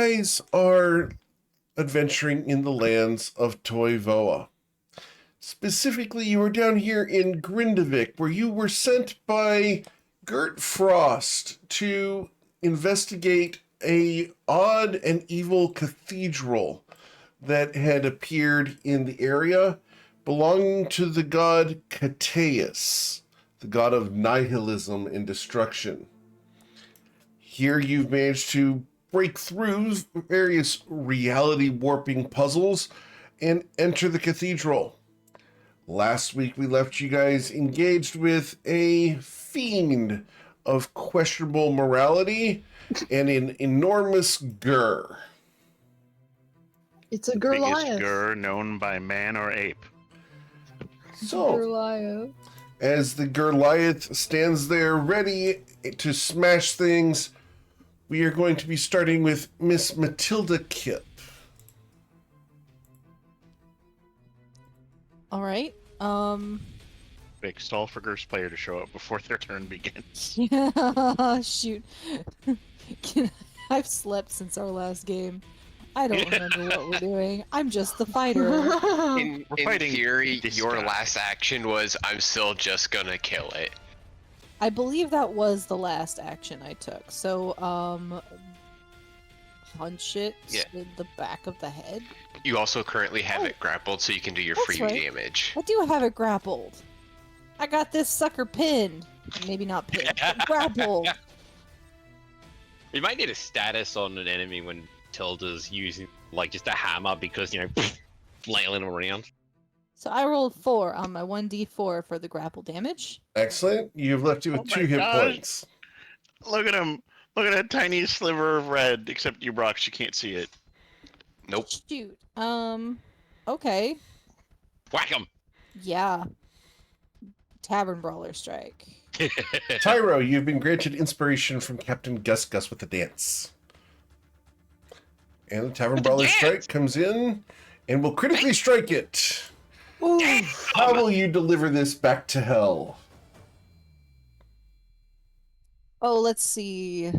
guys are adventuring in the lands of Toivoa. Specifically, you were down here in Grindavik, where you were sent by Gert Frost to investigate a odd and evil cathedral that had appeared in the area, belonging to the god Cateus, the god of nihilism and destruction. Here you've managed to break through various reality warping puzzles and enter the cathedral. Last week we left you guys engaged with a fiend of questionable morality and an enormous gur. It's a Biggest Goliath. gur known by man or ape. So, Goliath. as the Goliath stands there ready to smash things, we are going to be starting with Miss Matilda Kip. All right. Big stall for Ger's player to show up before their turn begins. Yeah, shoot. I've slept since our last game. I don't remember what we're doing. I'm just the fighter. In fighting theory, this your guy. last action was, I'm still just gonna kill it. I believe that was the last action I took. So, punch it Yeah. in the back of the head. You also currently have it grappled, so you can do your That's free right. damage. I do have it grappled. I got this sucker pinned. Maybe not pinned, but grappled. You might need a status on an enemy when Tilda's using, like, just a hammer because, flailing around. So I rolled 4 on my 1d4 for the grapple damage. Excellent. You've left you with Oh my 2 hit gosh. points. Look at him. Look at that tiny sliver of red, except you, Brock, you can't see it. Nope. Shoot. Okay. Whack him! Yeah. Tavern Brawler Strike. Tyro, you've been granted inspiration from Captain Gus Gus with the dance. And the Tavern Brawler Strike comes in and will critically strike it. Ooh, how will you deliver this back to hell? Oh, let's see.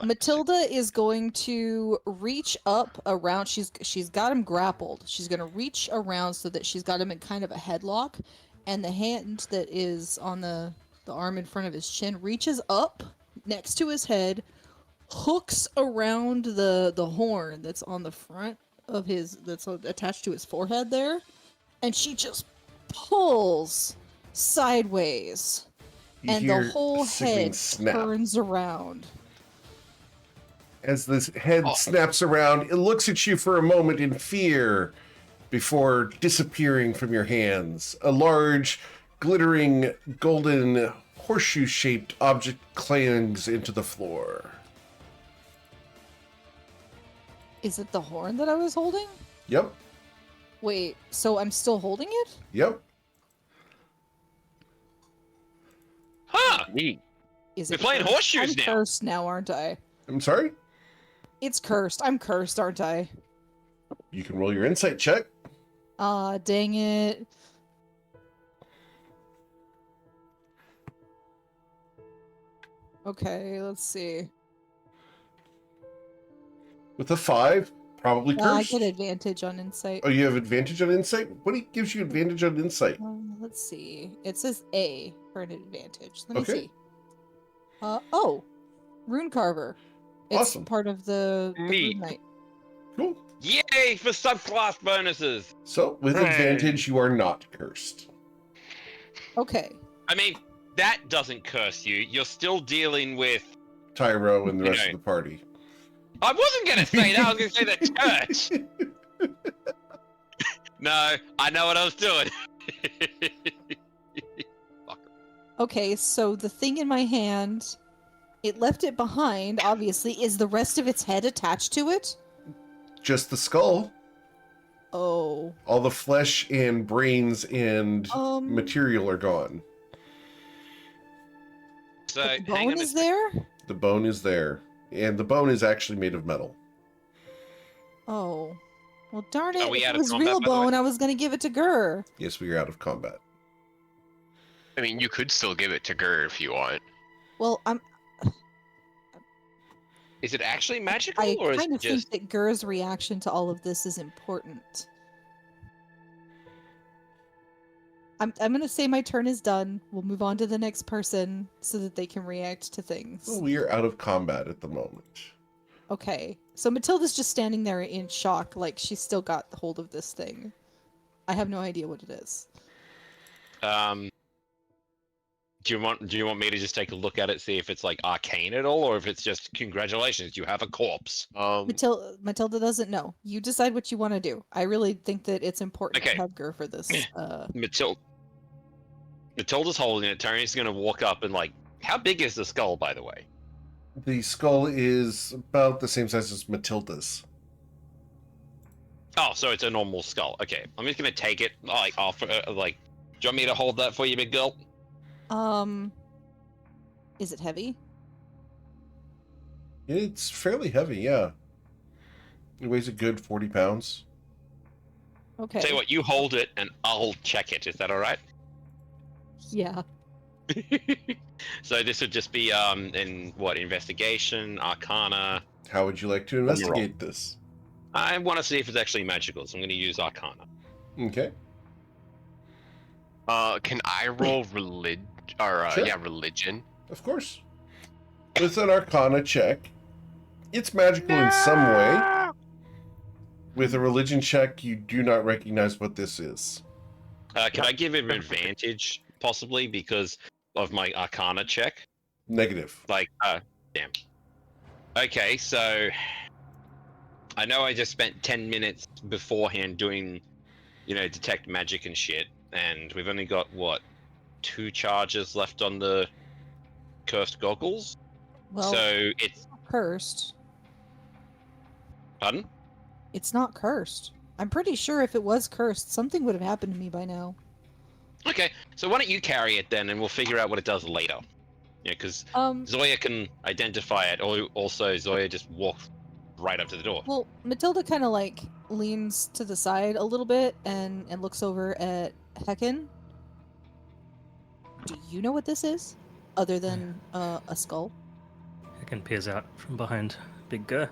Matilda is going to reach up around. She's got him grappled. She's going to reach around so that she's got him in kind of a headlock, and the hand that is on the arm in front of his chin reaches up next to his head, hooks around the horn that's on the front of that's attached to his forehead there, and she just pulls sideways, You and the hear whole a sickening head snap. turns around. As this head snaps around, it looks at you for a moment in fear before disappearing from your hands. A large, glittering, golden, horseshoe-shaped object clangs into the floor. Is it the horn that I was holding? Yep, Wait, so I'm still holding it? yep. Huh! Neat. Is We're it playing cursed? horseshoes I'm now. cursed now, aren't I? I'm sorry? It's cursed. I'm cursed, aren't I? You can roll your insight check. Dang it. Okay, let's see. With a 5, probably I cursed. get advantage on insight. Oh, you have advantage on insight? What gives you advantage on insight? Let's see. It says A for an advantage. Let me Okay. see. Oh, Rune Carver. It's Awesome. part of the Neat. Rune Knight. Cool. Yay for subclass bonuses! So, with Hooray. advantage, you are not cursed. Okay. I mean, that doesn't curse you. You're still dealing with... Tyro and the rest Okay. of the party. I wasn't going to say that. I was going to say that curse. No, I know what I was doing. Okay, so the thing in my hand, it left it behind, obviously. Is the rest of its head attached to it? Just the skull. Oh. All the flesh and brains and Um, material are gone. So, But the hang bone on a is sec. there? The bone is there. And the bone is actually made of metal. Oh. Well, darn it. Are we If out it of was combat, real by the way? bone, I was going to give it to Gur. Yes, we are out of combat. I mean, you could still give it to Gur if you want. Well, Is it actually magical, I or is kind it of just? think that Gur's reaction to all of this is important. I'm gonna say my turn is done. We'll move on to the next person so that they can react to things. Well, we are out of combat at the moment. Okay, so Matilda's just standing there in shock, like she's still got hold of this thing. I have no idea what it is. Do you want me to just take a look at it, see if it's like arcane at all, or if it's just congratulations, you have a corpse? Matilda doesn't know. You decide what you want to do. I really think that it's important Okay. to have Gur for this. Matilda's holding it. Tony's gonna walk up and like, how big is the skull, by the way? The skull is about the same size as Matilda's. Oh, so it's a normal skull. Okay, I'm just gonna take it like off. Do you want me to hold that for you, big girl? Is it heavy? It's fairly heavy, yeah. It weighs a good 40 pounds. Okay. Tell you what, you hold it and I'll check it. Is that all right? Yeah. So this would just be in what, investigation, arcana. How would you like to investigate this? I want to see if it's actually magical, so I'm going to use arcana. Okay. Can I roll religion? Or Sure. yeah, religion. Of course. With an arcana check, it's magical in some way. With a religion check, you do not recognize what this is. Can I give him advantage, possibly, because of my arcana check? Negative. Damn. Okay, so I know I just spent 10 minutes beforehand doing, detect magic and shit, and we've only got, 2 charges left on the cursed goggles? Well, So it's... cursed. Pardon? It's not cursed. I'm pretty sure if it was cursed, something would have happened to me by now. Okay, so why don't you carry it then, and we'll figure out what it does later. Yeah, because Zoya can identify it, or also Zoya just walks right up to the door. Well, Matilda kind of leans to the side a little bit and looks over at Hecken. Do you know what this is, other than a skull? Hecken peers out from behind Big Gur.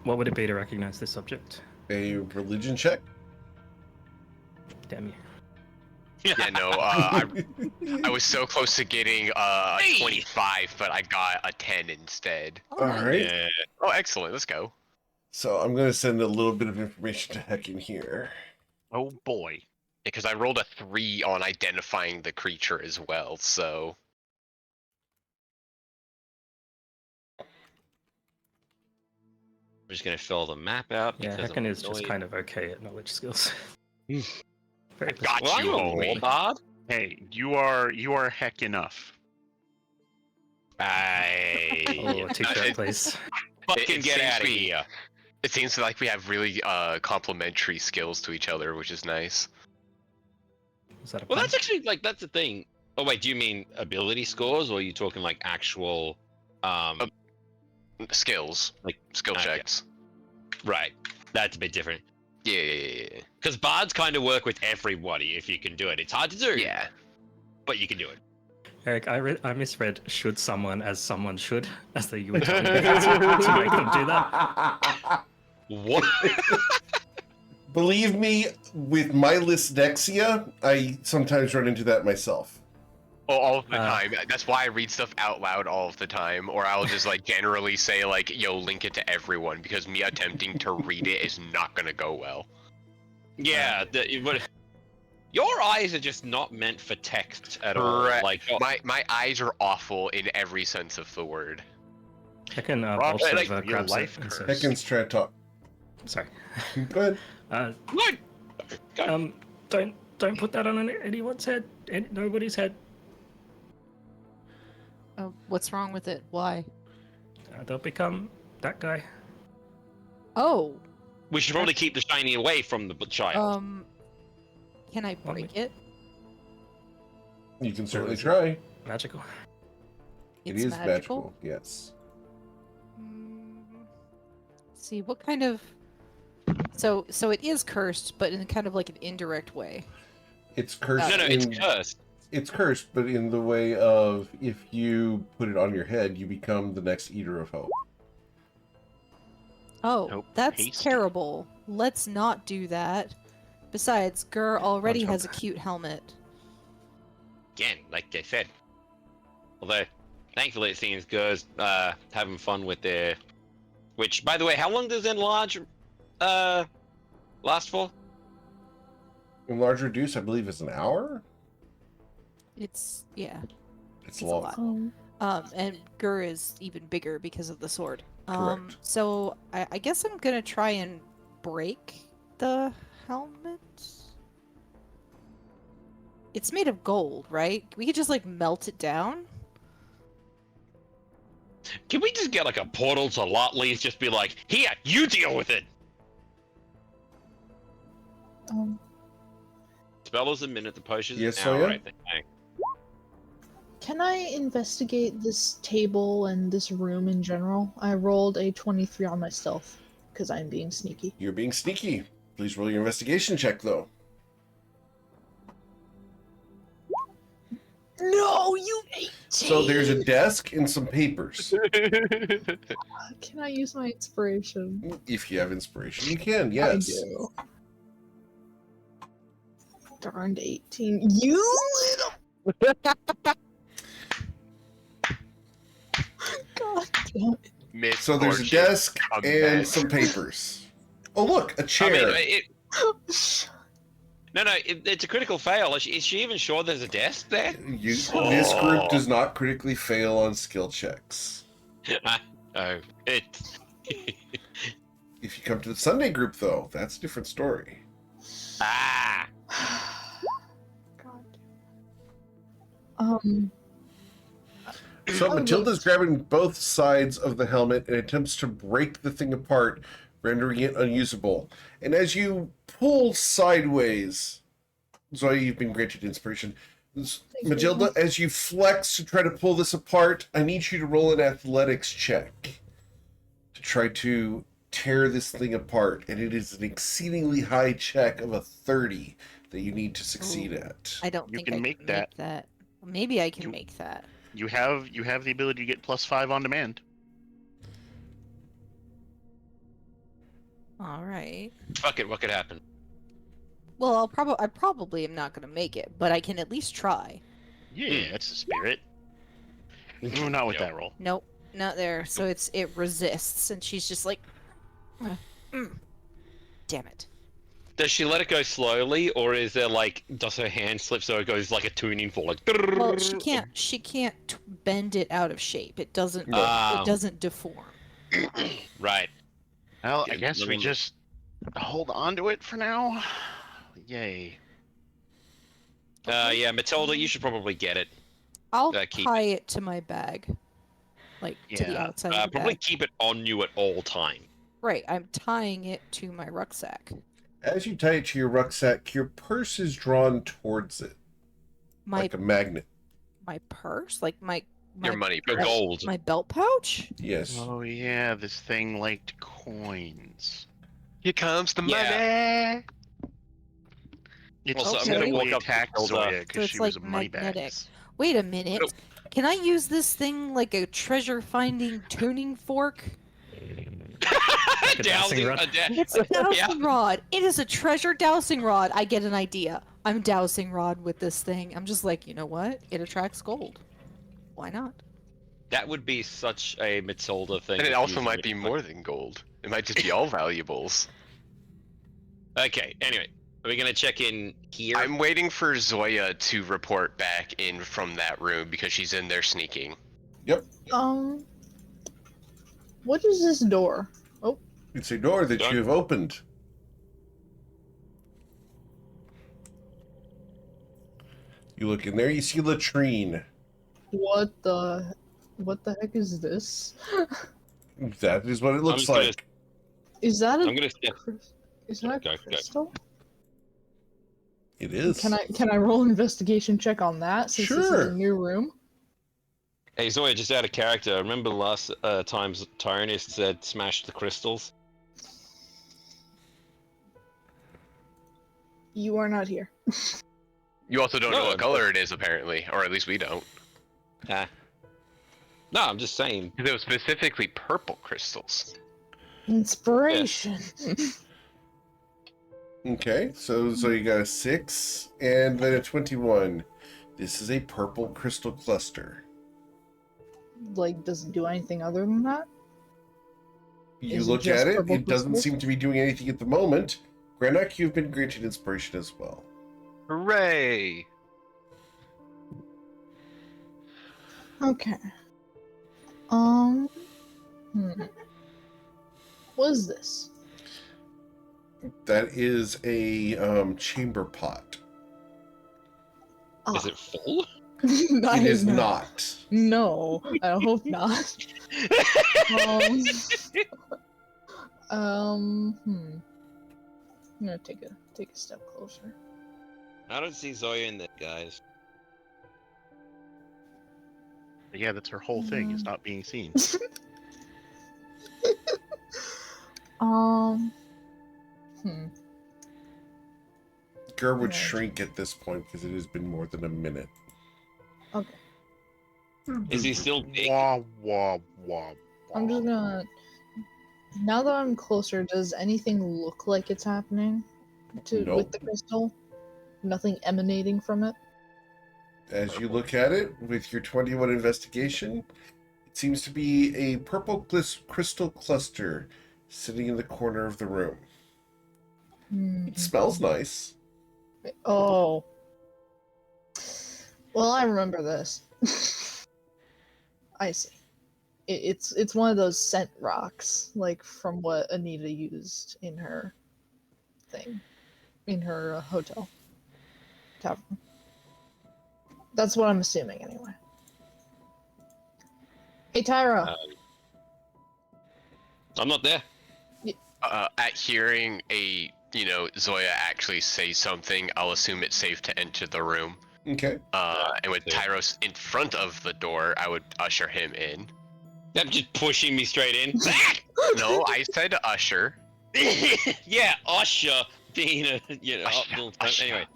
What would it be to recognize this object? A religion check? Damn you. Yeah, no, I was so close to getting a 25, but I got a 10 instead. All right. Yeah. Oh, excellent. Let's go. So I'm going to send a little bit of information to Hecken here. Oh boy. Because I rolled a 3 on identifying the creature as well, so... We're just gonna fill the map out. Yeah, because Hecken I'm is just annoyed. kind of okay at knowledge skills. Very Got Well, I'm you, a homie. warbard. Hey, you are heck enough. Oh, t-shirt, please. Fucking It get seems out of we- here. It seems like we have really complementary skills to each other, which is nice. Is that a Well, pun? that's actually that's the thing. Oh wait, do you mean ability scores, or are you talking like actual? Skills. Like- skill okay. checks. Right. That's a bit different. Yeah. Because bards kind of work with everybody if you can do it. It's hard to do. Yeah. But you can do it. Eric, I misread "should someone" as "someone should," as though you were telling me to make them do that. What? Believe me, with my dyslexia, I sometimes run into that myself. Oh, all of the Uh, time. That's why I read stuff out loud all of the time, or I'll just generally say yo, link it to everyone, because me attempting to read it is not gonna go well. Yeah. Your eyes are just not meant for text at all. Correct. Like, My eyes are awful in every sense of the word. Hecken Rob, also like, grabs real it life and says, curse. Hecken's trying to talk. "Sorry, Go ahead. don't put that on anyone's head, nobody's head. What's wrong with it? Why? They'll become that guy." Oh, we should probably keep the shiny away from the child. can I Want me- break it? You can certainly is it? try. Magical. It's It is magical. Yes. Let's see, what kind of... So it is cursed, but in kind of like an indirect way. It's cursed. no, in... it's cursed. It's cursed, but in the way of if you put it on your head, you become the next Eater of Hope. Oh, Nope, that's hasty. terrible. Let's not do that. Besides, Gur already Watch out. has a cute helmet. Again, like I said. Although, thankfully it seems Gur's having fun with their... Which, by the way, how long does Enlarge last for? Enlarge Reduce, I believe, is an hour? It's yeah. It's It's a long. lot. And Gur is even bigger because of the sword. Correct. So I guess I'm gonna try and break the helmet. It's made of gold, right? We could just like melt it down. Can we just get like a portal to Lotley's, just be like, here, you deal with it! Spell is a minute, the potion is Yes, an hour, Soya? I think. Can I investigate this table and this room in general? I rolled a 23 on my stealth because I'm being sneaky. You're being sneaky. Please roll your investigation check, though. No, you 18! So there's a desk and some papers. Can I use my inspiration? If you have inspiration, you can, yes. I do. Darned 18. You little... God damn it. So there's a Misfortune. desk Come and back. some papers. Oh, look, a I chair. mean, it's a critical fail. Is she even sure there's a desk there? This Oh. group does not critically fail on skill checks. Oh, it. If you come to the Sunday group, though, that's a different story. Ah! God. So Oh, Matilda's neat. grabbing both sides of the helmet and attempts to break the thing apart, rendering it unusable. And as you pull sideways, Zoe, you've been granted inspiration. Matilda, as you flex to try to pull this apart, I need you to roll an athletics check to try to tear this thing apart. And it is an exceedingly high check of a 30 that you need to succeed at. I don't You think can I make can that. make that. Maybe I can You- make that. You have the ability to get +5 on demand. All right. Fuck it, what could happen? Well, I probably am not gonna make it, but I can at least try. Yeah, that's the spirit. No, not with Yep. that roll. Nope, not there. So it resists, and she's just like, damn it. Does she let it go slowly, or is there like, does her hand slip so it goes like a tuning fork, like? Well, she can't bend it out of shape. It doesn't. Ah. It doesn't deform. Right. Well, I Yeah, guess we let me- just hold on to it for now. Yay. Yeah, Matilda, you should probably get it. I'll keep tie it to my bag, like to the Yeah, outside of the Probably bag. keep it on you at all time. Right, I'm tying it to my rucksack. As you tie it to your rucksack, your purse is drawn towards it, My like a magnet. my purse, like my Your money. Your purse. gold. my belt pouch. Yes. Oh yeah, this thing liked coins. Here comes the Yeah. money. It Also, I'm gonna specifically walk up to attacked Hilda. Zoya So because it's she was like a money magnetic. bag. Wait a minute. Nope. Can I use this thing like a treasure finding tuning fork? a dowsing rod. It's a dowsing Yeah. rod. It is a treasure dowsing rod. I get an idea. I'm dowsing rod with this thing. I'm just like, you know what? It attracts gold. Why not? That would be such a Matilda thing. And it if also you might be really- more than gold. It might just be all valuables. Okay, anyway. Are we gonna check in here? I'm waiting for Zoya to report back in from that room because she's in there sneaking. What is this door? It's a door that Done. you have opened. You look in there, you see latrine. What the heck is this? That is what it looks just gonna- like. Is that a I'm gonna step. is that Go, a go. crystal? It is. Can I roll an investigation check on that since this is Sure. a new room? Hey Zoya, just out of character, remember the last times Tyrannus said smash the crystals? You are not here. You also don't know No, what color it is, apparently, or at least we don't. No, I'm just saying. It was specifically purple crystals. Inspiration. Okay, so you got a 6 and then a 21. This is a purple crystal cluster. Like, does it do anything other than that? You Is it look just at it, purple it doesn't crystals? seem to be doing anything at the moment. Granak, you've been granted inspiration as well. Hooray! Okay. What is this? That is a chamber pot. Is it full? It is not. No, I hope not. I'm gonna take a step closer. I don't see Zoya in there, guys. Yeah, that's her whole thing, is not being seen. Gur would Right. shrink at this point because it has been more than a minute. Okay. Is he still big? Wah, wah, wah, I'm just gonna. Now that I'm closer, does anything look like it's happening Nope. with the crystal? Nothing emanating from it? As you look at it with your 21 investigation, it seems to be a purple crystal cluster sitting in the corner of the room. It smells nice. Oh. Well, I remember this. I see. It's one of those scent rocks, like from what Anita used in her thing, in her hotel tavern. That's what I'm assuming, anyway. Hey, Tyra. I'm not there. At hearing Zoya actually say something, I'll assume it's safe to enter the room. Okay. And with Tyros in front of the door, I would usher him in. They're just pushing me straight in. No, I said usher. Yeah, Usher being a Usher. anyway.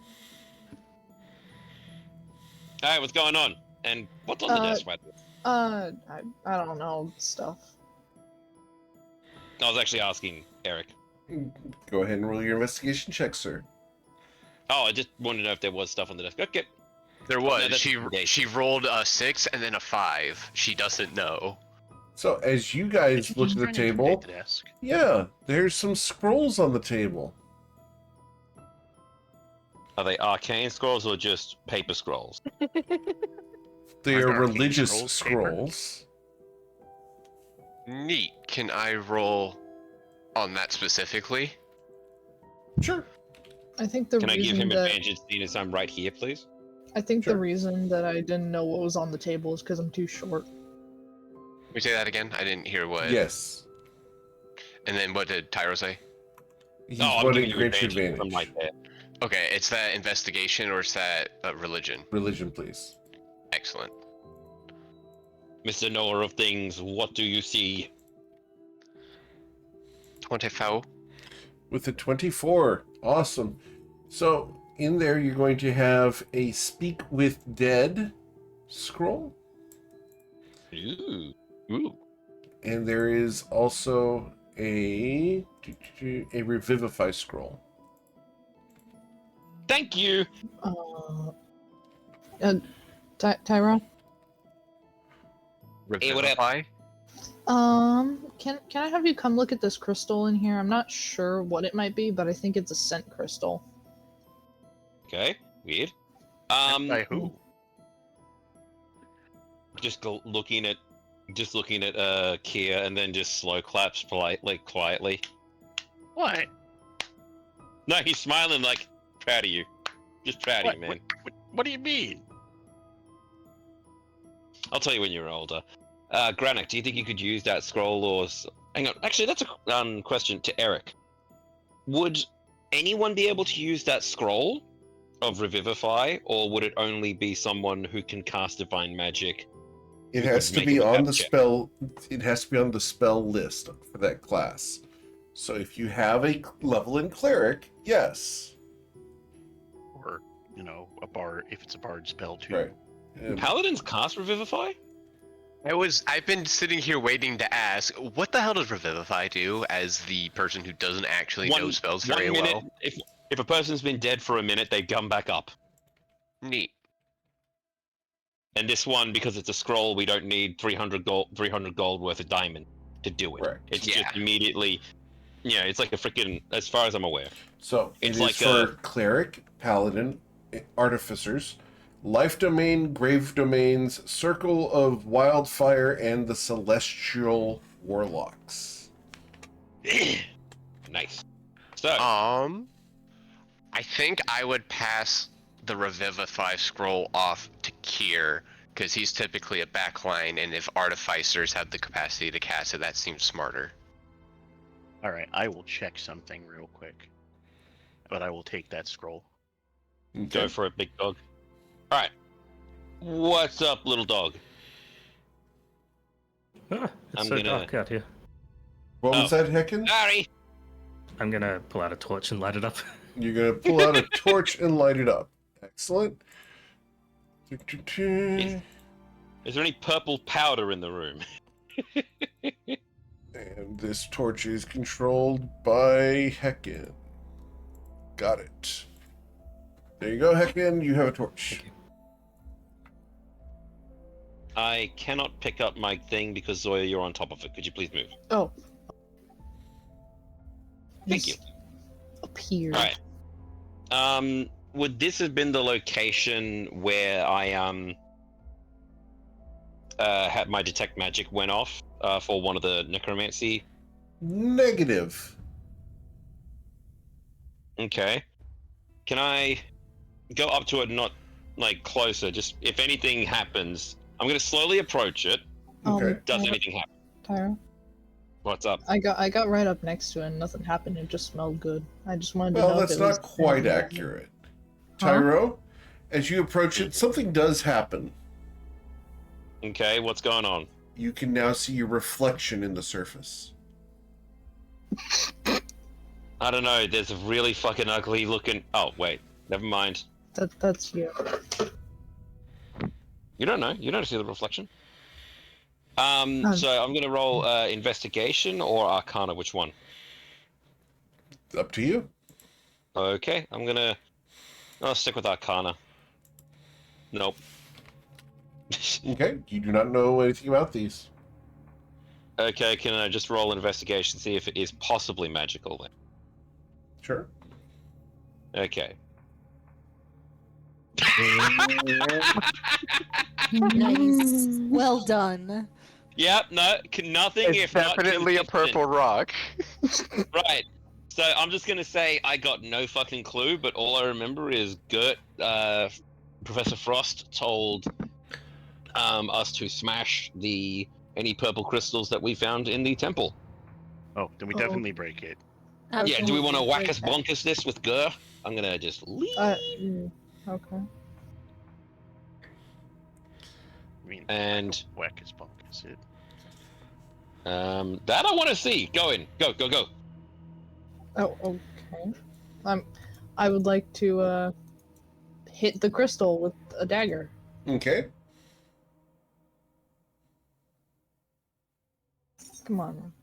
Alright, what's going on? And what's on the desk right there? I don't know stuff. I was actually asking Eric. Go ahead and roll your investigation check, sir. Oh, I just wanted to know if there was stuff on the desk. Okay. There no, was. that's She rolled a 6 and then a 5. She doesn't know. So as you guys look at the table, yeah, there's some scrolls on the table. Are they arcane scrolls or just paper scrolls? They Aren't are arcane religious scrolls paper? scrolls. Neat. Can I roll on that specifically? Sure. I think the Can I give reason him that advantage seeing as I'm right here, please? I think Sure. the reason that I didn't know what was on the table is because I'm too short. Can we say that again? I didn't hear what. Yes. And then what did Tyro say? He's I'm wanting giving to you grant you advantage. I'm advantage. right there. Okay, it's that investigation or it's that religion? Religion, please. Excellent. Mr. Knower of Things, what do you see? 24. With a 24. Awesome. So in there, you're going to have a Speak with Dead scroll. Ooh. Ooh. And there is also a Revivify scroll. Thank you! Tyrone? Hey, what up? Revivify? Can I have you come look at this crystal in here? I'm not sure what it might be, but I think it's a scent crystal. Okay, weird. By who? Just looking at Kia and then just slow claps quietly. What? No, he's smiling like proud of you. Just proud of you, man. What do you mean? I'll tell you when you're older. Granik, do you think you could use that scroll or... Hang on, actually, that's a question to Eric. Would anyone be able to use that scroll of Revivify, or would it only be someone who can cast Divine Magic? It You has could to make be a on the check. spell. It has to be on the spell list for that class. So if you have a level in cleric, yes. you know, a bard if it's a bard spell too. Right. Paladins cast Revivify? I've been sitting here waiting to ask, what the hell does Revivify do as the person who doesn't actually know spells very 1 minute. well? If a person's been dead for a minute, they come back up. Neat. And this one, because it's a scroll, we don't need 300 gold worth of diamond to do it. Right. It's Yeah. just immediately, it's like a freaking, as far as I'm aware. So It's it is like for cleric, paladin, artificers, life domain, grave domains, circle of wildfire, and the celestial warlocks. Nice. So, I think I would pass the Revivify scroll off to Kier, because he's typically a backline, and if artificers have the capacity to cast it, that seems smarter. All right, I will check something real quick, but I will take that scroll. go for it, big dog. Alright. What's up, little dog? Ah, it's I'm so gonna- dark out here. What was that, Hecken? Sorry! I'm gonna pull out a torch and light it up. You're going to pull out a torch and light it up. Excellent. Is there any purple powder in the room? And this torch is controlled by Hecken. Got it. There you go, Hecken. You have a torch. Thank you. I cannot pick up my thing because Zoya, you're on top of it. Could you please move? Oh. Thank you. Just appeared. Alright. Would this have been the location where I had my detect magic went off for one of the necromancy? Negative. Okay. Can I go up to it, not like closer? Just if anything happens, I'm gonna slowly approach it. Okay. Does anything happen? Tyra, What's up? I got right up next to it and nothing happened. It just smelled good. I just wanted to Well, know. that's if it was not quite normal. accurate. Huh? Tyro, as you approach it, something does happen. Okay, what's going on? You can now see your reflection in the surface. I don't know. There's a really fucking ugly looking. Oh wait, never mind. That's you. You don't know. You don't see the reflection. Oh. So I'm gonna roll investigation or arcana. Which one? Up to you. Okay, I'll stick with arcana. Nope. Okay. You do not know anything about these. Okay, can I just roll an investigation, see if it is possibly magical then? Sure. Okay. Nice. Well done. Yep, no, nothing It's if not definitely a consistent. purple rock. Right. So I'm just gonna say I got no fucking clue, but all I remember is Gert, Professor Frost told us to smash any purple crystals that we found in the temple. Oh, then we Oh. definitely break it. Yeah, do we want to whack us Okay. bonkers this with Gur? I'm gonna just leave. Okay. I mean, And whack is bunk, is it? that I want to see. Go in. Go, go, go. Oh, okay. I would like to hit the crystal with a dagger. Okay. Come on.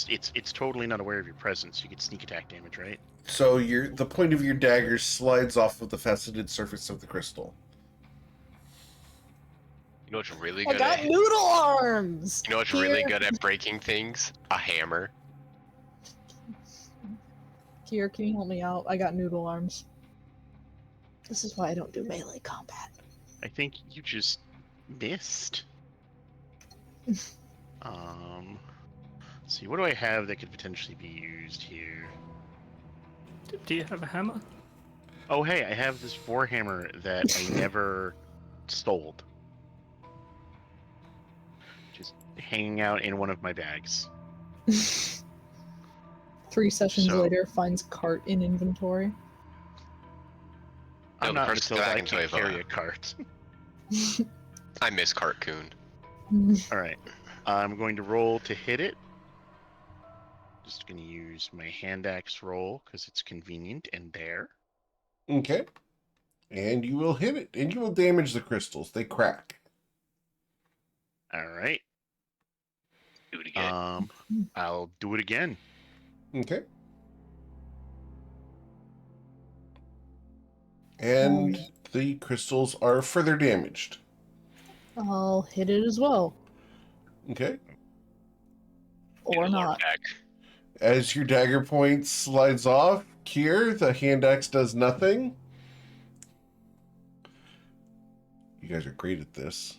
It's totally not aware of your presence. You get sneak attack damage, right? So the point of your dagger slides off of the faceted surface of the crystal. You know what's really I good got at? noodle arms. You know what's really Here. good at breaking things? A hammer. Kier, can you help me out? I got noodle arms. This is why I don't do melee combat. I think you just missed. Let's see, what do I have that could potentially be used here? Do you have a hammer? Oh, hey, I have this warhammer that I never sold. Just hanging out in one of my bags. 3 sessions So- later, finds cart in inventory. No, I'm the not person's Matilda, I back in can't Toivola. carry a cart. I miss Cartoon. Alright, I'm going to roll to hit it. Just going to use my hand axe roll because it's convenient and there. Okay. And you will hit it, and you will damage the crystals. They crack. All right. Do it again. I'll do it again. Okay. And the crystals are further damaged. I'll hit it as well. Okay. Or Get a lore not. pack. As your dagger point slides off, Kier, the hand axe does nothing. You guys are great at this.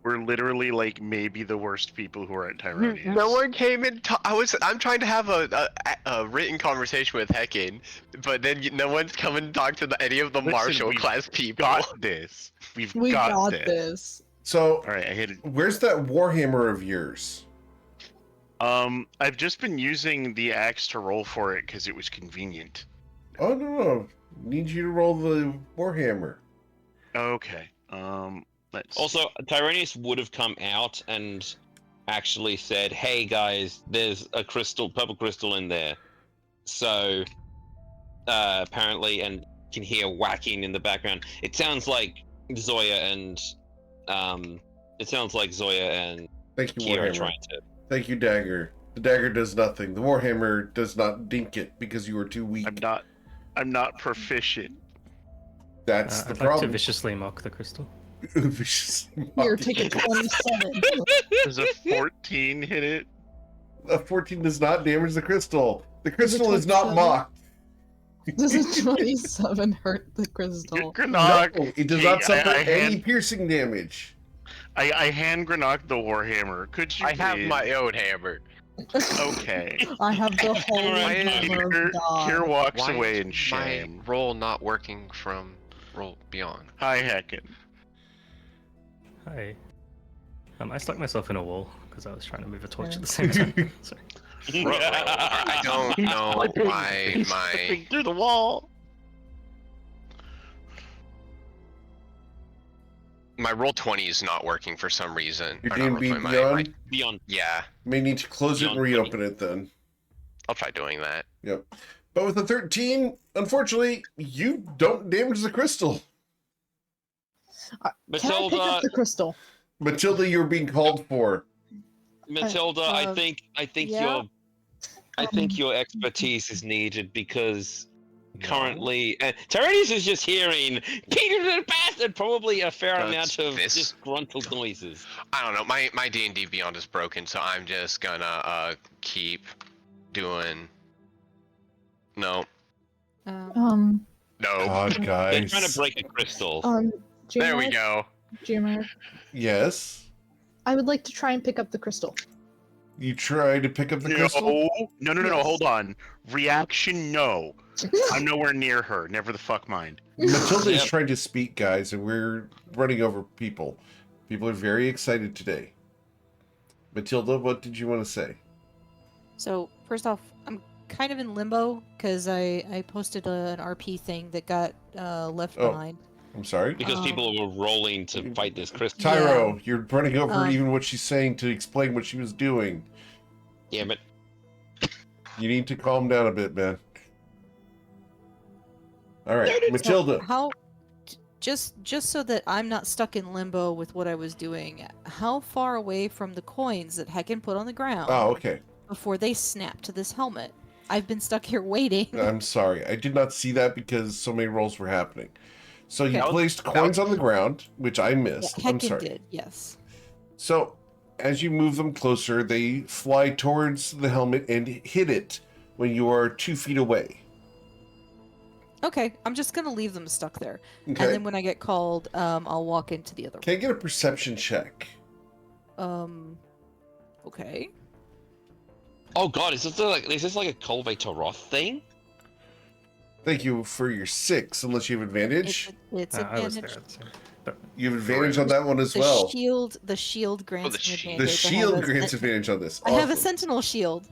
We're literally like maybe the worst people who are at Tyronius. No one came in. I'm trying to have a written conversation with Hecken, but then no one's coming to talk to any of the Listen, Marshall we've class people. Got this. We got got this. this. So, All right, I hit it. where's that Warhammer of yours? I've just been using the axe to roll for it because it was convenient. Oh, no. Need you to roll the Warhammer. Okay. Let's. Also, Tyranius would have come out and actually said, "Hey guys, there's a purple crystal in there." So, apparently, and you can hear whacking in the background. It sounds like Zoya and Thank you, Kiera Warhammer. trying to. Thank you, Dagger. The dagger does nothing. The Warhammer does not dink it because you are too weak. I'm not proficient. That's the I'd like to problem. viciously mock the crystal. Viciously You're mock. taking 27. Does a 14 hit it? A 14 does not damage the crystal. The crystal is 27? not mocked. Does a 27 hurt the crystal? Granok. No, it does Okay, not suffer I any piercing damage. I hand Granok the warhammer. Could you? I have please? my own hammer. Okay. I have the holy Alright, hammer Here, of God. here walks Why away is in shame. my roll not working from roll beyond? Hi, Hecken. Hi. I stuck myself in a wall because I was trying to move a torch at the same time. Sorry. I don't know why He's my slipping through the wall. roll 20 is not working for some reason. Your Or not roll D&B 20, Beyond Beyond. yeah, may need to close it and Beyond reopen it then. I'll try doing that. Yep. But with a 13, unfortunately, you don't damage the crystal. Can I pick Matilda, up the crystal? Matilda, you're being called for. Matilda, I think yeah. your expertise is needed because currently, Tyranius is just hearing Peter the Bastard, probably a fair That's amount of this. disgruntled noises. I don't know. My D&D Beyond is broken, so I'm just gonna keep doing. No. Um, No. God, They're guys. trying to break a crystal. There we GMR, go. GMR, Yes. I would like to try and pick up the crystal. You try to pick up the crystal? No. Yes. Hold on. Reaction, no. I'm nowhere near her. Never the fuck mind. Matilda is Yep. trying to speak, guys, and we're running over people. People are very excited today. Matilda, what did you want to say? So first off, I'm kind of in limbo because I posted an RP thing that got left Oh. behind. I'm sorry? Because people were rolling to fight this crystal. Tyro, you're running over Um, even what she's saying to explain what she was doing. Yeah, but You need to calm down a bit, man. All right, Matilda. How just so that I'm not stuck in limbo with what I was doing, how far away from the coins that Hecken put on the ground Oh, okay. before they snap to this helmet? I've been stuck here waiting. I'm sorry. I did not see that because so many rolls were happening. So you Okay. placed coins on the ground, which I Yeah, missed. I'm Hecken sorry. did, yes. So as you move them closer, they fly towards the helmet and hit it when you are 2 feet away. Okay, I'm just gonna leave them stuck there, Okay. and then when I get called, I'll walk into the other Can I get a perception check? room. Okay. oh god, is this like a Colve Toroth thing? Thank you for your 6, unless you have advantage. It's I was advantage. there at the same but You have advantage on that one as The well. the shield grants the an shield. The advantage. I have shield a grants sen- advantage on this. I have a Awesome. sentinel shield.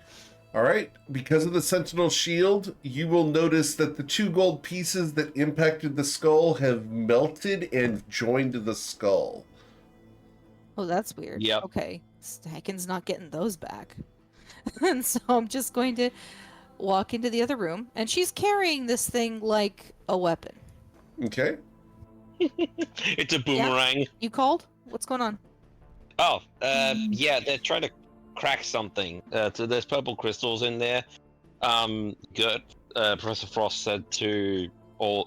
All right. Because of the sentinel shield, you will notice that the 2 gold pieces that impacted the skull have melted and joined the skull. Oh, that's weird. Yep. Okay. Hecken's not getting those back. And so I'm just going to walk into the other room, and she's carrying this thing like a weapon. Okay. It's a boomerang. You called? What's going on? Oh, yeah, they're trying to crack something. So there's purple crystals in there. Professor Frost said to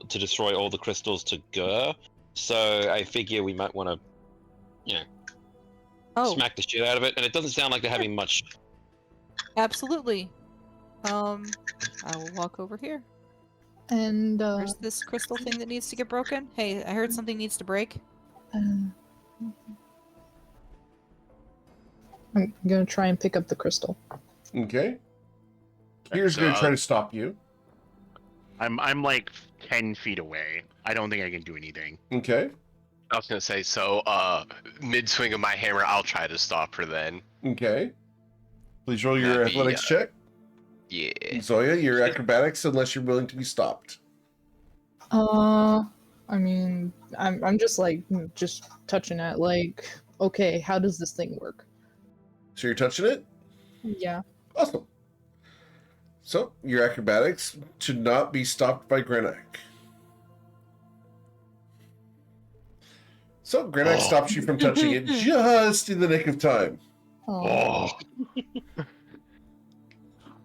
destroy all the crystals to Gur. So I figure we might want to, smack the shit out of it. And it doesn't sound like they're having much. Absolutely. I will walk over here. And There's this crystal thing that needs to get broken. Hey, I heard something needs to break. I'm gonna try and pick up the crystal. Okay. Here's going to try to stop you. I'm like 10 feet away. I don't think I can do anything. Okay. I was gonna say, so mid swing of my hammer, I'll try to stop her then. Okay. Please roll your That'd be, athletics check. Yeah. Zoya, your acrobatics, unless you're willing to be stopped. I mean, I'm just just touching it. Like, okay, how does this thing work? So you're touching it? Yeah. Awesome. So, your acrobatics to not be stopped by Grenak. So, Grenak stops you from touching it just in the nick of time. Oh.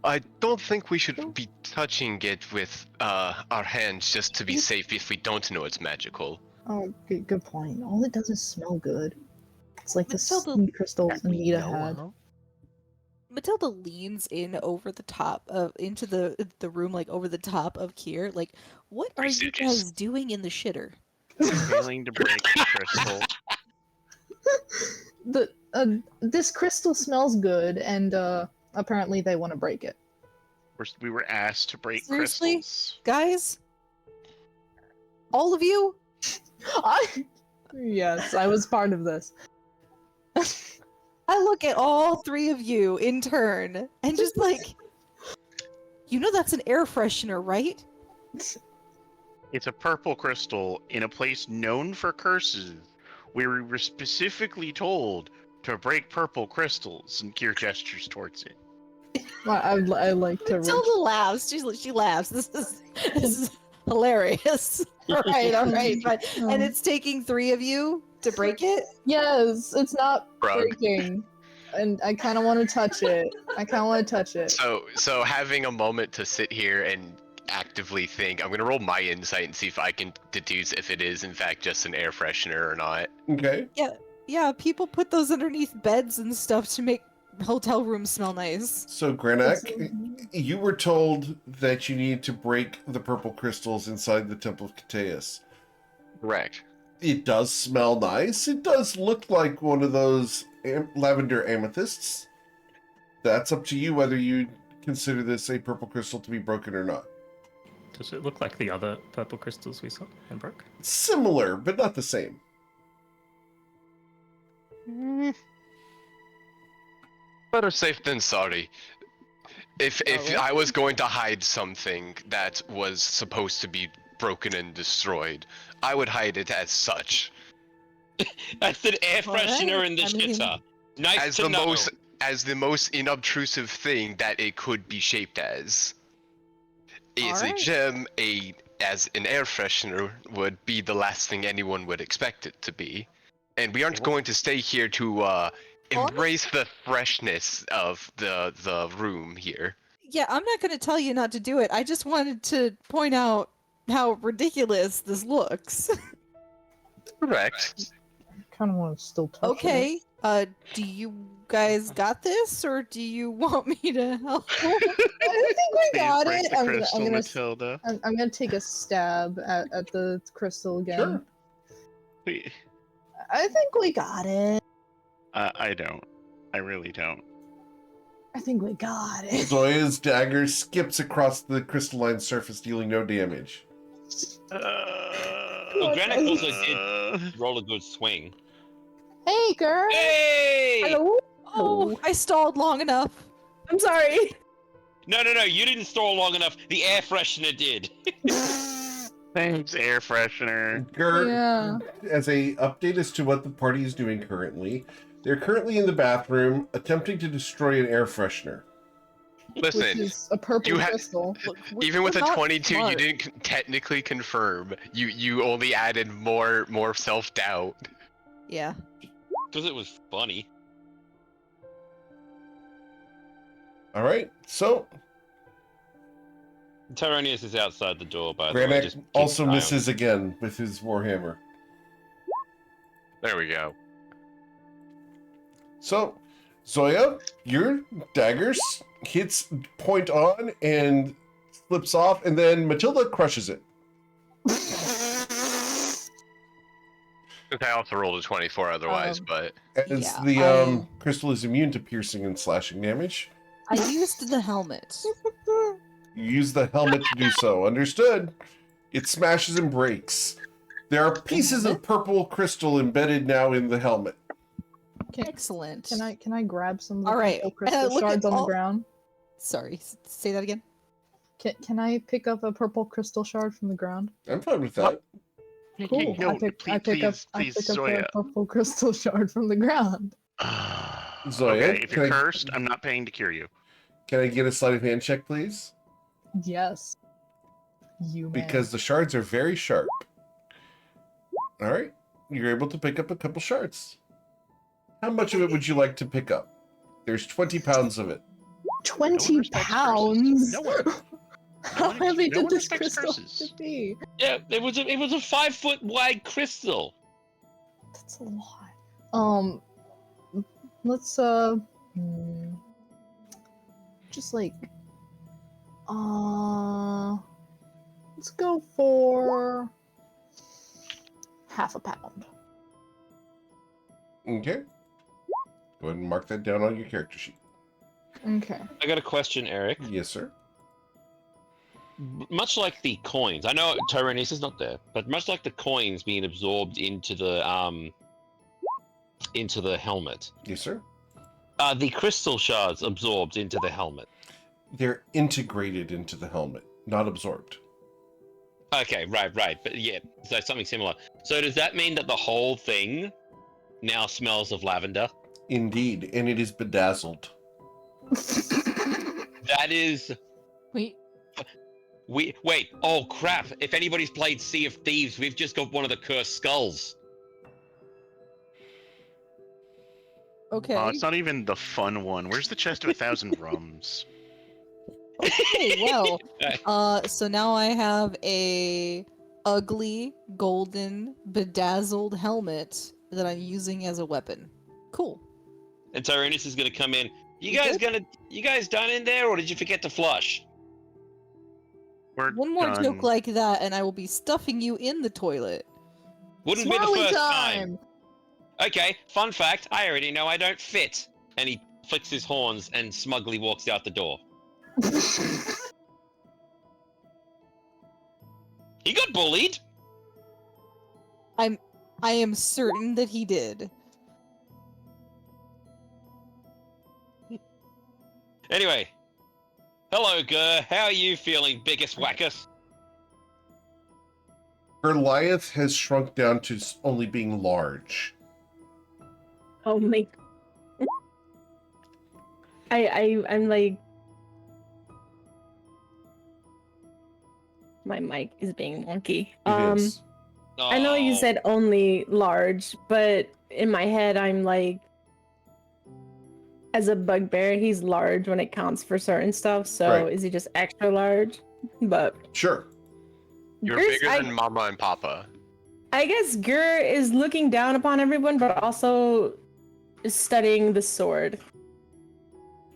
I don't think we should be touching it with our hands just to be safe if we don't know it's magical. Oh, good point. All it does is smell good. It's like the Matilda- sea crystals Anita had. Matilda leans in over the top of into the room, like over the top of Kier. Like, what are you guys doing in the shitter? Failing to break the crystal. This crystal smells good, and apparently they want to break it. We were asked to break Seriously? crystals. Guys? All of you? Yes, I was part of this. I look at all three of you in turn and just like, that's an air freshener, right? It's a purple crystal in a place known for curses, where we were specifically told to break purple crystals, and Kier gestures towards it. Well, I like to. Matilda laughs. She laughs. This is hilarious. all right. But, and it's taking three of you to break it? Yes, it's not Rug. breaking. And I kind of want to touch it. So having a moment to sit here and actively think, I'm gonna roll my insight and see if I can deduce if it is in fact just an air freshener or not. Okay. Yeah, people put those underneath beds and stuff to make hotel rooms smell nice. So, Grenak, you were told that you need to break the purple crystals inside the Temple of Cateus. Correct. It does smell nice. It does look like one of those lavender amethysts. That's up to you whether you consider this a purple crystal to be broken or not. Does it look like the other purple crystals we saw and broke? Similar, but not the same. Better safe than sorry. If I was going to hide something that was supposed to be broken and destroyed, I would hide it as such. That's an air freshener Alright, in the I mean- shitter. Nice As to the know. most inobtrusive thing that it could be shaped as. It's a Alright. gem, as an air freshener would be the last thing anyone would expect it to be. And we aren't going to stay here to embrace the freshness of the room here. Yeah, I'm not going to tell you not to do it. I just wanted to point out how ridiculous this looks. Correct. Kind of want to still touch it. Okay, do you guys got this, or do you want me to help? I think we got Break it. the I'm crystal, gonna Matilda. I'm gonna take a stab at the crystal again. Sure. Wait, I think we got it. I don't. I really don't. I think we got it. Zoya's dagger skips across the crystalline surface, dealing no damage. Well, Granite also did roll a good swing. Hey, girl. Hey! Hello. Oh, I stalled long enough. I'm sorry. No, you didn't stall long enough. The air freshener did. Thanks, air freshener. Yeah. As a update as to what the party is doing currently, they're currently in the bathroom attempting to destroy an air freshener. which Listen, is a purple you ha- crystal. Look, even with we're a not 22, you smart. didn't technically confirm. You only added more self doubt. Yeah. Because it was funny. All right. So Tyranius is outside the door, by the way. Granek Just keep also an eye on misses again with his warhammer. There we go. So, Zoya, your dagger hits point on and slips off, and then Matilda crushes it. I also rolled a 24 otherwise, but As Yeah, the crystal is immune to piercing and slashing damage. I used the helmet. You use the helmet to do so. Understood. It smashes and breaks. There are pieces of purple crystal embedded now in the helmet. Excellent. Can I grab some of the All right, purple crystal look at shards on the all- ground? Sorry, say that again. Can I pick up a purple crystal shard from the ground? I'm fine with that. Cool. No, I pick up please, a purple crystal shard from the ground. Zoya, okay, if you're can I- cursed, I'm not paying to cure you. Can I get a sleight of hand check, please? Yes. You may. Because the shards are very sharp. All right. You're able to pick up a couple shards. How much of it would you like to pick up? There's 20 pounds of it. 20 respects pounds. curses. No one. How one- heavy no did one this respects crystal curses. be? Yeah, it was a 5-foot wide crystal. That's a lot. Let's just like let's go for half a pound. Okay. Go ahead and mark that down on your character sheet. Okay. I got a question, Eric. Yes, sir. Much like the coins, I know Tyranius is not there, but much like the coins being absorbed into the helmet, Yes, sir. are the crystal shards absorbed into the helmet? They're integrated into the helmet, not absorbed. Okay, right, but yeah, so something similar. So does that mean that the whole thing now smells of lavender? Indeed, and it is bedazzled. That is. Wait, Wait, oh crap, if anybody's played Sea of Thieves, we've just got one of the cursed skulls. okay. It's not even the fun one. Where's the chest of 1,000 rums? Okay, well, so now I have a ugly golden bedazzled helmet that I'm using as a weapon. Cool. And Tyrannus is gonna come in. You You guys done in there, or did you forget to flush? We're One more done. joke like that, and I will be stuffing you in the toilet. Wouldn't be the Swirly first time. Okay, fun fact, I already know I don't fit. And he flicks his horns and smugly walks out the door. He got bullied. I am certain that he did. Anyway. Hello, Gur. How are you feeling, biggest wackus? Goliath has shrunk down to only being large. Oh my. I'm like. My mic is being wonky. It is. I know you Oh. said only large, but in my head I'm like, as a bugbear, he's large when it counts for certain stuff. So Right. is he just extra large? But Sure. you're Gur's- bigger than Mama and Papa. I guess Gur is looking down upon everyone, but also is studying the sword.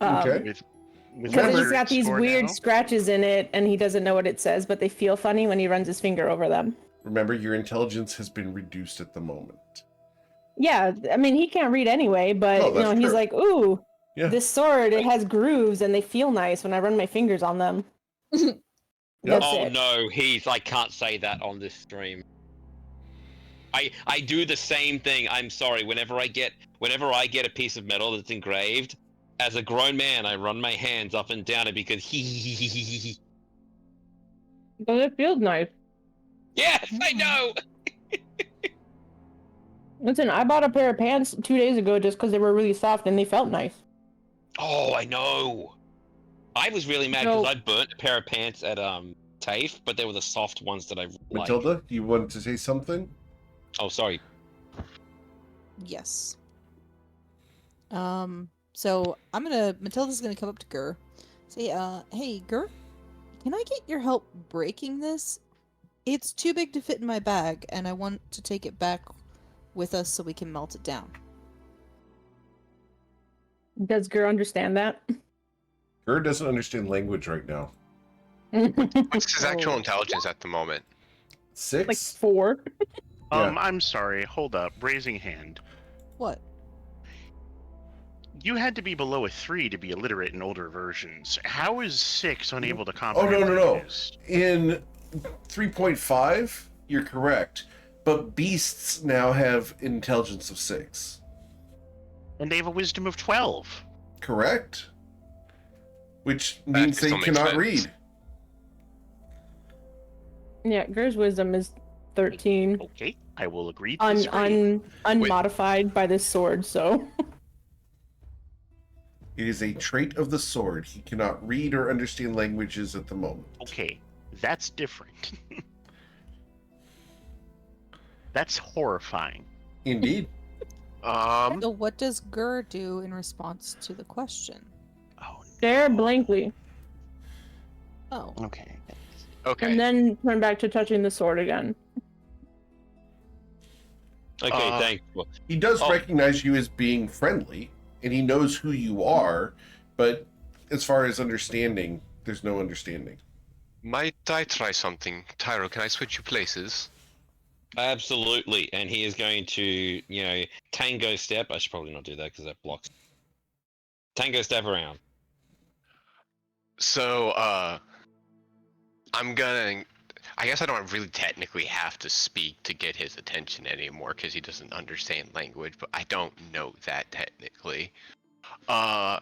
Okay. With Because Remember- it's got these score weird now. scratches in it, and he doesn't know what it says, but they feel funny when he runs his finger over them. Remember, your intelligence has been reduced at the moment. Yeah, I mean, he can't read anyway, but Oh, you know, that's he's true. like, ooh, Yeah. this sword, it has grooves, and they feel nice when I run my fingers on them. Yep. That's Oh it. no, I can't say that on this stream. I do the same thing. I'm sorry. Whenever I get a piece of metal that's engraved, as a grown man, I run my hands up and down it because he. But it feels nice. Yes, I know. Listen, I bought a pair of pants 2 days ago just because they were really soft and they felt nice. Oh, I know. I was really mad because So- I burnt a pair of pants at TAFE, but they were the soft ones that I like. Matilda, you wanted to say something? Oh, sorry. Yes. So Matilda's gonna come up to Gur. Say, hey, Gur, can I get your help breaking this? It's too big to fit in my bag, and I want to take it back with us so we can melt it down. Does Gur understand that? Gur doesn't understand language right now. What's his actual Oh. intelligence at the moment? 6? Like 4. Yeah. I'm sorry. Hold up. Raising hand. What? You had to be below a 3 to be illiterate in older versions. How is 6 unable to Oh, comprehend no. languages? In 3.5, you're correct. But beasts now have intelligence of 6. And they have a wisdom of 12. Correct? Which means they still makes cannot sense. read. Yeah, Gur's wisdom is 13. Okay, I will agree to disagree. Unmodified by this sword, so. It is a trait of the sword. He cannot read or understand languages at the moment. Okay, that's different. That's horrifying. Indeed. So what does Gur do in response to the question? Oh, Stare blankly. Oh. okay. Okay. And then turn back to touching the sword again. Okay, Uh, thanks. Well, He does Oh. recognize you as being friendly, and he knows who you are, but as far as understanding, there's no understanding. Might I try something? Tyro, can I switch you places? absolutely. And he is going to, tango step. I should probably not do that because that blocks. Tango step around. So, I'm gonna. I guess I don't really technically have to speak to get his attention anymore because he doesn't understand language, but I don't know that technically. So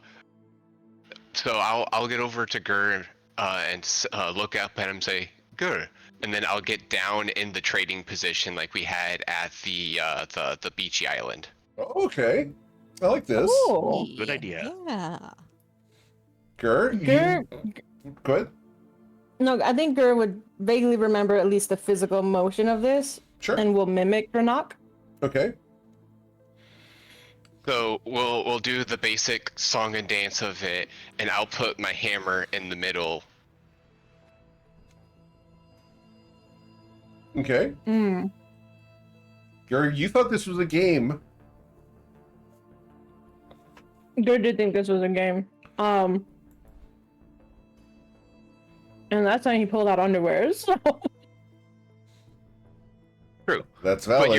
I'll get over to Gur and look up at him and say, Gur, and then I'll get down in the trading position like we had at the beachy island. Oh, okay. I like this. Cool. Good idea. Yeah. Gur, Gur, go ahead. no, I think Gur would vaguely remember at least the physical motion of this, Sure. and will mimic Granok. Okay. So we'll do the basic song and dance of it, and I'll put my hammer in the middle. Okay. Hmm. Gur, you thought this was a game. Gur did think this was a game. And that's how he pulled out underwear. So. True. That's valid. But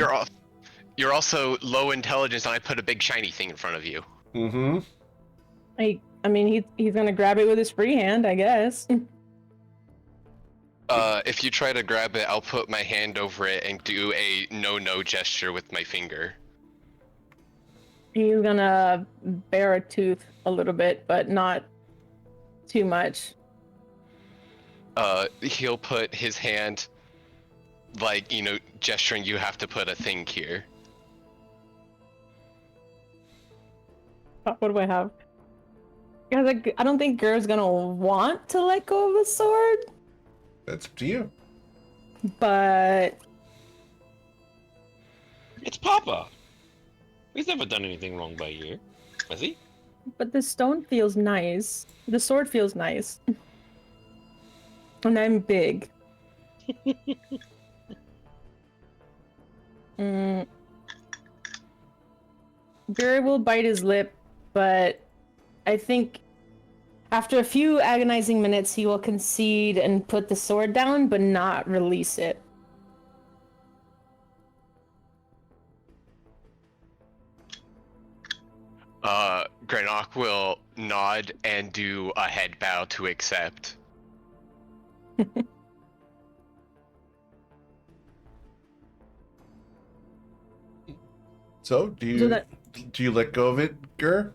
you're also low intelligence, and I put a big shiny thing in front of you. Mm-hmm. I mean, he's gonna grab it with his free hand, I guess. If you try to grab it, I'll put my hand over it and do a no gesture with my finger. He's gonna bare a tooth a little bit, but not too much. He'll put his hand, like, gesturing you have to put a thing here. What do I have? Guys, I don't think Gur's gonna want to let go of the sword, That's up to you. but It's Papa. He's never done anything wrong by you, has he? the stone feels nice. The sword feels nice. And I'm big. Gur will bite his lip, but I think after a few agonizing minutes, he will concede and put the sword down, but not release it. Granok will nod and do a head bow to accept. So, do So you let go of it, Gur?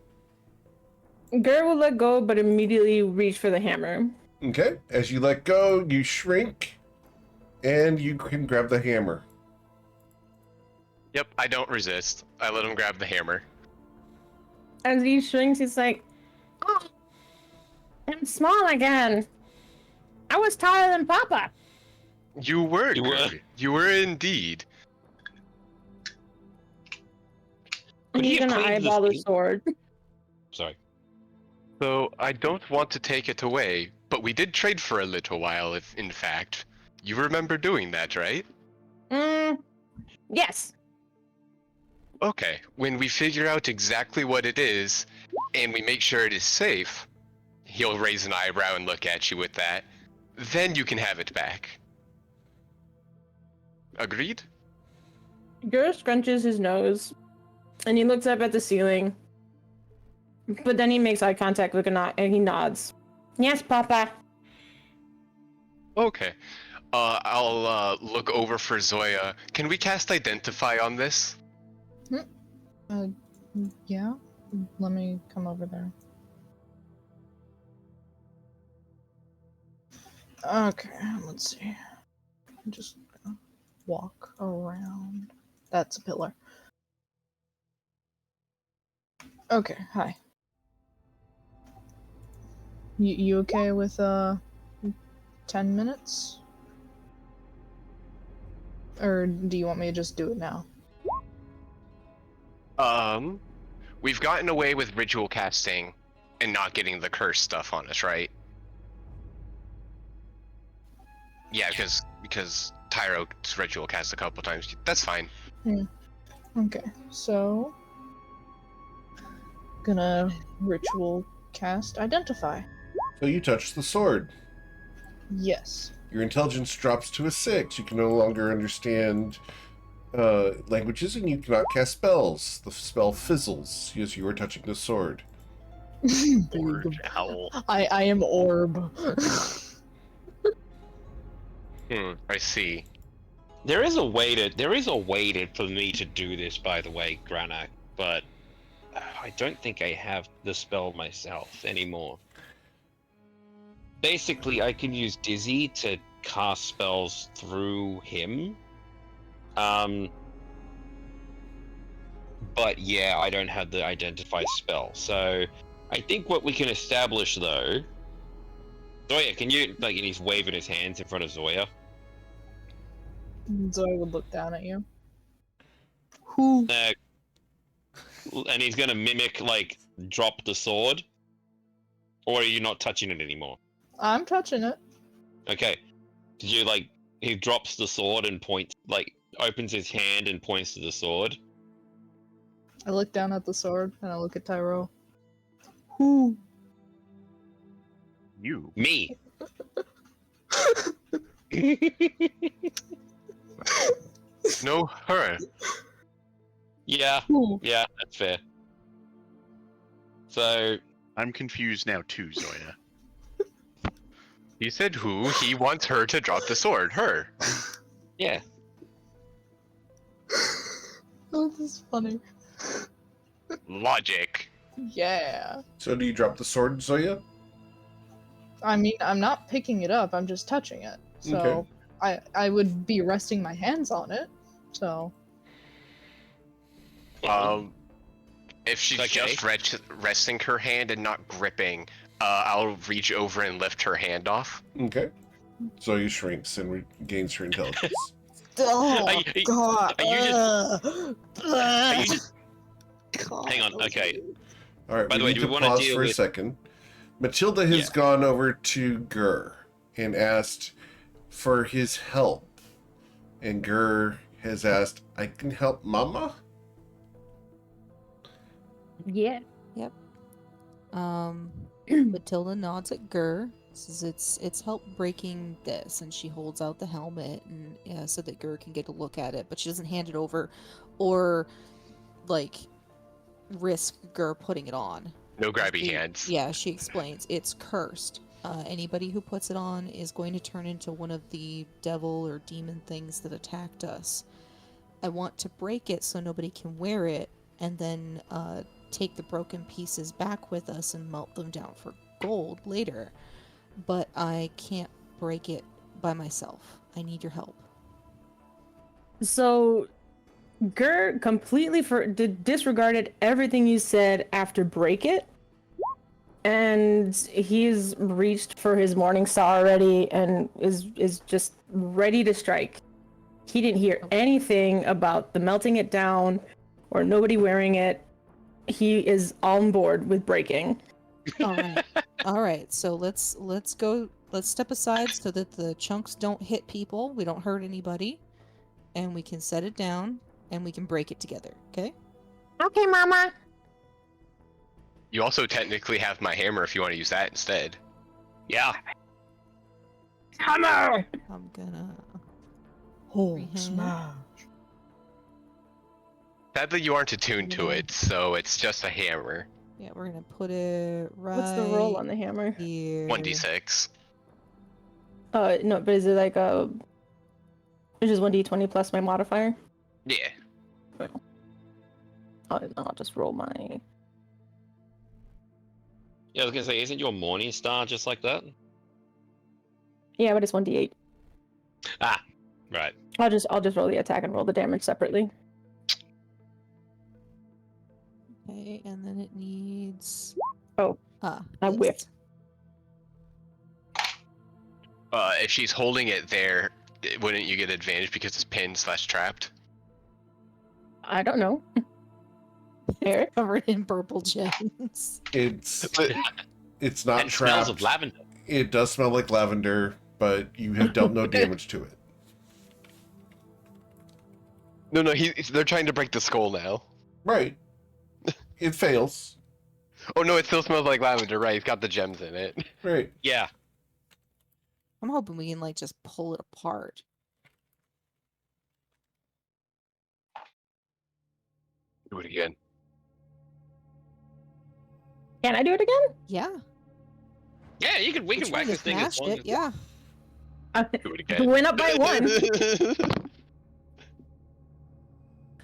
Gur will let go, but immediately reach for the hammer. Okay. As you let go, you shrink, and you can grab the hammer. Yep, I don't resist. I let him grab the hammer. As he shrinks, he's like, "Ah." I'm small again. I was taller than Papa. You were. You were. Gert. You were indeed. And Could he he's have gonna cleaned the eyeball the thing? sword. Sorry. So I don't want to take it away, but we did trade for a little while. If in fact, you remember doing that, right? Yes. Okay. When we figure out exactly what it is, and we make sure it is safe, he'll raise an eyebrow and look at you with that. Then you can have it back. Agreed? Gur scrunches his nose, and he looks up at the ceiling. But then he makes eye contact with Ganat, and he nods. Yes, Papa. Okay. I'll look over for Zoya. Can we cast Identify on this? Yeah. Let me come over there. Okay, let's see. I'm just gonna walk around. That's a pillar. Okay, hi. You okay with 10 minutes? Or do you want me to just do it now? We've gotten away with ritual casting and not getting the curse stuff on us, right? Yeah, because Tyro's ritual cast a couple times. That's fine. Okay, so gonna ritual cast Identify. So you touch the sword. Yes. Your intelligence drops to a 6. You can no longer understand languages, and you cannot cast spells. The spell fizzles as you are touching the sword. Orange owl. I am orb. I see. There is a way for me to do this, by the way, Granak, but I don't think I have the spell myself anymore. Basically, I can use Dizzy to cast spells through him. But yeah, I don't have the Identify spell. So I think what we can establish, though... Zoya, can you, and he's waving his hands in front of Zoya. Zoe would look down at you. Who? And he's gonna mimic, drop the sword? Or are you not touching it anymore? I'm touching it. Okay. Did you, he drops the sword and points, opens his hand and points to the sword? I look down at the sword and I look at Tyro. Who? You. Me! No, her. Yeah, Who? yeah, that's fair. So, I'm confused now too, Zoya. He said who? He wants her to drop the sword. Her. yeah. Oh, this is funny. Logic. Yeah. So do you drop the sword, Zoya? I mean, I'm not picking it up, I'm just touching it. So I would be resting my hands on it. So If she's Okay. just resting her hand and not gripping, I'll reach over and lift her hand off. Okay. Zoya shrinks and regains her intelligence. oh Are you- god. are you Are you just- God. Hang on, okay. All right, By the we way, need do to we wanna pause deal for a with- second. Matilda has Yeah. gone over to Gur and asked for his help. And Gur has asked, I can help Mama? Yeah. Matilda nods at Gur, says it's help breaking this, and she holds out the helmet and so that Gur can get a look at it, but she doesn't hand it over or risk Gur putting it on. No grabby hands. Yeah, she explains it's cursed. Anybody who puts it on is going to turn into one of the devil or demon things that attacked us. I want to break it so nobody can wear it, and then take the broken pieces back with us and melt them down for gold later. But I can't break it by myself. I need your help. So, Gur completely disregarded everything you said after break it, and he's reached for his morning star already and is just ready to strike. He didn't hear anything about the melting it down or nobody wearing it. He is on board with breaking. All right. All right. So let's go. Let's step aside so that the chunks don't hit people. We don't hurt anybody, and we can set it down and we can break it together. Okay. Okay, Mama. You also technically have my hammer if you want to use that instead. Yeah. Hammer. I'm gonna. Hold Freehand. smash. Sadly, you aren't attuned to Yeah. it, so it's just a hammer. Yeah, we're gonna put it right. What's the roll on the hammer? here? 1d6. No, but is it like a? It's just 1d20 plus my modifier. Yeah. I'll just roll my. Yeah, I was gonna say, isn't your morning star just like that? Yeah, but it's 1d8. Ah, right. I'll just roll the attack and roll the damage separately. Okay, and then it needs. Oh, Ah, I yes. whiffed. If she's holding it there, wouldn't you get advantage because it's pinned/trapped? I don't know. Eric? Covered in purple gems. It's not And smells of trapped. lavender. It does smell like lavender, but you have dealt no damage to it. No, they're trying to break the skull now. Right. It fails. Oh no, it still smells like lavender, right? It's got the gems in it. Right. Yeah. I'm hoping we can like just pull it apart. Do it again. Can I do it again? Yeah. Yeah, we can Which whack one this thing as smashed long it? as... Yeah. Do it again. Went up by one.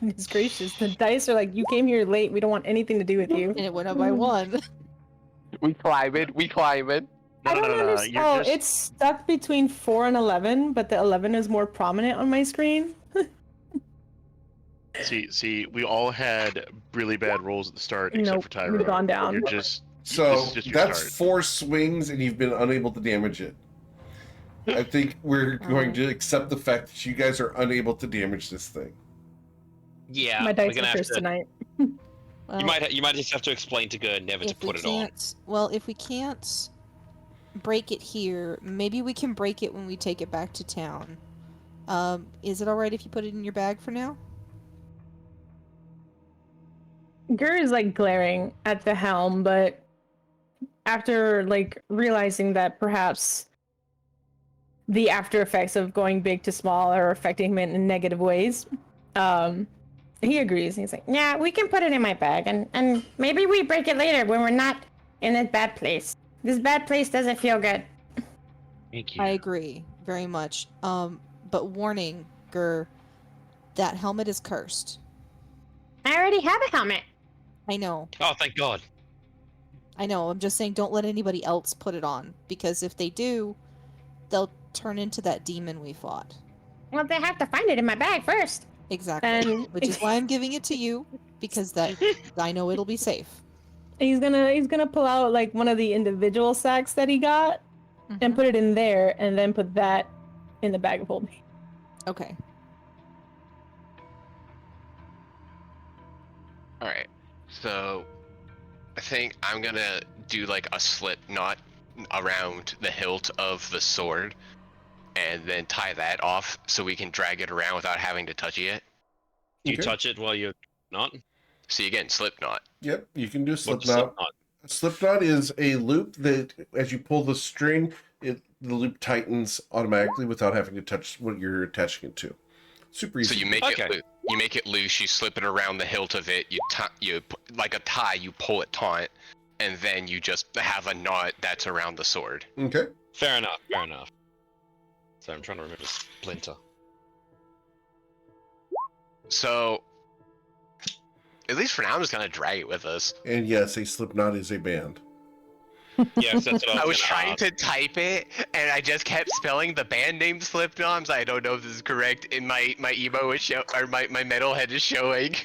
Goodness gracious, the dice are like, you came here late, we don't want anything to do with you. And it went up by one. We climb it. I don't understand. You're Oh, just... it's stuck between 4 and 11, but the 11 is more prominent on my screen. See, we all had really bad rolls at the start, except Nope, for Tyro. we've gone down. You're just So this is just your that's start. 4 swings, and you've been unable to damage it. I think we're going to accept the fact that you guys are unable to damage this thing. Yeah, My we're dice gonna are have cursed to... tonight. Well, You might just have to explain to Gerd never to if we put it on. can't, well, if we can't break it here, maybe we can break it when we take it back to town. Is it all right if you put it in your bag for now? Gur is like glaring at the helm, but after like realizing that perhaps the after effects of going big to small are affecting him in negative ways, he agrees. He's like, yeah, we can put it in my bag, and maybe we break it later when we're not in a bad place. This bad place doesn't feel good. Thank you. I agree very much. But warning, Gur, that helmet is cursed. I already have a helmet. I know. Oh, thank God. I know. I'm just saying don't let anybody else put it on, because if they do, they'll turn into that demon we fought. Well, they have to find it in my bag first. Exactly. And Which is why I'm giving it to you, because that I know it'll be safe. he's gonna pull out like one of the individual sacks that he got and Mhm. put it in there, and then put that in the bag of holding. Okay. Alright, so I think I'm gonna do like a slip knot around the hilt of the sword and then tie that off so we can drag it around without having to touch it. Do you Okay. touch it while you're not? See again, slip knot. Yep, you can do What's slip a knot. slip knot? Slip knot is a loop that, as you pull the string, the loop tightens automatically without having to touch what you're attaching it to. Super easy. So you make Okay. it loose. You make it loose. You slip it around the hilt of it. Like a tie. You pull it taut, and then you just have a knot that's around the sword. Okay. Fair enough. Fair enough. So I'm trying to remember Splinter. So, at least for now, I'm just gonna drag it with us. And yes, a slip knot is a band. Yes, that's what I was gonna trying ask. to type it, and I just kept spelling the band name Slipknot. So I don't know if this is correct. And my emo is or my metalhead is showing.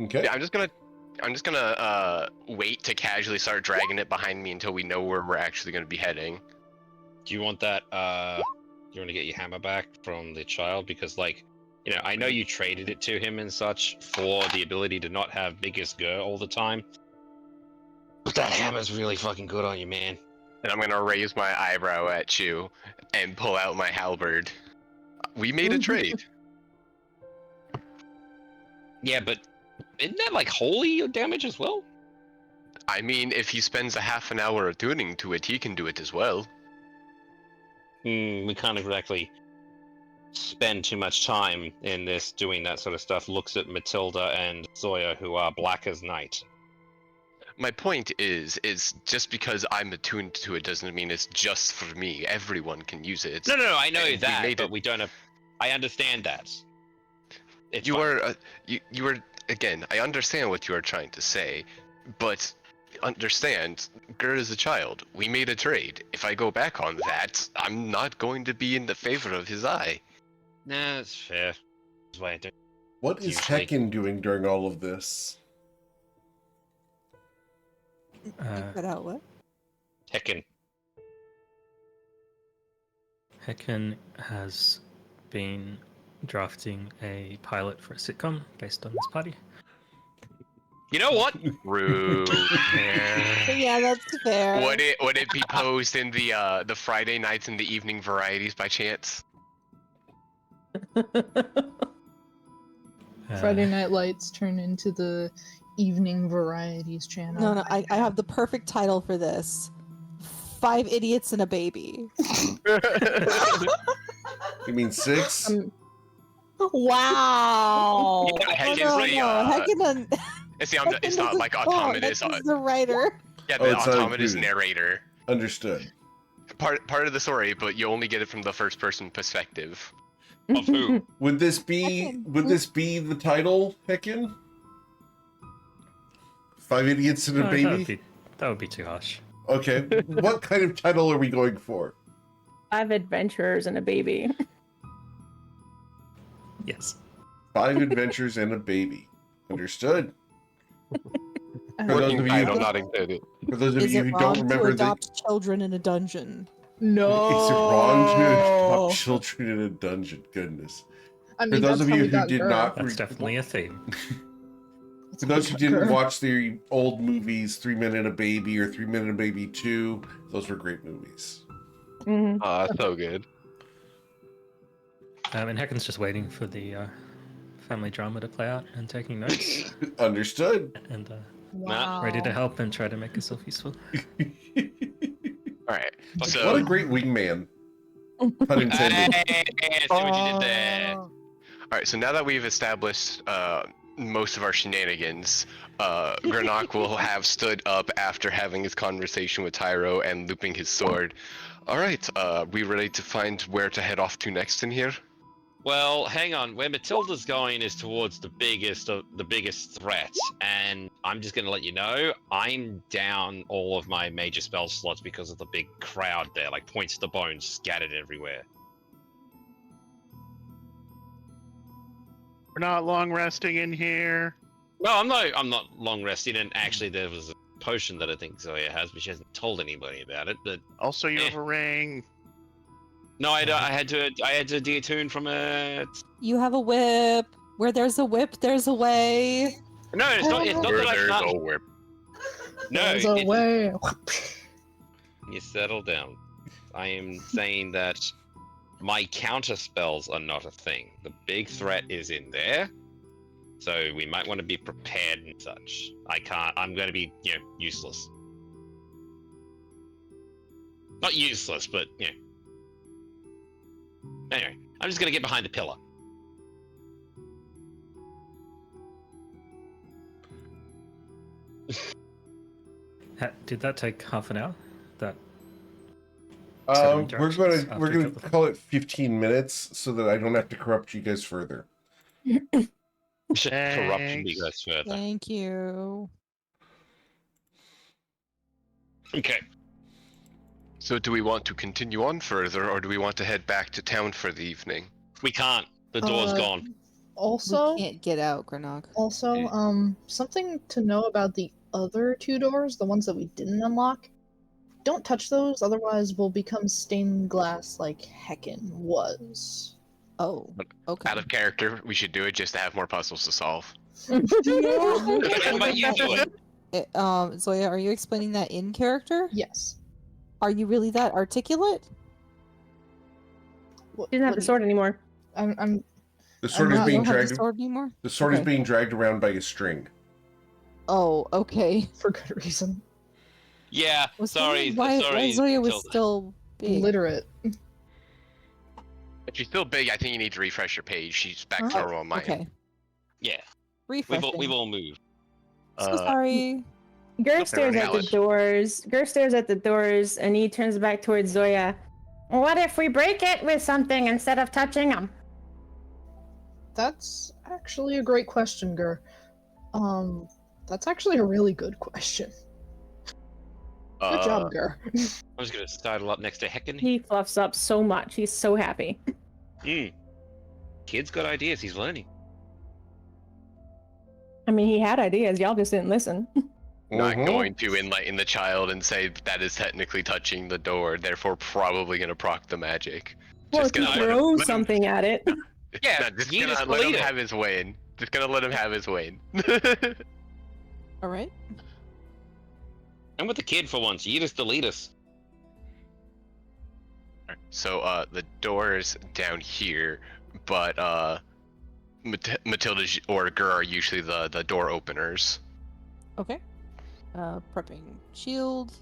Okay. Yeah, I'm just gonna wait to casually start dragging it behind me until we know where we're actually gonna be heading. Do you want that? You want to get your hammer back from the child? Because, like, you know, I know you traded it to him and such for the ability to not have biggest girl all the time. But that hammer's really fucking good on you, man. And I'm gonna raise my eyebrow at you and pull out my halberd. We made a trade. Yeah, but isn't that like holy damage as well? I mean, if he spends a half an hour attuning to it, he can do it as well. We can't exactly spend too much time in this doing that sort of stuff. Looks at Matilda and Zoya, who are black as night. My point is just because I'm attuned to it doesn't mean it's just for me. Everyone can use it. No, I know we that, made but it- we don't have. I understand that. It's You fine. are, you are, again, I understand what you are trying to say, but understand, Gur is a child. We made a trade. If I go back on that, I'm not going to be in the favor of his eye. Nah, that's fair. That's why I don't. What is Usually- Heckin doing during all of this? Cut out what? Tekken. Hecken has been drafting a pilot for a sitcom based on this party. You know what? Rude. Yeah, that's fair. Would it be posed in the Friday nights and the evening varieties by chance? Friday Night Lights turn into the evening varieties channel. No, I have the perfect title for this. 5 Idiots and a Baby. You mean 6? Wow. Heckin's Oh, no, the, Heckin it's not like autonomous. Heckin's the writer. Yeah, Oh, the it's not autonomous included. narrator. Understood. Part of the story, but you only get it from the first person perspective. Of who? Would this be the title, Heckin? 5 Idiots and a No, Baby? that would be too harsh. Okay. What kind of title are we going for? 5 adventurers and a baby. Yes. 5 Adventures and a Baby. Understood. For those Working of you, title not included. for those of Is you it who wrong don't to remember the, adopt children in a dungeon? No. is it wrong to adopt children in a dungeon? Goodness. I For mean, those that's of how you we who got did Gur. not, That's definitely a theme. That's for how we those who got didn't Gur. watch the old movies, 3 Men and a Baby or 3 Men and a Baby 2, those were great movies. Mhm. So good. And Hecken's just waiting for the family drama to play out and taking notes Understood. and Wow. ready to help and try to make herself useful. All right. What a So, great wingman. Pun intended. Hey, I see what you did there. all right. So now that we've established most of our shenanigans, Granok will have stood up after having his conversation with Tyro and looping his sword. All right. We ready to find where to head off to next in here? Well, hang on. Where Matilda's going is towards the biggest threat, and I'm just gonna let you know I'm down all of my major spell slots because of the big crowd there, like points to the bones scattered everywhere. We're not long resting in here. No, I'm not long resting, and actually there was a potion that I think Zoya has, but she hasn't told anybody about it. But Also, you have a ring. no, I had to deattune from it. You have a whip. Where there's a whip, there's a way. No, it's not. It's not Where that I there's can't. a whip. No, There's a way. you settle down. I am saying that my counter spells are not a thing. The big threat is in there, so we might want to be prepared and such. I'm going to be, useless. Not useless, but Anyway, I'm just going to get behind the pillar. Did that take half an hour? That Seven We're directions gonna after we're the- gonna call it 15 minutes so that I don't have to corrupt you guys further. Corruption be goes further. Thank you. Okay. So do we want to continue on further, or do we want to head back to town for the evening? We can't. The door's gone. Also, we can't get out, Grenog. also, something to know about the other 2 doors, the ones that we didn't unlock. Don't touch those, otherwise we'll become stained glass like Heckin Oh, But okay. Out of character, we should do it just to have more puzzles to solve. How about you do it? Zoya, are you explaining that in character? Yes. Are you really that articulate? What, She doesn't have the sword anymore. I'm The sword I'm is not- being You don't have dragged. the sword anymore? The sword is Okay. being dragged around by a string. Oh, okay. for good reason. Yeah, Was sorry, why sorry. Zoya was Matilda. still big. Literate. If she's still big, I think you need to refresh your page. She's back to Oh, normal on mine. okay. Yeah, Refreshing. we've all moved. So sorry. Gur stares at the Alice. doors. Gur stares at the doors, and he turns back towards Zoya. What if we break it with something instead of touching them? That's actually a great question, Gur. That's actually a really good question. Good job, Gur. I was gonna sidle up next to Heckin. He fluffs up so much. He's so happy. Kid's got ideas. He's learning. I mean, he had ideas. Y'all just didn't listen. Not Mhm. going to enlighten the child and say that is technically touching the door, therefore probably going to proc the magic. Well, Just if you gonna let him- throw let him- something at it. Yeah, No, just you gonna just let him delete it. have his way in. Just gonna let him have his way in. All right. I'm with the kid for once. You just delete us. So the door's down here, but Matilda or Gur are usually the door openers. Okay. Prepping shield.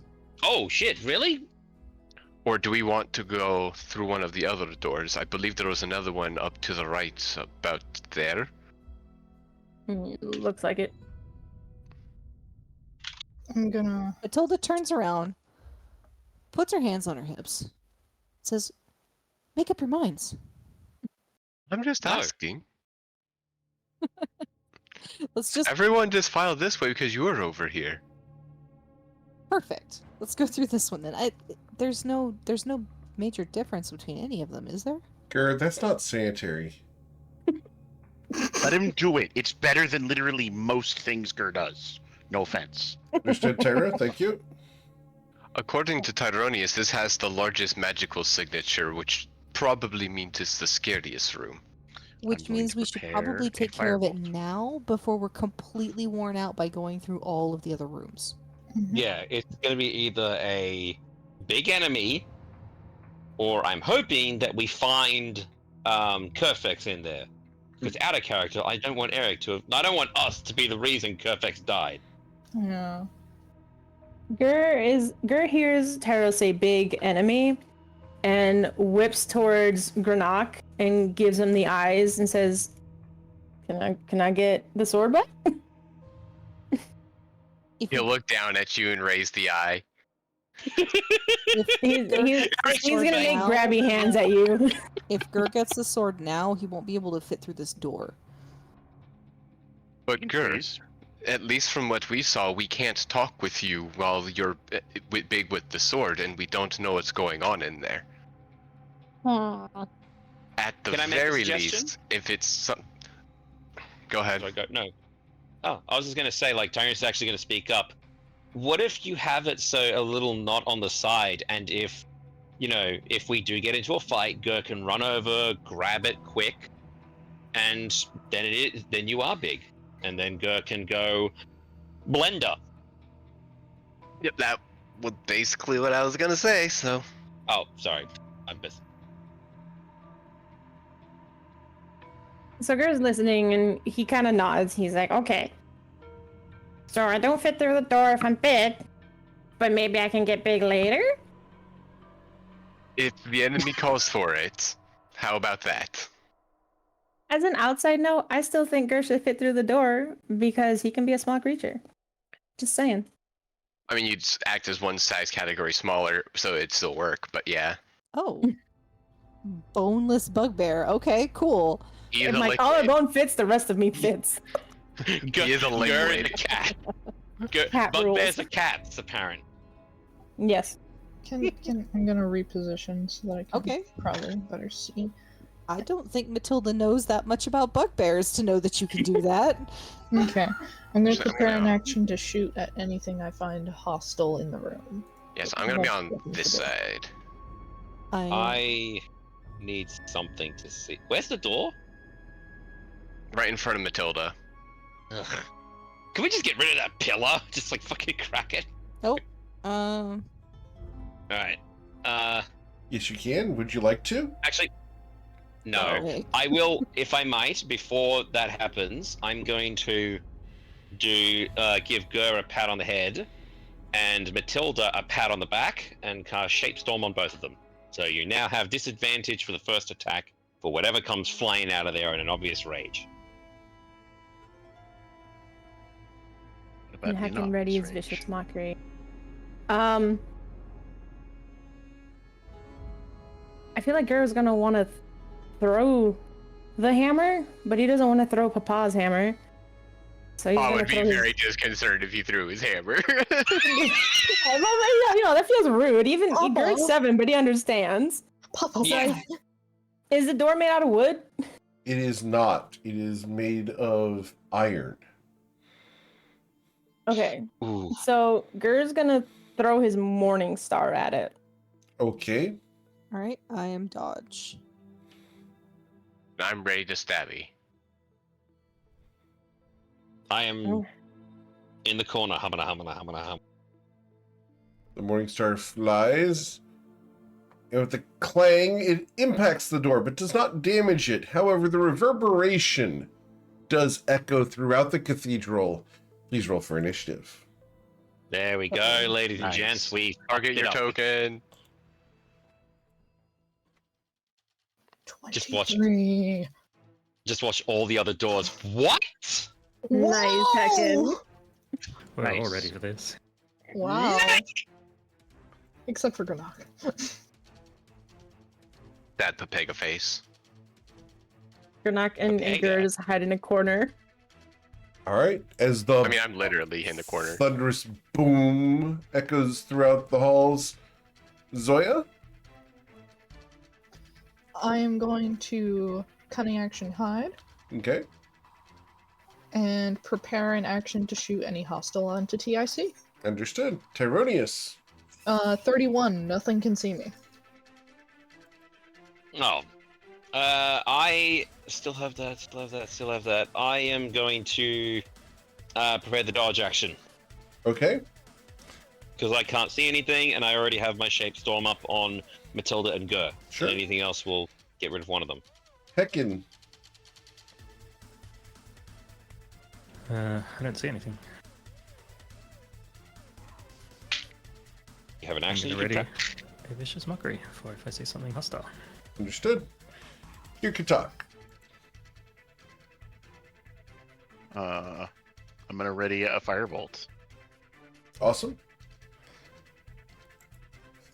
Oh shit! Really? Or do we want to go through one of the other doors? I believe there was another one up to the right, about there. Looks like it. I'm gonna. Matilda turns around, puts her hands on her hips, says, "Make up your minds." I'm just No. asking. Let's just Everyone just filed this way because you were over here. perfect. Let's go through this one then. There's no major difference between any of them, is there? Gur, that's not sanitary. Let him do it. It's better than literally most things Gur does. No offense. Understood, Tyra? Thank you. According to Tyronius, this has the largest magical signature, which probably means it's the scariest room. Which going means to we should prepare probably a take care of it firebolt. now before we're completely worn out by going through all of the other rooms. Yeah, it's gonna be either a big enemy, or I'm hoping that we find Kerfex in there. Because out of character, I don't want Eric to. I don't want us to be the reason Kerfex died. Yeah. Gur hears Tyro say big enemy and whips towards Granok and gives him the eyes and says, Can I get the sword back? If He'll you- look down at you and raise the eye. He's gonna sword make now- grabby hands at you. If Gur gets the sword now, he won't be able to fit through this door. But Gur, Please. at least from what we saw, we can't talk with you while you're big with the sword, and we don't know what's going on in there. At the Can I make a very suggestion? least, if it's some... Go ahead. Do I go? No. Oh, I was just gonna say, like, Tyrion's actually gonna speak up. What if you have it so a little knot on the side, and if, you know, if we do get into a fight, Gur can run over, grab it quick, and then you are big, and then Gur can go blender. Yep, that was basically what I was gonna say, so... Oh, sorry, I missed. So Gur's listening and he kind of nods. He's like, okay. So I don't fit through the door if I'm big, but maybe I can get big later? If the enemy calls for it, how about that? As an outside note, I still think Gur should fit through the door because he can be a small creature. Just saying. I mean, you'd act as one size category smaller, so it'd still work, but yeah. Oh. Boneless bugbear. Okay, cool. He is If a my liquid. collarbone fits, the rest of me fits. He is a Gur liquid. and a cat. Cat Bugbears rules. are cats, apparent. Yes. I'm gonna reposition so that I can Okay. probably better see. I don't think Matilda knows that much about bugbears to know that you can do that. Okay. I'm going to So, prepare an yeah. action to shoot at anything I find hostile in the room. Yes, I'm gonna be on Open this the door. side. I need something to see. Where's the door? Right in front of Matilda. Ugh. Can we just get rid of that pillar? Just like fucking crack it. Um, Alright. Yes, you can. Would you like to? Actually, no. okay. I will, if I might, before that happens, I'm going to give Gur a pat on the head and Matilda a pat on the back and cast Shape Storm on both of them. So you now have disadvantage for the first attack for whatever comes flying out of there in an obvious rage. But And Hacking not Ready is strange. Vicious Mockery. I feel like Gur's gonna want to throw the hammer, but he doesn't want to throw Papa's hammer. So he's I gonna would be throw his... very disconcerted if he threw his hammer. That feels rude. Even Papa. Gur's 7, but he understands. Papa, Yeah. Is the door made out of wood? It is not. It is made of iron. Okay. Ooh. So Gur's gonna throw his Morning Star at it. Okay. All right, I am dodge. I'm ready to stabby. I am Oh. in the corner, hum. The Morning Star flies. And with the clang, it impacts the door, but does not damage it. However, the reverberation does echo throughout the cathedral. Please roll for initiative. There we go, ladies and Nice. gents. We Target Get your up. token. Just watch. 23. just watch all the other doors. What? Nice, Heckin. We're all Nice. ready for this. Wow. Except for Granok. That Pepega face. Gurnak and Okay, Gur yeah. just hide in a corner. All right. As the I mean, I'm literally in the corner. thunderous boom echoes throughout the halls, Zoya? I am going to cunning action hide Okay. and prepare an action to shoot any hostile onto TIC. Understood. Tyronius. 31. Nothing can see me. Oh. I still have that. I am going to prepare the dodge action. Okay. Because I can't see anything, and I already have my Shape Storm up on Matilda and Gur. Sure. So anything else will get rid of one of them. Heckin. I don't see anything. You have an I'm action you gonna can ready trap. a Vicious Mockery for if I see something hostile. Understood. Here, Katak. I'm gonna ready a firebolt. Awesome.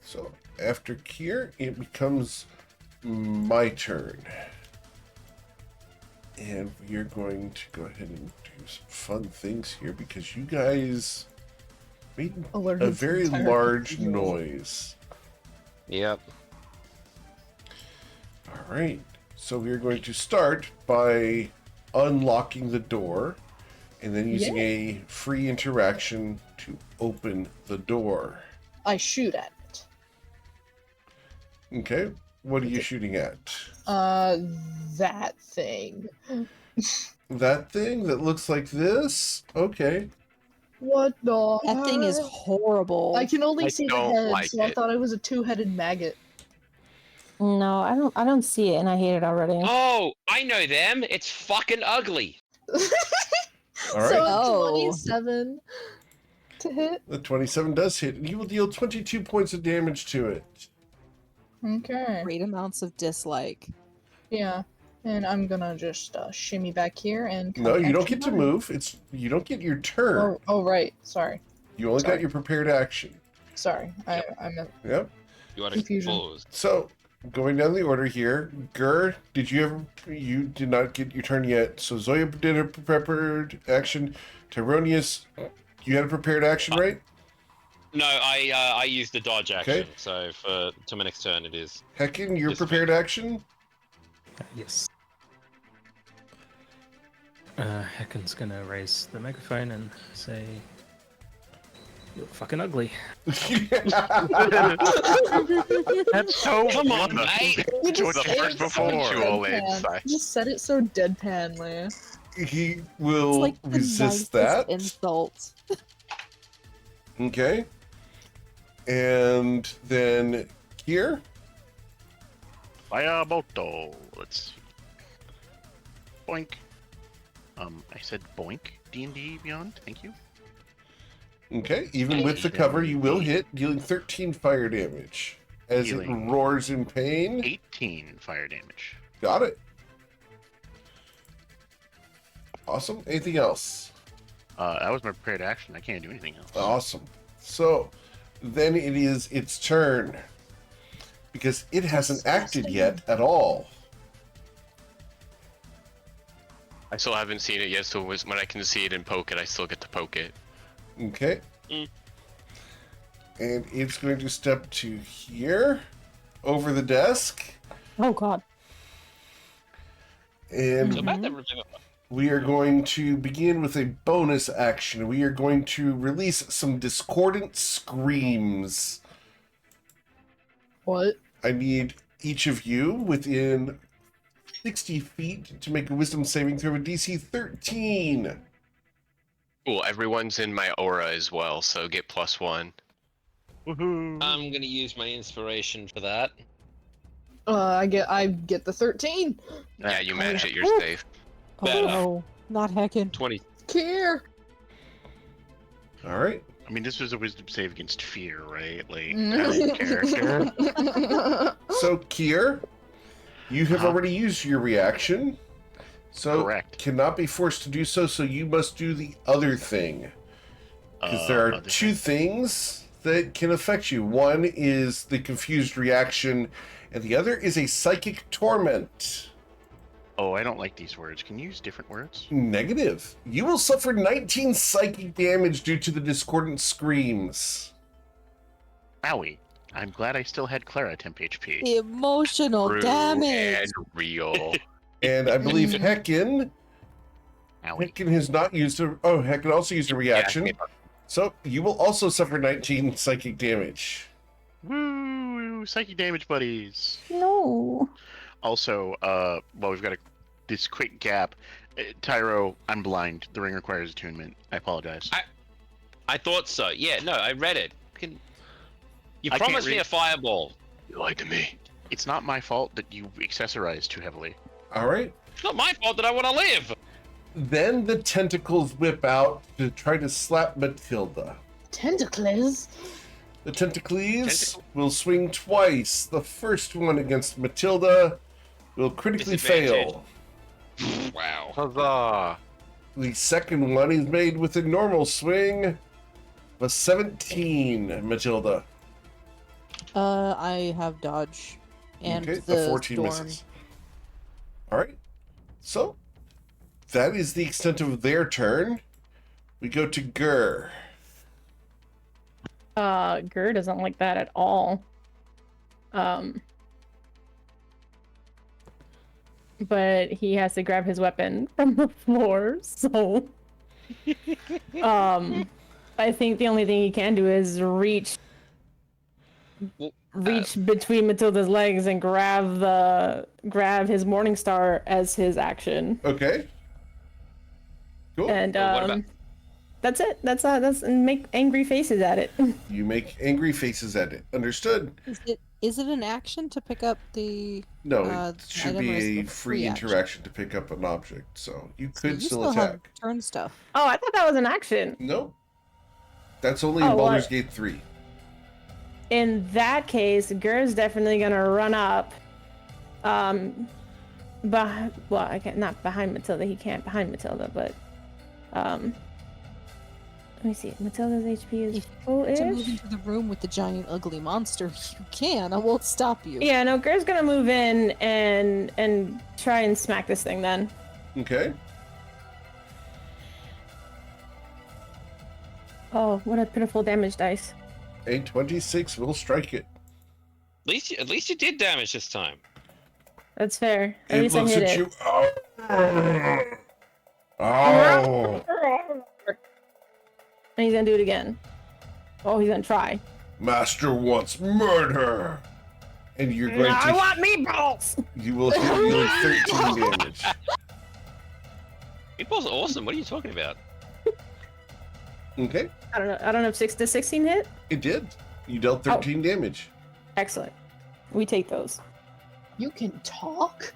So after Kier, it becomes my turn. And we are going to go ahead and do some fun things here because you guys made Alerted a the very entire large cathedral. noise. Yep. All right. So we are going to start by unlocking the door and then using a free interaction to open the door. I shoot at it. Okay. What are you shooting at? That thing. That thing that looks like this? Okay. What the? That thing is horrible. I can only I see the don't head, like so I it. thought it was a two-headed maggot. No, I don't see it, and I hate it already. Oh, I know them. It's fucking ugly. All So right. Oh. 27 to hit. The 27 does hit, and you will deal 22 points of damage to it. Okay. Great amounts of dislike. Yeah. And I'm gonna just shimmy back here and. No, you don't action get to hide. move. You don't get your turn. Oh, right. Sorry. You only got sorry. your prepared action. Sorry. I meant. Yep. You are Confusion. exposed. So, going down the order here, Gur, you did not get your turn yet. So Zoya did a prepared action. Tyronius, you had a prepared action, right? No, I used the dodge action. Okay. So to my next turn, it is. Heckin, your Just- prepared action? Yes. Hecken's gonna raise the microphone and say, "You're fucking ugly." That's so Come on, rude. mate. You Enjoy just the said first it so before. deadpan. You just said it so deadpan, Leia. He It's will like the resist nicest that. insult. Okay. And then here. Firemoto. Let's see. Boink. I said boink. D&D Beyond. Thank you. Okay. Even with the cover, you will hit, dealing 13 fire damage as it Healing. roars in pain. 18 fire damage. Got it. Awesome. Anything else? That was my prepared action. I can't do anything else. Awesome. So then it is its turn because it hasn't acted yet at all. I still haven't seen it yet, so when I can see it and poke it, I still get to poke it. Okay. And it's going to step to here, over the desk, Oh god. and So about that Revivify. we are going to begin with a bonus action. We are going to release some discordant screams. What? I need each of you within 60 feet to make a wisdom saving throw of a DC 13. Cool, everyone's in my aura as well, so get +1. Woohoo! I'm gonna use my inspiration for that. I get the 13. Yeah, you match it, you're safe. Oh Better. no, not heckin'. 20. Care. All right. I mean, this was a wisdom save against fear, right? Like, out of character. So, Kier, you have Uh-huh. already used your reaction. So, Correct. cannot be forced to do so, so you must do the other thing. Because there are Other two things that can affect you. One is the confused reaction, and the other is a psychic torment. Oh, I don't like these words. Can you use different words? Negative. You will suffer 19 psychic damage due to the discordant screams. Owie. I'm glad I still had Clara temp HP. Emotional True damage. and real. And I believe Heckin Owie. has not used a... Oh, Heckin also used a reaction. So you will also suffer 19 psychic damage. Woo! Psychic damage buddies. No. Also, well, we've got this quick gap. Tyro, I'm blind. The ring requires attunement. I apologize. I thought so. Yeah, no, I read it. You I can't promised me read. a fireball. You lied to me. It's not my fault that you accessorize too heavily. All right. It's not my fault that I want to live. Then the tentacles whip out to try to slap Matilda. Tentacles. The tentacles will swing twice. The first one against Matilda will critically fail. Wow. Huzzah! The second one is made with a normal swing of a 17, Matilda. I have dodge, and Okay, the 14 storm. misses. All right. So that is the extent of their turn. We go to Gur. Gur doesn't like that at all. But he has to grab his weapon from the floor, so I think the only thing he can do is reach between Matilda's legs and grab his Morning Star as his action. Okay. Cool. And Well, what about- that's it. That's and make angry faces at it. You make angry faces at it. Understood. Is it an action to pick up the? No, Uh, it should item or is be it a a free free action? interaction to pick up an object, so you So could you still have attack. turn stuff. Oh, I thought that was an action. No. That's only in Oh, Baldur's what? Gate 3. In that case, Gur's definitely gonna run up. Well, I can't, not behind Matilda. He can't behind Matilda, but let me see. Matilda's HP is If To move full-ish. into the room with the giant ugly monster, you can. I won't stop you. Yeah, no, Gur's gonna move in and try and smack this thing then. Okay. Oh, what a pitiful damage dice. A 26 will strike it. At least you did damage this time. That's fair. At It least I looks hit at it. you. Oh. Oh. And he's gonna do it again. Oh, he's gonna try. Master wants murder. And you're going I to. want meatballs! You will hit dealing 13 damage. Meatball's awesome. What are you talking about? Okay. I don't know if 6 to 16 hit? It did. You dealt 13 damage. Excellent. We take those. You can talk?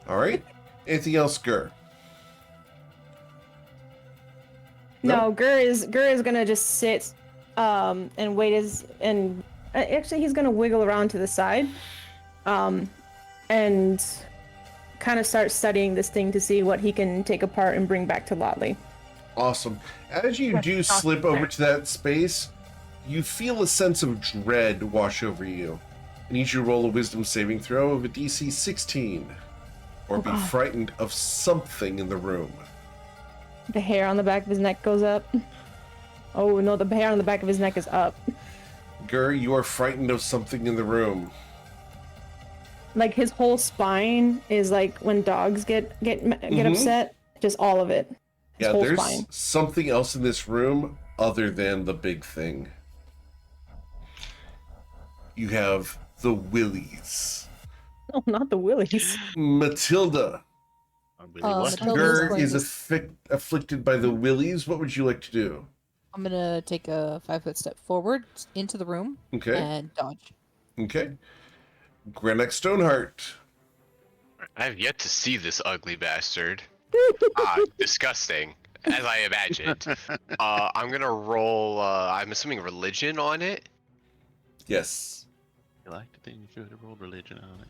All right. Anything else, Gur? No, Gur is gonna just sit and wait and actually he's gonna wiggle around to the side and kind of start studying this thing to see what he can take apart and bring back to Lotley. Awesome. As you do slip over to that space, you feel a sense of dread wash over you. I need you to roll a wisdom saving throw of a DC 16. Or be frightened of something in the room. The hair on the back of his neck goes up. Oh no, the hair on the back of his neck is up. Gur, you are frightened of something in the room. Like his whole spine is like when dogs get upset. Just all of it. His Yeah, whole there's spine. something else in this room other than the big thing. You have the willies. Oh, not the willies. Matilda. Matilda's Gur going is to- afflicted by the willies. What would you like to do? I'm gonna take a 5-foot step forward into the room Okay. and dodge. Okay. Grenek Stoneheart. I have yet to see this ugly bastard. Disgusting, as I imagined. I'm gonna roll, I'm assuming religion on it. Yes. You like to think you should have rolled religion on it.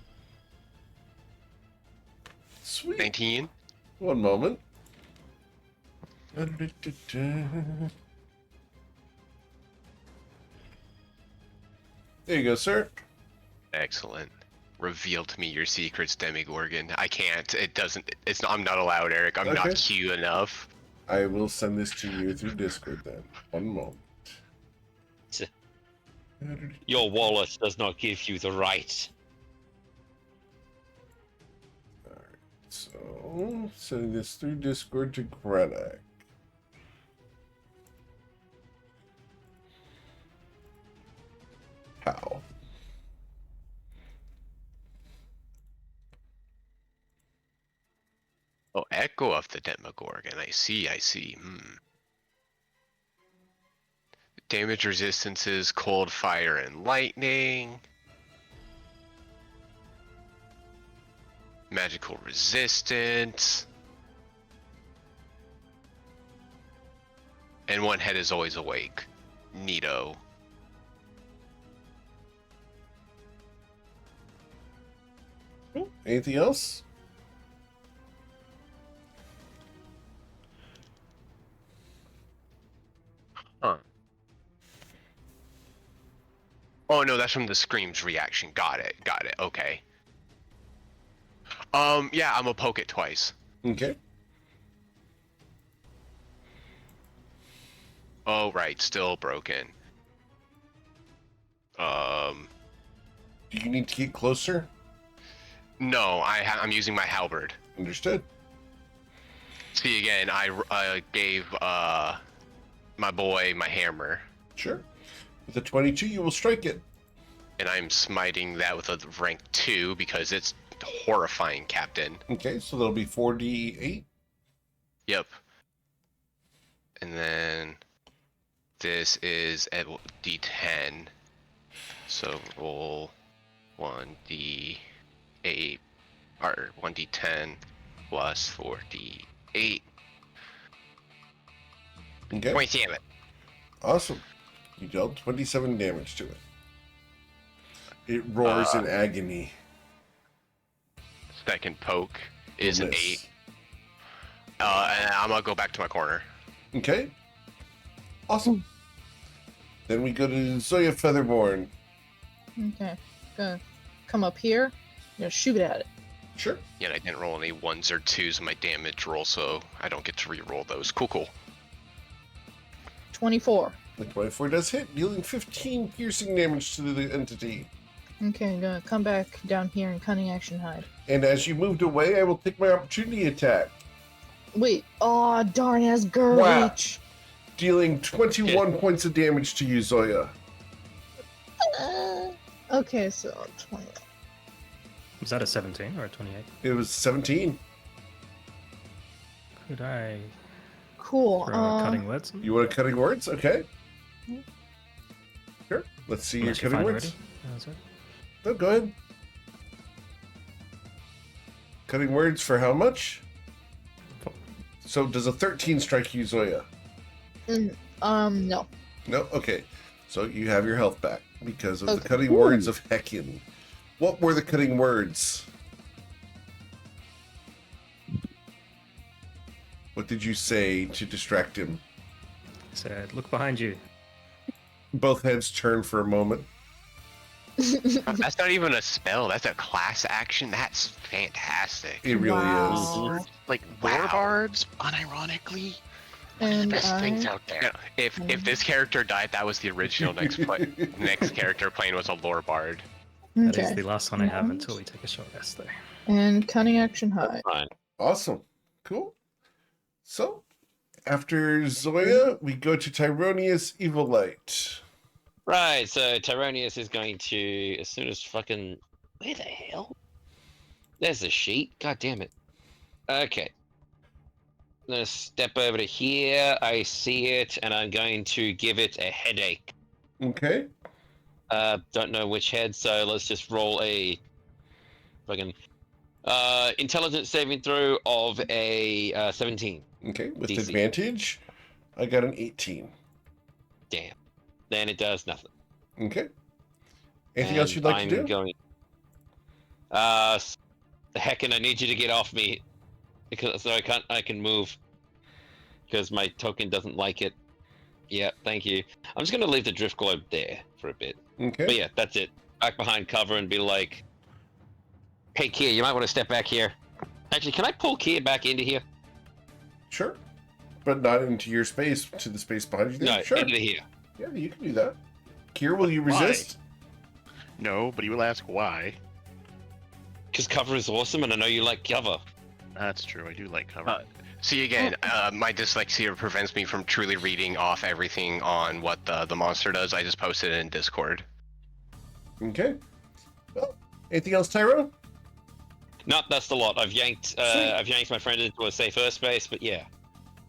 Sweet. 19. One moment. There you go, sir. Excellent. Reveal to me your secrets, Demigorgon. I can't. It doesn't. It's not. I'm not allowed, Eric. I'm Okay. not cute enough. I will send this to you through Discord then. One moment. Your wallet does not give you the right. So, sending this through Discord to Grenek. How? Oh, Echo of the Demogorgon. I see. Damage resistances, cold, fire, and lightning. Magical resistance. And one head is always awake. Neato. Anything else? Huh. Oh no, that's from the screams reaction. Got it. Okay. Yeah, I'm gonna poke it twice. Okay. Oh right, still broken. Do you need to get closer? No, I'm using my halberd. Understood. See again, I gave my boy my hammer, Sure. With a 22, you will strike it. and I'm smiting that with a rank 2 because it's horrifying, Captain. Okay, so that'll be 4d8. Yep. And then this is at D10. So roll 1d8 or 1d10 plus 4d8. Okay. 27. Awesome. You dealt 27 damage to it. It roars in agony. Second poke is You'll an miss. 8. And I'm gonna go back to my corner. Okay. Awesome. Then we go to Zoya Featherborn. Okay. Gonna come up here. Gonna shoot at it. Sure. Yeah, and I didn't roll any 1s or 2s in my damage roll, so I don't get to re-roll those. Cool. 24. The 24 does hit, dealing 15 piercing damage to the entity. Okay, I'm gonna come back down here and cunning action hide. And as you moved away, I will take my opportunity attack, Wait, oh darn, it has Wow. reach. dealing 21 points of damage to you, Zoya. Okay, so 20. Was that a 17 or a 28? It was 17. Could I Cool. throw a cutting words? You want a cutting words? Okay. Sure. Let's see your Unless you cutting find words. already? Oh, is it? No, go ahead. Cutting words for how much? Four. So does a 13 strike you, Zoya? No. No? Okay. So you have your health back because of the Okay. cutting words of Heckin. What were the cutting words? What did you say to distract him? I said, look behind you. Both heads turn for a moment. That's not even a spell. That's a class action. That's fantastic. It really is. Wow. Like Wow. warbards, unironically, And Best things I... out there. If this character died, that was the original next next character playing was a lore bard. That is Okay. the last one I have until we take a short rest, though. And cunning action hide. Fine. Awesome. Cool. So, after Zoya, we go to Tyronius Evil Light. Right, so Tyronius is going to, as soon as fucking... Where the hell? There's the sheet. God damn it. Okay. I'm going to step over to here. I see it, and I'm going to give it a headache. Okay. Don't know which head, so let's just roll a fucking intelligence saving throw of a 17. Okay. With DC. advantage, I got an 18. Damn. Then it does nothing. Okay. Anything else you'd like to do? Going... Heckin', I need you to get off me. Because so I can move. Because my token doesn't like it. Yeah, thank you. I'm just gonna leave the drift globe there for a bit. Okay. But yeah, that's it. Back behind cover and be like, hey Kier, you might want to step back here. Actually, can I pull Kier back into here? Sure. But not into your space, to the space behind you. There. No, Sure. into here. Yeah, you can do that. Kier, will you Why? resist? no, but he will ask why. Because cover is awesome and I know you like cover. That's true. I do like cover. See again, my dyslexia prevents me from truly reading off everything on what the monster does. I just posted it in Discord. Okay. Well, anything else, Tyro? Nope, that's the lot. I've yanked my friend into a safe airspace, but yeah.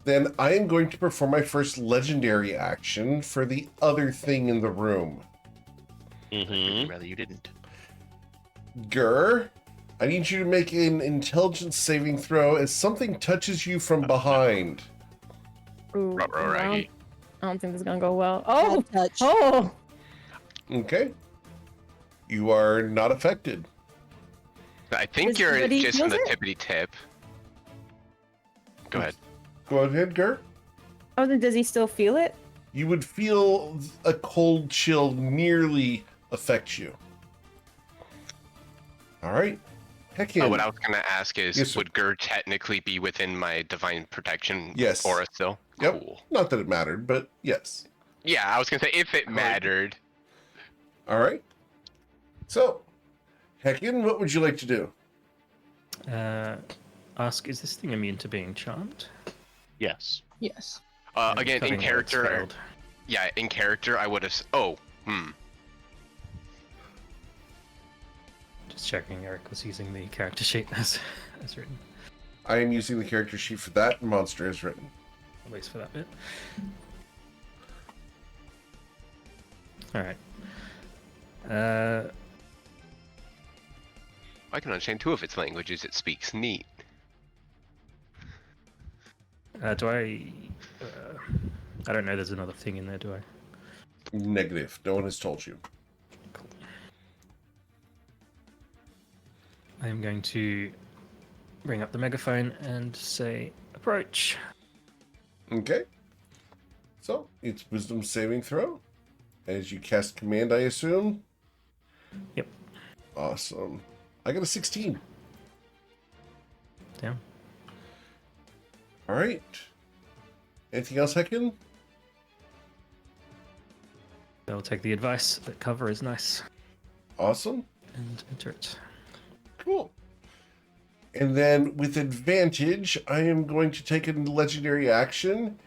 Then I am going to perform my first legendary action for the other thing in the room. Mm-hmm. Rather you didn't. Gur, I need you to make an intelligence saving throw as something touches you from behind. Ooh, Ruh-roh, Raggy. I don't think this is gonna go well. Oh, Bad touch. oh. Okay. You are not affected. I think Does you're anybody just in feel the it? tippity tip. Go ahead. Go ahead, Gur. Oh, then does he still feel it? You would feel a cold chill nearly affect you. All right. Heck in. What I was gonna ask is, Yes, sir. would Gur technically be within my divine protection Yes. aura still? Yep. Cool. Not that it mattered, but yes. Yeah, I was gonna say if it mattered. All right. So, Heckin, what would you like to do? Ask, is this thing immune to being charmed? Yes. Yes. Again, in Cutting words character, failed. yeah, in character, I would have. Just checking Eric was using the character sheet as written, I am using the character sheet for that monster as written. at least for that bit. Alright. I can understand two of its languages. It speaks neat. Do I... I don't know there's another thing in there, do I? Negative. No one has told you. Cool. I am going to bring up the megaphone and say, approach. Okay. So, it's wisdom saving throw. As you cast command, I assume? Yep. Awesome. I got a 16. Damn. All right. Anything else, Heckin? I'll take the advice that cover is nice. Awesome. And enter it. Cool. And then with advantage, I am going to take a legendary action.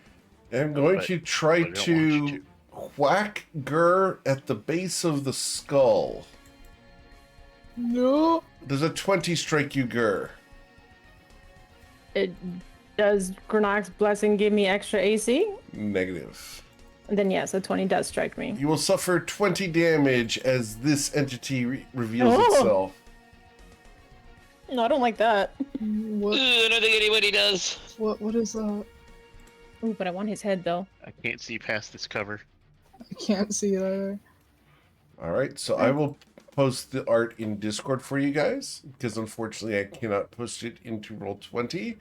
I'm going to try but I don't want you to whack Gur at the base of the skull. No. Does a 20 strike you, Gur? Does Granok's blessing give me extra AC? Negative. And then yes, a 20 does strike me. You will suffer 20 damage as this entity reveals Oh. itself. No, I don't like that. What? I don't think anybody does. What is that? Ooh, but I want his head though. I can't see past this cover. I can't see it either. All right, so I will post the art in Discord for you guys because unfortunately I cannot post it into Roll20,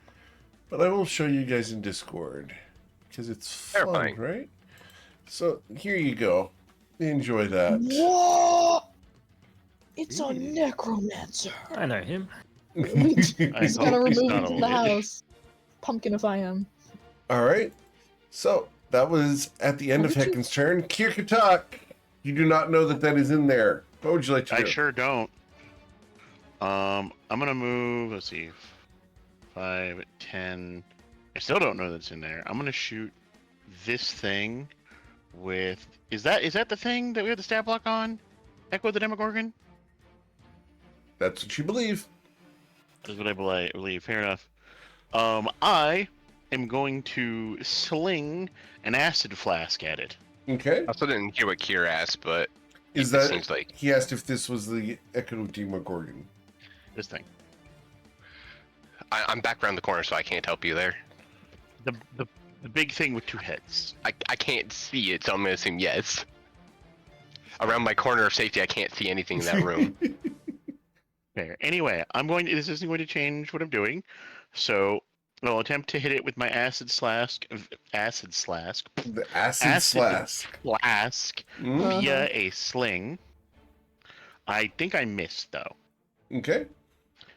but I will show you guys in Discord because it's fun, Terrifying. right? So here you go. Enjoy that. What? It's a necromancer. I know him. He's I gotta hope he's remove not him a from the lich. house. Pumpkinify him. All right, so that was at the end of What did you- Heckin's turn. Kirkatak, you do not know that that is in there. What would you like to I do? sure don't. I'm gonna move. Let's see, 5, 10. I still don't know that's in there. I'm gonna shoot this thing with. Is that the thing that we have the stat block on? Echo the Demogorgon. That's what you believe. That's what I believe. Fair enough. I am going to sling an acid flask at it. Okay. I also didn't hear what Kier asked, but Is it that seems like he asked if this was the Echo Demogorgon? This thing. I'm back around the corner, so I can't help you there. The big thing with 2 heads. I can't see it, so I'm gonna assume yes. Around my corner of safety, I can't see anything in that room. Fair. Anyway, this isn't going to change what I'm doing. So I'll attempt to hit it with my acid flask The acid flask. Mm, via a sling. I think I missed though. okay.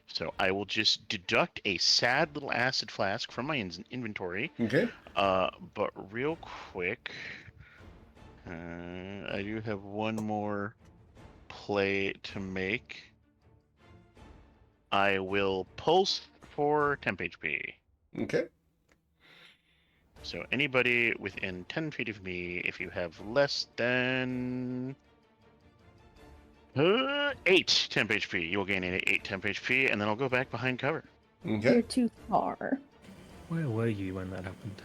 So I will just deduct a sad little acid flask from my inventory. Okay. But real quick, I do have one more play to make. I will pulse for temp HP. Okay. So anybody within 10 feet of me, if you have less than 8 temp HP, you will gain 8 temp HP, and then I'll go back behind cover. You're Okay. too far. Where were you when that happened?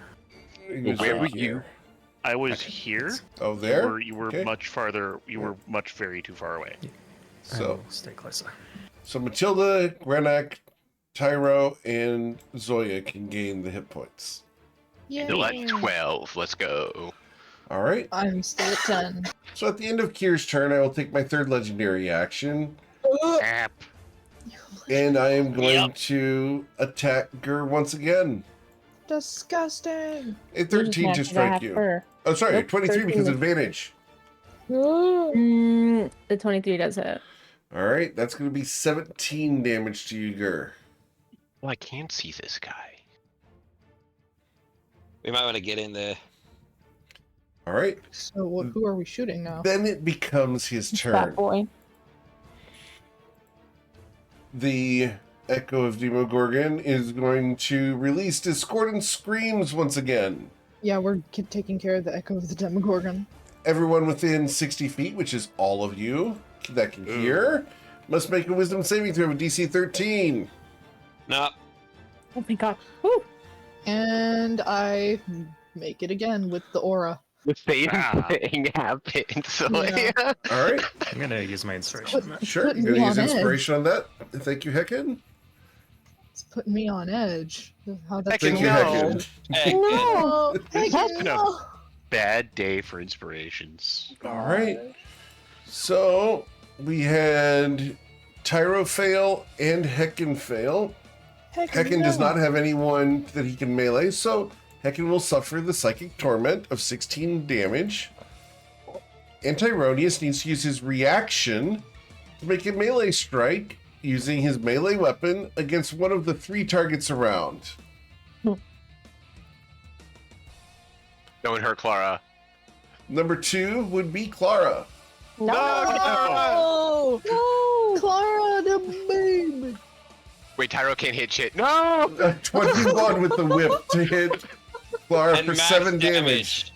It was Where right were here. I was Okay. here. Oh, there. Or you were Okay. much farther. You were much very too far away. I So, will stay closer. so Matilda, Grenak, Tyro, and Zoya can gain the hit points. Yeah. Still at 12. Let's go. All right. I'm still at 10. So at the end of Kier's turn, I will take my third legendary action, App. and I am going to attack Gur once again. Disgusting. A 13 to strike you. Oh, sorry, Nope, 23 because 13. advantage. Oh. The 23 does hit. All right, that's going to be 17 damage to you, Gur. Well, I can't see this guy. We might want to get in there. All right, So who are we shooting now? then it becomes his Fat turn. boy. The Echo of Demogorgon is going to release Discordant Screams once again. Yeah, we're taking care of the Echo of the Demogorgon. Everyone within 60 feet, which is all of you that can hear, must make a Wisdom saving throw with DC 13. No. Oh my god. Woo! And I make it again with the aura. The same Ah. thing happened, so Yeah. yeah. All right, I'm gonna use my inspiration. man. sure. Putting You're me going to on use edge. inspiration on that. Thank you, Hecken. It's putting me on edge. How that's Thank you, No. Hecken. Hey, No! Oh, Hecken, No. no. Bad day for inspirations. All right. So we had Tyro fail and Hecken fail. Hecken does not have anyone that he can melee, so Hecken will suffer the psychic torment of 16 damage. And Tyronius needs to use his reaction to make a melee strike using his melee weapon against one of the 3 targets around. Don't hurt Clara. Number 2 would be Clara. No! No! Clara, the baby! Wait, Tyro can't hit shit. No! 21 with the whip to hit Clara And for max 7 damage.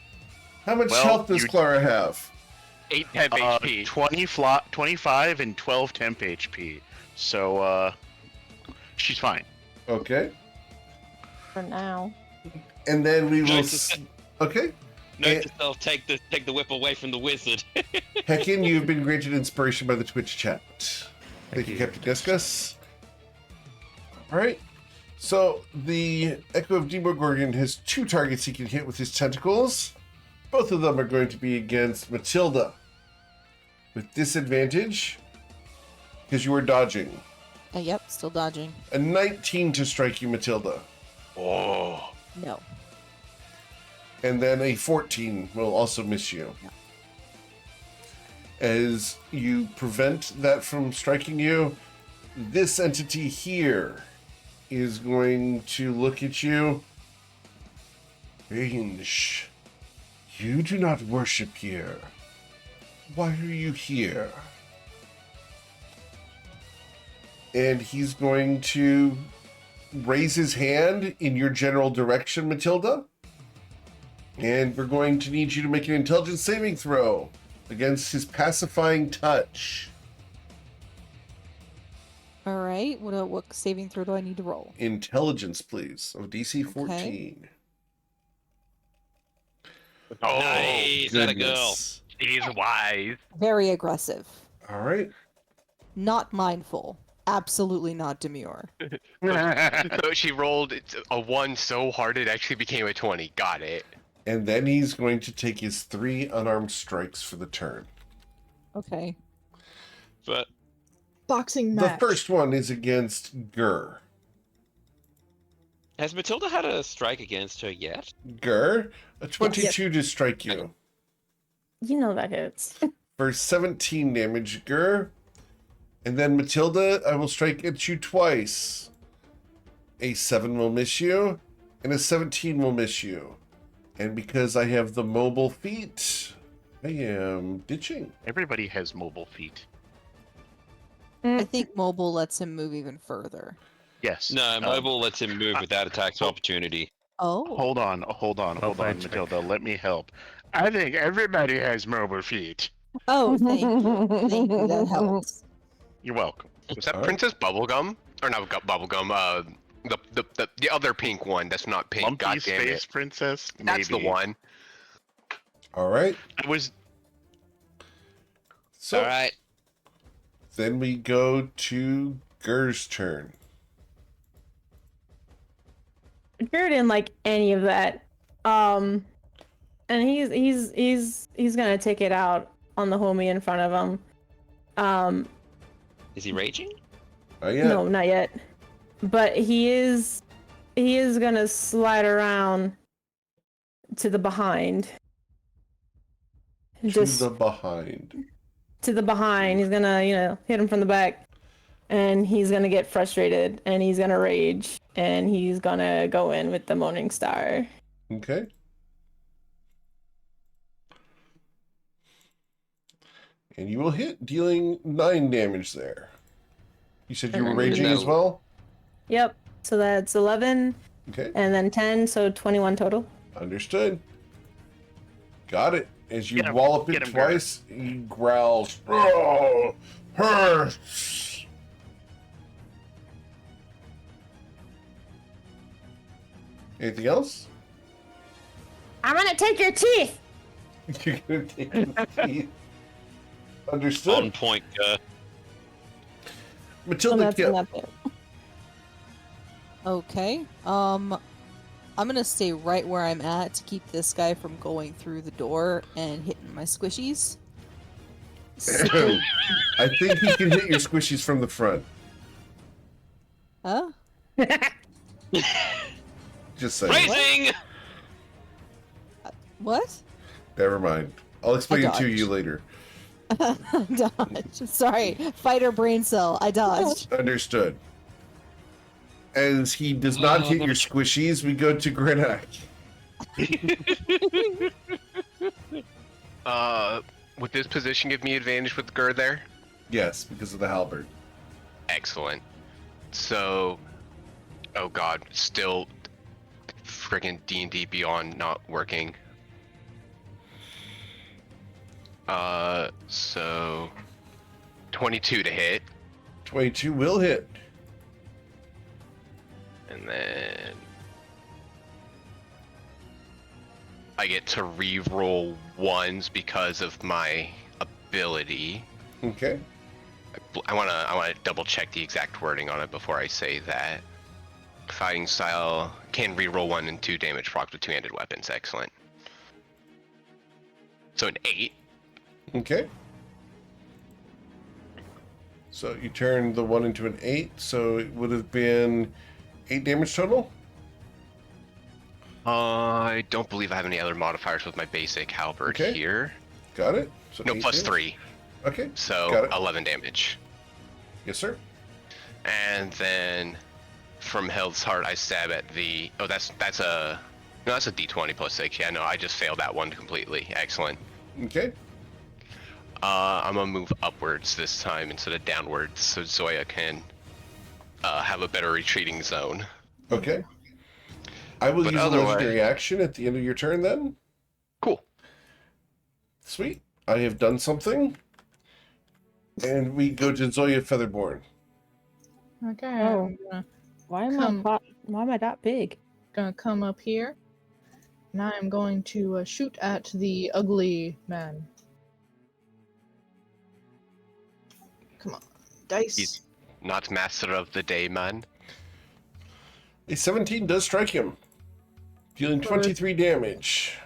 How much Well, health does you- Clara have? 8 temp HP. 25 and 12 temp HP. So, she's fine. Okay. For now. And then we will... Note to Okay. Note to self, take the whip away from the wizard. Heckin, you've been granted inspiration by the Twitch chat. Thank you, Captain Discus. Alright. So, the Echo of Demogorgon has 2 targets he can hit with his tentacles. Both of them are going to be against Matilda. With disadvantage, because you are dodging. Yep, still dodging. A 19 to strike you, Matilda. Oh. No. And then a 14 will also miss you. As you prevent that from striking you, this entity here is going to look at you. Range, you do not worship here. Why are you here? And he's going to raise his hand in your general direction, Matilda. And we're going to need you to make an intelligence saving throw against his pacifying touch. All right. What saving throw do I need to roll? Intelligence, please, of DC 14. Oh, Nice, that a girl. Goodness. He's wise. Very aggressive. All right. Not mindful. Absolutely not demure. So she rolled a 1 so hard it actually became a 20. Got it. And then he's going to take his 3 unarmed strikes for the turn. Okay. But Boxing match. The first one is against Gur. has Matilda had a strike against her yet? Gur, a 22 to strike you. You know that hits. For 17 damage, Gur. And then Matilda, I will strike at you twice. A 7 will miss you, and a 17 will miss you. And because I have the mobile feat, I am ditching. Everybody has mobile feet. I think mobile lets him move even further. Yes. No, mobile lets him move without attacks of opportunity. Oh. Hold on, fine, check. Matilda. Let me help. I think everybody has mobile feet. Oh, thank you. Thank you. That helps. You're welcome. Was that Alright. Princess Bubblegum? Or not Bubblegum, the other pink one that's not pink. Lumpy God damn Space it. Princess? That's the Maybe. one. All right. I was So All right. then we go to Gur's turn. Gur didn't like any of that. And he's gonna take it out on the homie in front of him. Is he raging? Oh yeah. No, not yet. But he is gonna slide around to the behind. Just to the behind. to the behind. He's gonna, hit him from the back. And he's gonna get frustrated and he's gonna rage and he's gonna go in with the Morning Star. Okay. And you will hit, dealing 9 damage there. You said you were And raging as well? Yep. So that's 11 Okay. and then 10, so 21 total. Understood. Got it. As you Get him. wallop it Get him, Gurr. twice, he growls. Oh, her. Anything else? I'm gonna take your teeth! You're gonna take the teeth. Understood. On point, Matilda that's kill. enough there. Okay. I'm gonna stay right where I'm at to keep this guy from going through the door and hitting my squishies. So- I think he can hit your squishies from the front. huh? Just saying. Racing! What? Never mind. I'll explain it to dodged. you later. Dodge. Sorry. Fighter brain cell. I dodged. Understood. As he does not hit your squishies, we go to Grenak. Would this position give me advantage with Gur there? Yes, because of the halberd. Excellent. So, oh god, still friggin' D&D Beyond not working. So 22 to hit, 22 will hit. and then I get to re-roll ones because of my ability. Okay. I wanna double check the exact wording on it before I say that. Fighting style can re-roll 1 and 2 damage proc with two-handed weapons. Excellent. So an 8. Okay. So you turn the 1 into an 8, so it would have been 8 damage total? I don't believe I have any other modifiers with my basic halberd Okay. here. Got it? So No, 8 plus damage? 3. Okay. So Got it. 11 damage. Yes, sir. And then from Health's Heart, I stab at the. Oh, that's a. No, that's a D20 plus 6. Yeah, no, I just failed that one completely. Excellent. Okay. I'm gonna move upwards this time instead of downwards, so Zoya can have a better retreating zone. Okay. I will But use a otherwise- legendary action at the end of your turn then. Cool. Sweet. I have done something. And we go to Zoya Featherborn. Okay. Oh. I'm gonna, Why am Come. why am I that big? gonna come up here, and I am going to shoot at the ugly man. Come on, dice. He's not master of the day, man. A 17 does strike him, dealing 23 damage.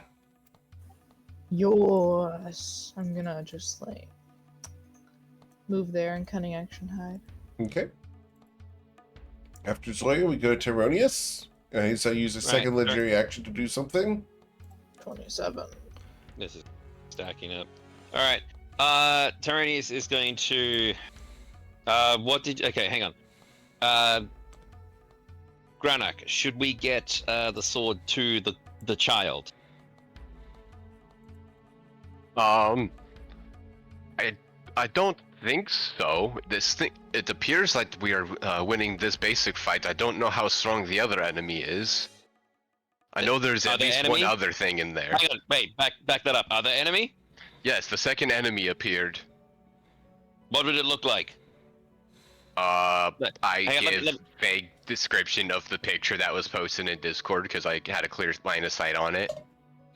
Yours. I'm gonna just like move there and cunning action hide. Okay. After Zoya, we go to Erroneous. I use a second Right. legendary action to do something. 27. This is stacking up. All right. Tyranius is going to. Okay, hang on. Granak, should we get the sword to the child? I don't think so. It appears like we are winning this basic fight. I don't know how strong the other enemy is. I know there's at Other least enemy? one other thing in there. Hang on, wait, back that up. Other enemy? Yes, the second enemy appeared. What would it look like? I Hang on, give vague description of the picture that was posted in Discord because I had a clear line of sight on it.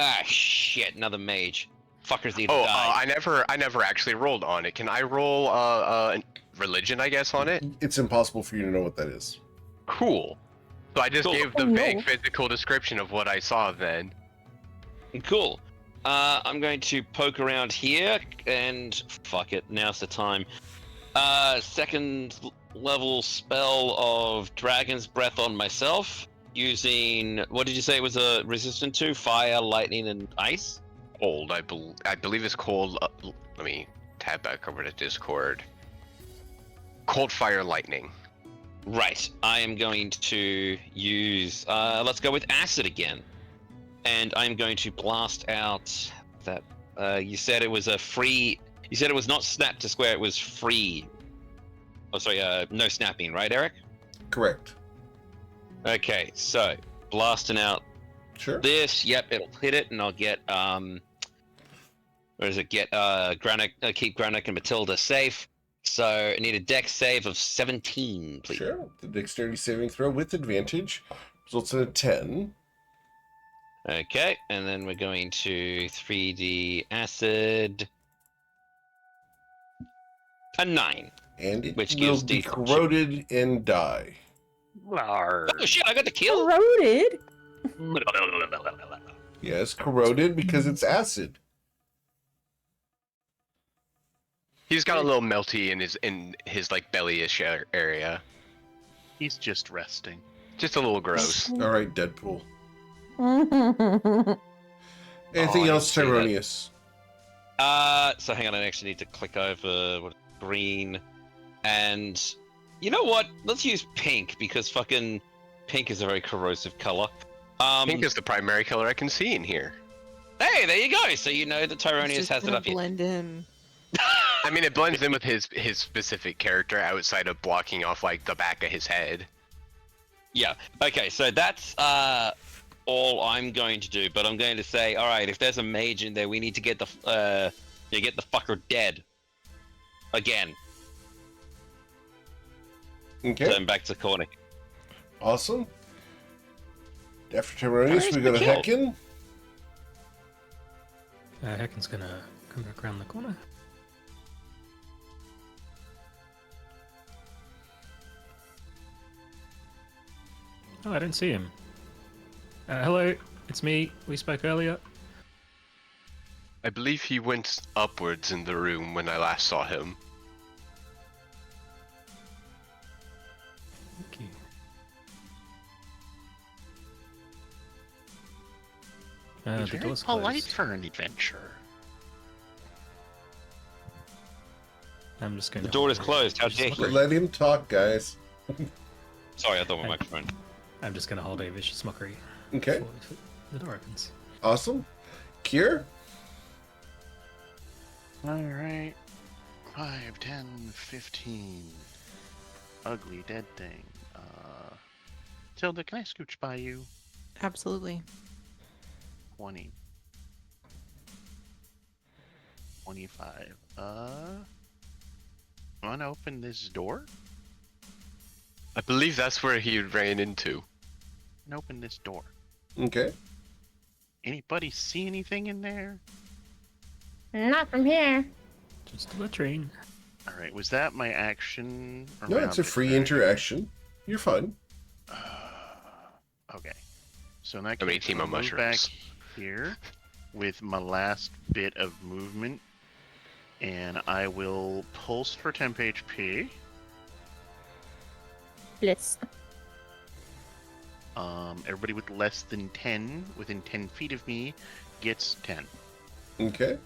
Ah, shit, another mage. Fuckers need to Oh, die. I never actually rolled on it. Can I roll religion, I guess, on it? It's impossible for you to know what that is. Cool. So I just Cool. gave the Oh, no. vague physical description of what I saw then. Cool. I'm going to poke around here, and fuck it, now's the time. Second level spell of Dragon's Breath on myself, using, what did you say it was resistant to? Fire, lightning, and ice? Cold, I believe it's cold. Let me tab back over to Discord. Cold, fire, lightning. Right, I am going to use, let's go with acid again. And I'm going to blast out that, you said it was a free, you said it was not snap to square, it was free. Oh, sorry, no snapping, right, Eric? Correct. Okay, so, blasting out Sure. this, yep, it'll hit it, and I'll get, where does it get, keep Granik and Matilda safe. So, I need a dex save of 17, please. Sure. The dexterity saving throw with advantage results in a 10. Okay, and then we're going to 3D acid. A 9. And it Which will gives be D- corroded and die. Oh shit, I got the kill! Corroded. Yes, corroded because it's acid. He's got a little melty in his like belly-ish area. He's just resting. Just a little gross. All right, Deadpool. Oh, Anything I else, see that. Tyronius? So hang on, I actually need to click over green. And you know what? Let's use pink because fucking pink is a very corrosive color. Pink is the primary color I can see in here. Hey, there you go. So you know that It's Tyronius just has it gonna up here. blend in. I mean, it blends in with his specific character outside of blocking off like the back of his head. Yeah. Okay, so that's all I'm going to do. But I'm going to say, all right, if there's a mage in there, we need to get the fucker dead. Again. Okay. Turn back to Cornic. Awesome. After Terronius, we go to Kill. Hecken. Hecken's gonna come back around the corner. Oh, I don't see him. Hello, it's me. We spoke earlier. I believe he went upwards in the room when I last saw him. Thank you. He's The very door's polite closed. for an adventurer. I'm just gonna. The door is closed. How dare he? Let him talk, guys. Sorry, I thought my microphone. I'm just gonna hold a vicious mockery. Okay. Before the door opens. Awesome. Kier? Alright. 5, 10, 15. Ugly dead thing. Tilda, can I scooch by you? Absolutely. 20. 25. Wanna open this door? I believe that's where he ran into. And open this door. Okay. Anybody see anything in there? Not from here. Just a latrine. Alright, was that my action? No, around it's a the free corner? interaction. You're fine. Okay. So in that How many case, Timo I'll move back mushrooms? here with my last bit of movement, and I will pulse for temp HP. Yes. Everybody with less than 10, within 10 feet of me, gets 10. Okay.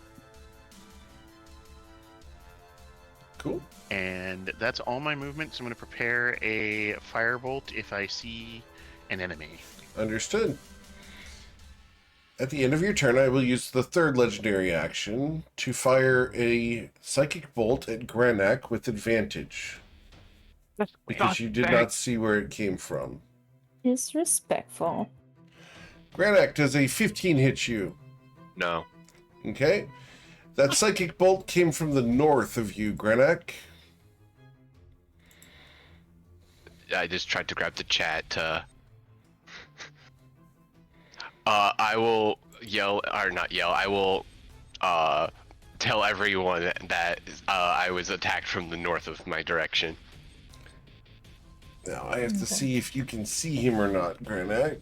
Cool. And that's all my movement, so I'm going to prepare a firebolt if I see an enemy. Understood. At the end of your turn, I will use the third legendary action to fire a psychic bolt at Granak with advantage. Because you did not see where it came from. Disrespectful. Granak, does a 15 hit you? No. Okay. That psychic bolt came from the north of you, Granak. I just tried to grab the chat. I will yell, or not yell. I will tell everyone that I was attacked from the north of my direction. Now, I have to see if you can see him or not, Granak.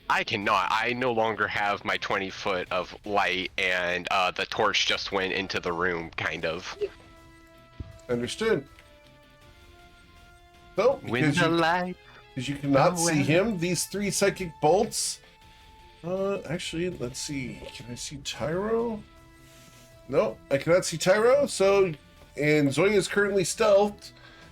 I cannot. I no longer have my 20 foot of light, and the torch just went into the room, kind of. Understood. So, When the light. because you cannot go see out. him, these three psychic bolts. Actually, let's see. Can I see Tyro? No, I cannot see Tyro. So, and Zoya is currently stealthed.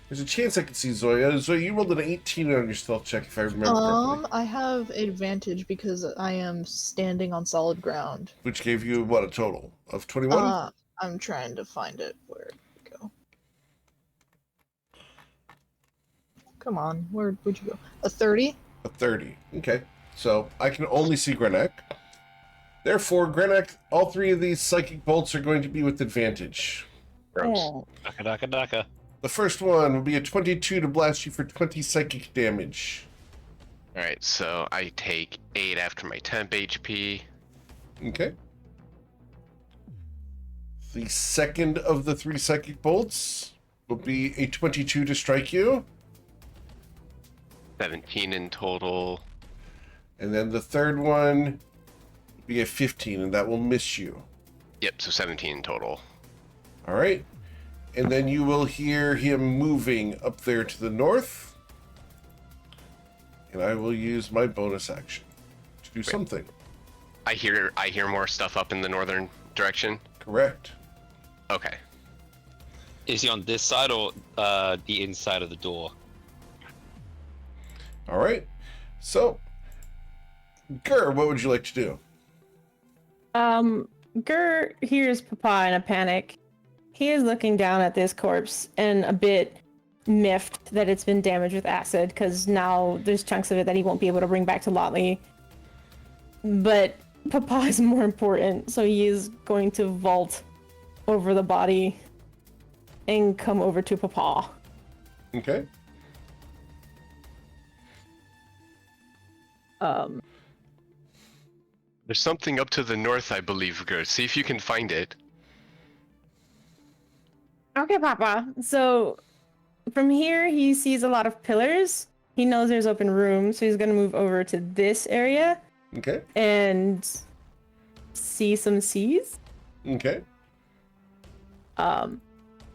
There's a chance I can see Zoya. Zoya, you rolled an 18 on your stealth check, if I remember correctly. I have advantage because I am standing on solid ground. Which gave you, what, a total of 21? I'm trying to find it. Where'd it go? Come on, where'd you go? A 30? A 30. Okay. So, I can only see Granak. Therefore, Granak, all three of these psychic bolts are going to be with advantage. Gross. Oh. Daka daka daka. The first one will be a 22 to blast you for 20 psychic damage. Alright, so I take 8 after my temp HP. Okay. The second of the three psychic bolts will be a 22 to strike you. 17 in total. And then the third one will be a 15, and that will miss you. Yep, so 17 in total. All right. And then you will hear him moving up there to the north. And I will use my bonus action to do something. I hear more stuff up in the northern direction. Correct. Okay. Is he on this side or the inside of the door? All right. So, Gur, what would you like to do? Gur hears Papa in a panic He is looking down at this corpse and a bit miffed that it's been damaged with acid, because now there's chunks of it that he won't be able to bring back to Lotley. But Papa is more important, so he is going to vault over the body and come over to Papa. Okay. There's something up to the north, I believe, Gert. See if you can find it. Okay, Papa. So from here, he sees a lot of pillars. He knows there's open room, so he's gonna move over to this area Okay. and see some C's. Okay. I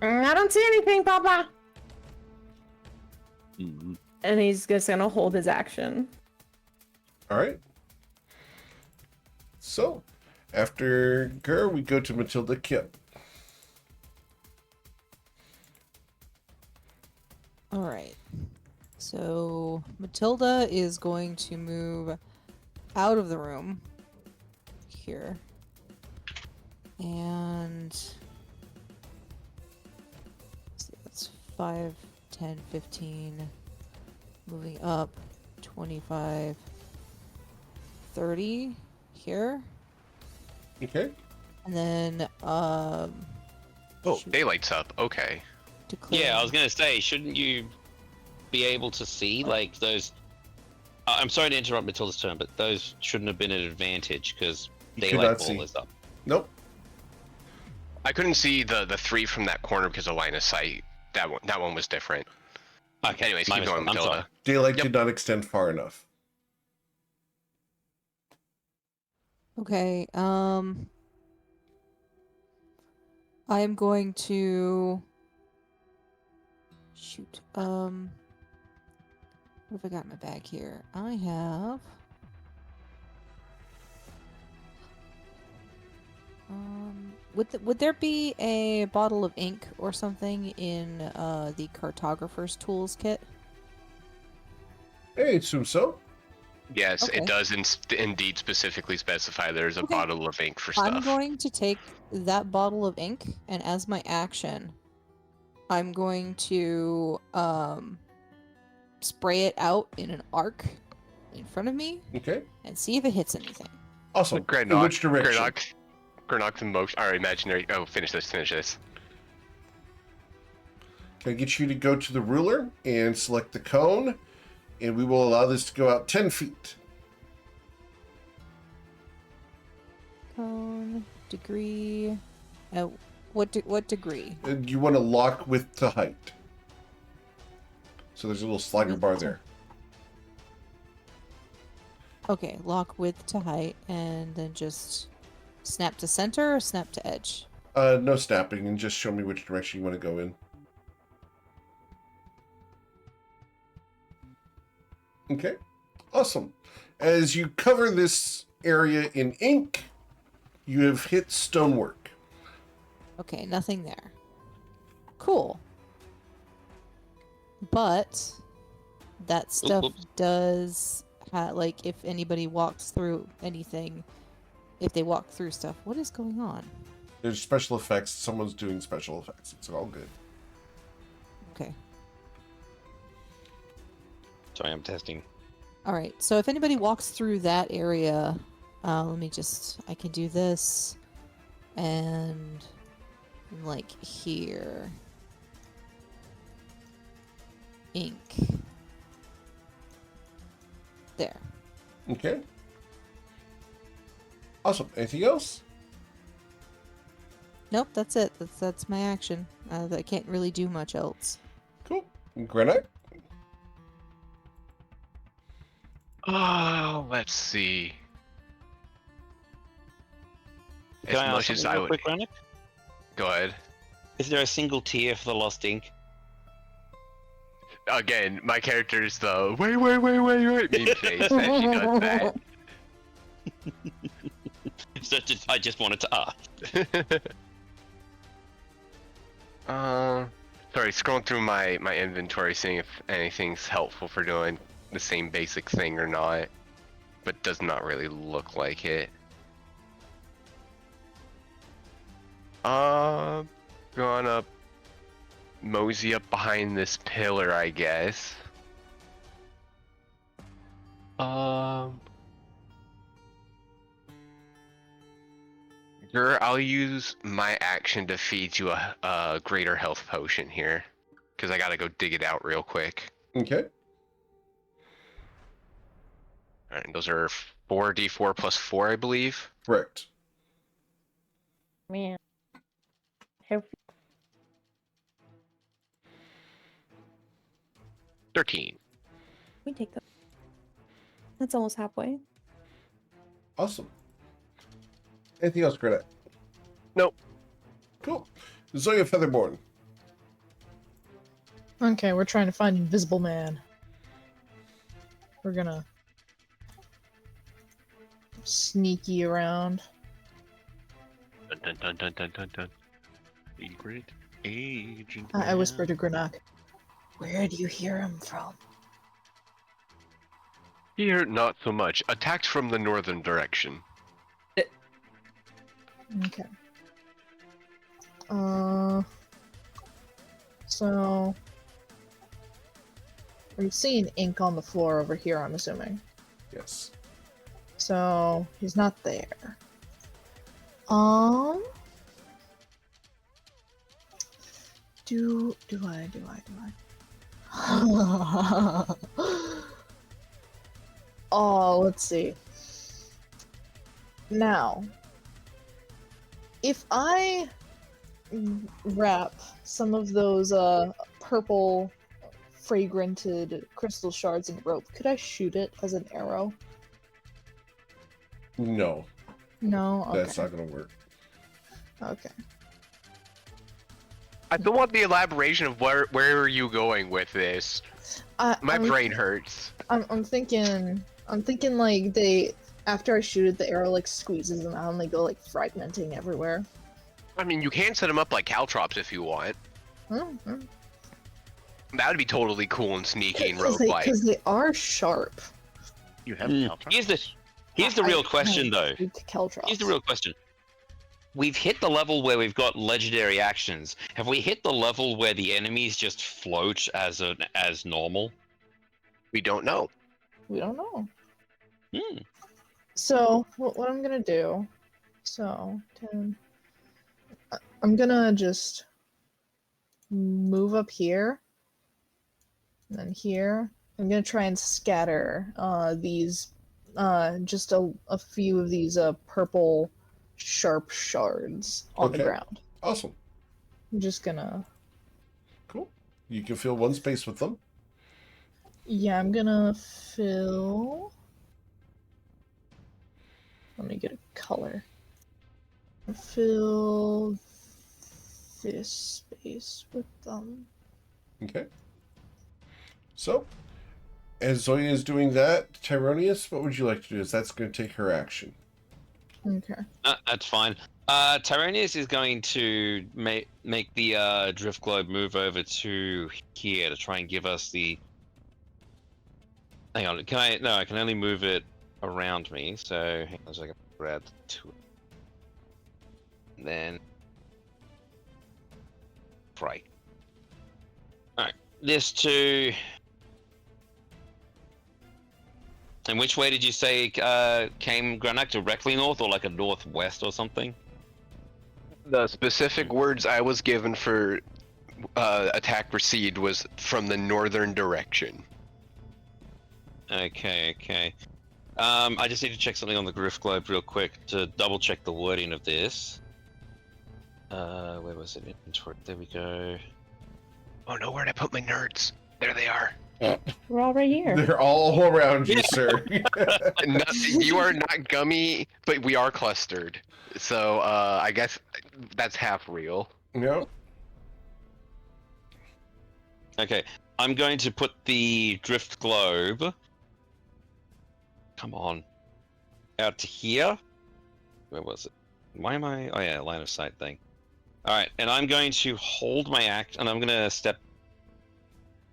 don't see anything, Papa. And he's just gonna hold his action. All right. So, after Gur, we go to Matilda Kip. All right. So Matilda is going to move out of the room here. And let's see, that's 5, 10, 15. Moving up 25, 30 here. Okay. And then Oh, daylight's up. Okay. declare. Yeah, I was gonna say, shouldn't you be able to see like those? I'm sorry to interrupt Matilda's turn, but those shouldn't have been an advantage because You could daylight not ball see. is up. Nope. I couldn't see the 3 from that corner because of line of sight. That one was different. Okay, Anyways, my keep going, mistake. I'm Matilda. Daylight Yep. did not extend far enough. Okay, I am going to shoot. What have I got in my bag here? I have would there be a bottle of ink or something in the cartographer's tools kit? I assume so. Yes, Okay. it does indeed specifically specify there's a Okay. bottle of ink for I'm stuff. going to take that bottle of ink, and as my action, I'm going to spray it out in an arc in front of me Okay. and see if it hits anything. Awesome. Great In which direction? Grenok's emotion. Or imaginary. Oh, finish this. Finish this. Can I get you to go to the ruler and select the cone? And we will allow this to go out 10 feet. Cone, degree. What degree? And you want to lock width to height. So there's a little slider bar there. Okay, lock width to height, and then just snap to center or snap to edge? No snapping, and just show me which direction you want to go in. Okay, awesome. As you cover this area in ink, you have hit stonework. Okay, nothing there. Cool. But that stuff oops. does like if anybody walks through anything, if they walk through stuff, what is going on? There's special effects. Someone's doing special effects. It's all good. Okay. Sorry, I'm testing. All right. So if anybody walks through that area, let me just, I can do this and like here. Ink. There. Okay. Awesome. Anything else? Nope, that's it. That's my action. I can't really do much else. Cool. Granite? Oh, let's see. Can I As ask much as something I real would. quick, Rennick? Go ahead. Is there a single tier for the lost ink? Again, my character is the wait meme face that she does that. I just wanted to ask. Sorry, scrolling through my inventory, seeing if anything's helpful for doing the same basic thing or not, but does not really look like it. gonna mosey up behind this pillar, I guess. I'll use my action to feed you a greater health potion here, because I gotta go dig it out real quick. Okay. All right, those are 4d4 plus 4, I believe. Correct. Man. Help. 13. We take that. That's almost halfway. Awesome. Anything else, Greta? Nope. Cool. Zoya Featherborn. Okay, we're trying to find Invisible Man. We're gonna sneaky around. Dun dun dun dun dun dun dun. Secret agent. I whisper to Greenock, "Where do you hear him from?" Here, not so much. Attacked from the northern direction. Okay. So we're seeing ink on the floor over here, I'm assuming. Yes. So he's not there. Do I? Oh, let's see. Now, if I wrap some of those purple fragranted crystal shards in rope, could I shoot it as an arrow? No, No? Okay. that's not going to work. Okay. I don't want the elaboration of where are you going with this. My brain hurts. I'm thinking like after I shoot it, the arrow like squeezes them out and they go like fragmenting everywhere. I mean, you can set them up like caltrops if you want. Mm-hmm. That would be totally cool and sneaky and roguelike. Because they are sharp. You have Here's the real question, though. Caltrops. Here's the real question. We've hit the level where we've got legendary actions. Have we hit the level where the enemies just float as normal? We don't know. We don't know. Hmm. So what I'm gonna do? So 10. I'm gonna just move up here, and then here. I'm gonna try and scatter these, just a few of these purple sharp shards on the Okay. ground. Awesome. I'm just gonna. Cool. You can fill one space with them. Yeah, I'm gonna fill. Let me get a color. Fill this space with them. Okay. So, as Zoya is doing that, Tyronius, what would you like to do? That's going to take her action. Okay. That's fine. Tyronius is going to make the drift globe move over to here to try and give us the. Hang on, can I? No, I can only move it around me. So hang on a second. Grab to it. Then. Right. Alright. This to. And which way did you say came Granak? Directly north or like a northwest or something? The specific words I was given for attack proceed was from the northern direction. Okay. I just need to check something on the Griff Globe real quick to double check the wording of this. Where was it? Inventory. There we go. Oh no, where'd I put my nerds? There they are. We're all right here. They're all around you, sir. No, you are not gummy, but we are clustered. So I guess that's half real. No. Okay, I'm going to put the drift globe. Come on. Out to here. Where was it? Why am I? Oh yeah, line of sight thing. Alright, and I'm going to hold my act, and I'm going to step.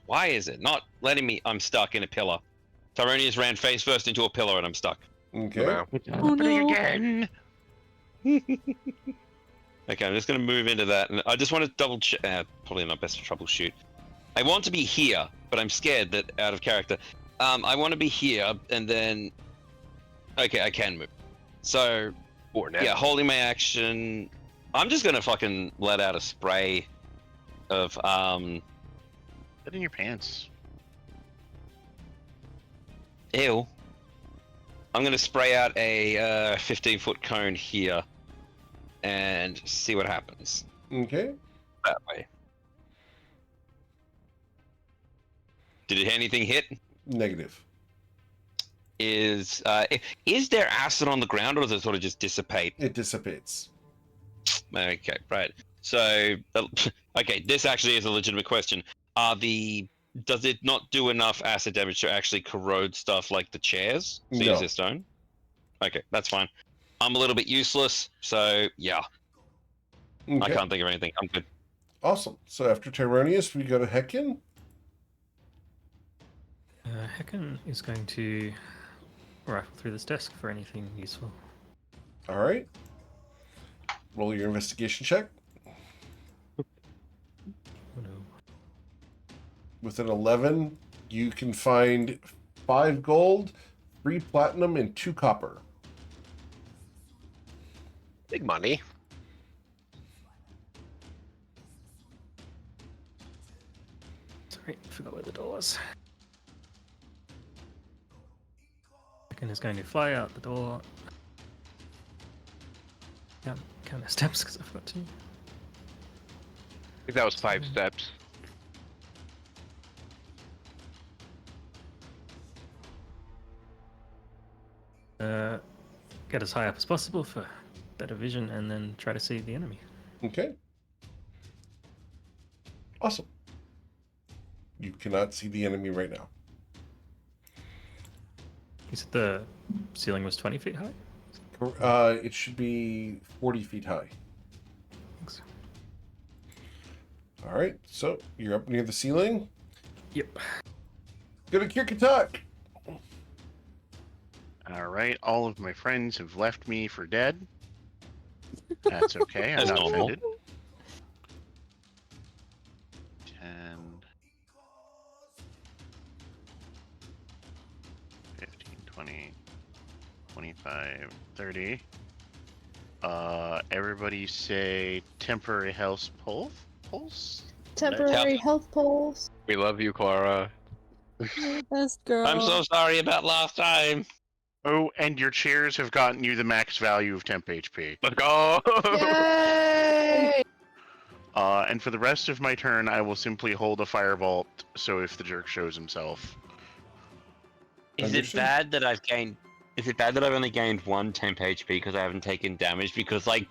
Why is it not letting me? I'm stuck in a pillar. Tyronius ran face first into a pillar, and I'm stuck. Okay. Wow. Oh no. Again. Okay, I'm just going to move into that, and I just want to double check. Probably not best to troubleshoot. I want to be here, but I'm scared that out of character. I want to be here, and then. Okay, I can move. So, For now. yeah, holding my action. I'm just gonna fucking let out a spray of Put in your pants. ew. I'm gonna spray out a 15-foot cone here, and see what happens Okay. that way. Did anything hit? Negative. Is there acid on the ground, or does it sort of just dissipate? It dissipates. Okay, right. So, okay, this actually is a legitimate question. Does it not do enough acid damage to actually corrode stuff like the chairs? So No. use this stone? Okay, that's fine. I'm a little bit useless, so yeah. I Okay. can't think of anything. I'm good. Awesome. So after Tyronius, we go to Heckin. Hecken is going to rifle through this desk for anything useful. All right. Roll your investigation check. Oh no. With an 11, you can find 5 gold, 3 platinum, and 2 copper. Big money. Sorry, I forgot where the door was. Hecken is going to fly out the door. Count our steps because I forgot to. I think that was 5 steps. Get as high up as possible for better vision, and then try to see the enemy. Okay. Awesome. You cannot see the enemy right now. You said the ceiling was 20 feet high? It should be 40 feet high. Thanks. All right. So you're up near the ceiling. Yep. Go to Kirkatak. All right, all of my friends have left me for dead. That's okay. I'm That's not normal. offended. 10, 15, 20, 25, 30. Everybody say temporary health pulse? Temporary health pulse. We love you, Clara. Best girl. I'm so sorry about last time. Oh, and your chairs have gotten you the max value of temp HP. Let's go! Yay! And for the rest of my turn, I will simply hold a firebolt, so if the jerk shows himself. Is it Understood. bad that I've gained? Is it bad that I've only gained 1 temp HP because I haven't taken damage because I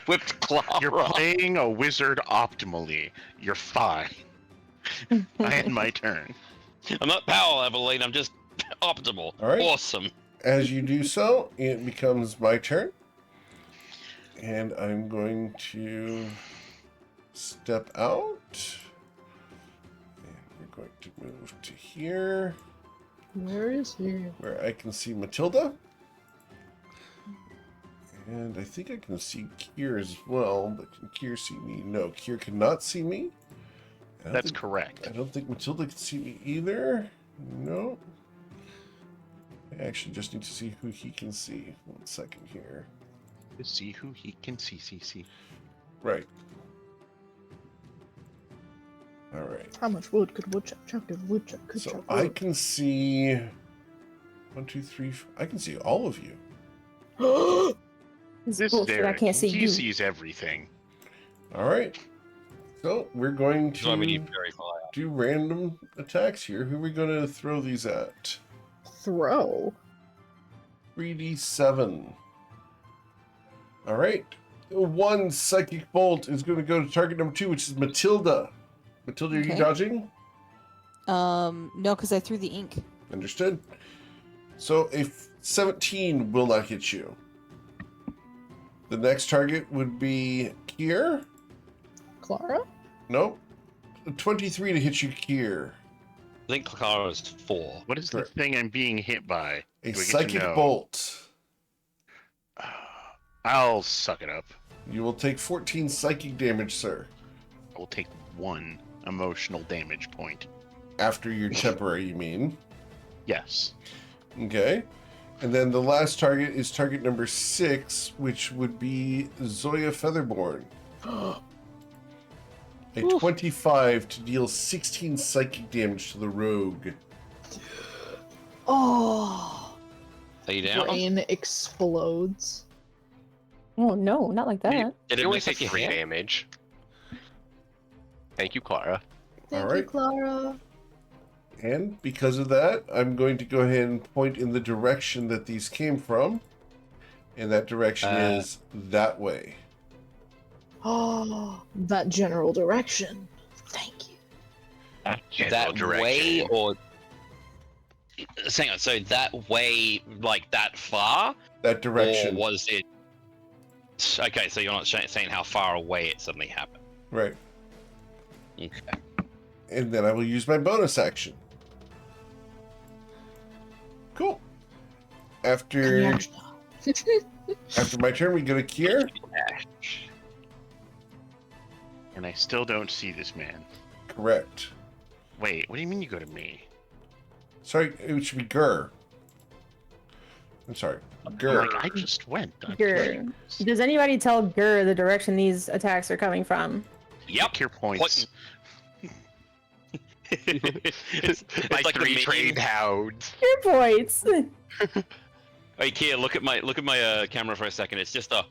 whipped Clara? You're playing a wizard optimally. You're fine. I end my turn. I'm not power leveling. I'm just optimal. All right. Awesome. As you do so, it becomes my turn. And I'm going to step out. And we're going to move to here, Where is he? where I can see Matilda. And I think I can see Kier as well, but can Kier see me? No, Kier cannot see me. I don't That's think- correct. I don't think Matilda can see me either. No. I actually just need to see who he can see. 1 second here. To see who he can see. Right. All right. How much wood could woodchuck chop if woodchuck could So chop I wood? can see 1, 2, 3. I can see all of you. It's This bullshit. I Derek, can't see he you. sees everything. All right. So we're going That's why we to need fairy fire. do random attacks here. Who are we going to throw these at? Throw. 3d7. All right. 1 psychic bolt is going to go to target number 2, which is Matilda. Matilda, are you Okay. dodging? No, because I threw the ink. Understood. So a 17 will not hit you. The next target would be Kier. Clara? Nope. A 23 to hit you, Kier. I think Clara's 4. What is Correct. the thing I'm being hit by? A Do I get to psychic know? bolt. I'll suck it up. You will take 14 psychic damage, sir. I will take 1 emotional damage point. After your temporary, you mean? Yes. Okay. And then the last target is target number 6, which would be Zoya Featherborn. A 25 to deal 16 psychic damage to the rogue. Oh, Are you down? brain explodes. Oh no, not like that. Did It it only miss a takes 3 hit? damage. Thank you, Clara. Thank you, Alright. Clara. And because of that, I'm going to go ahead and point in the direction that these came from. And that direction is that way. Oh, that general direction. Thank you. General That way direction. or hang on, so that way like that far? That direction. Or was it okay, so you're not saying how far away it suddenly happened. Right. Okay. And then I will use my bonus action. Cool. After my turn, we go to Kier. And I still don't see this man. Correct. Wait, what do you mean you go to me? Sorry, it should be Gur. I'm sorry. Gur. Like, I just went. Gur. Does anybody tell Gur the direction these attacks are coming from? Yep. Cure points. it's My like the 3 meme. trained hounds. Your points. Hey Kia, look at my camera for a second. It's just a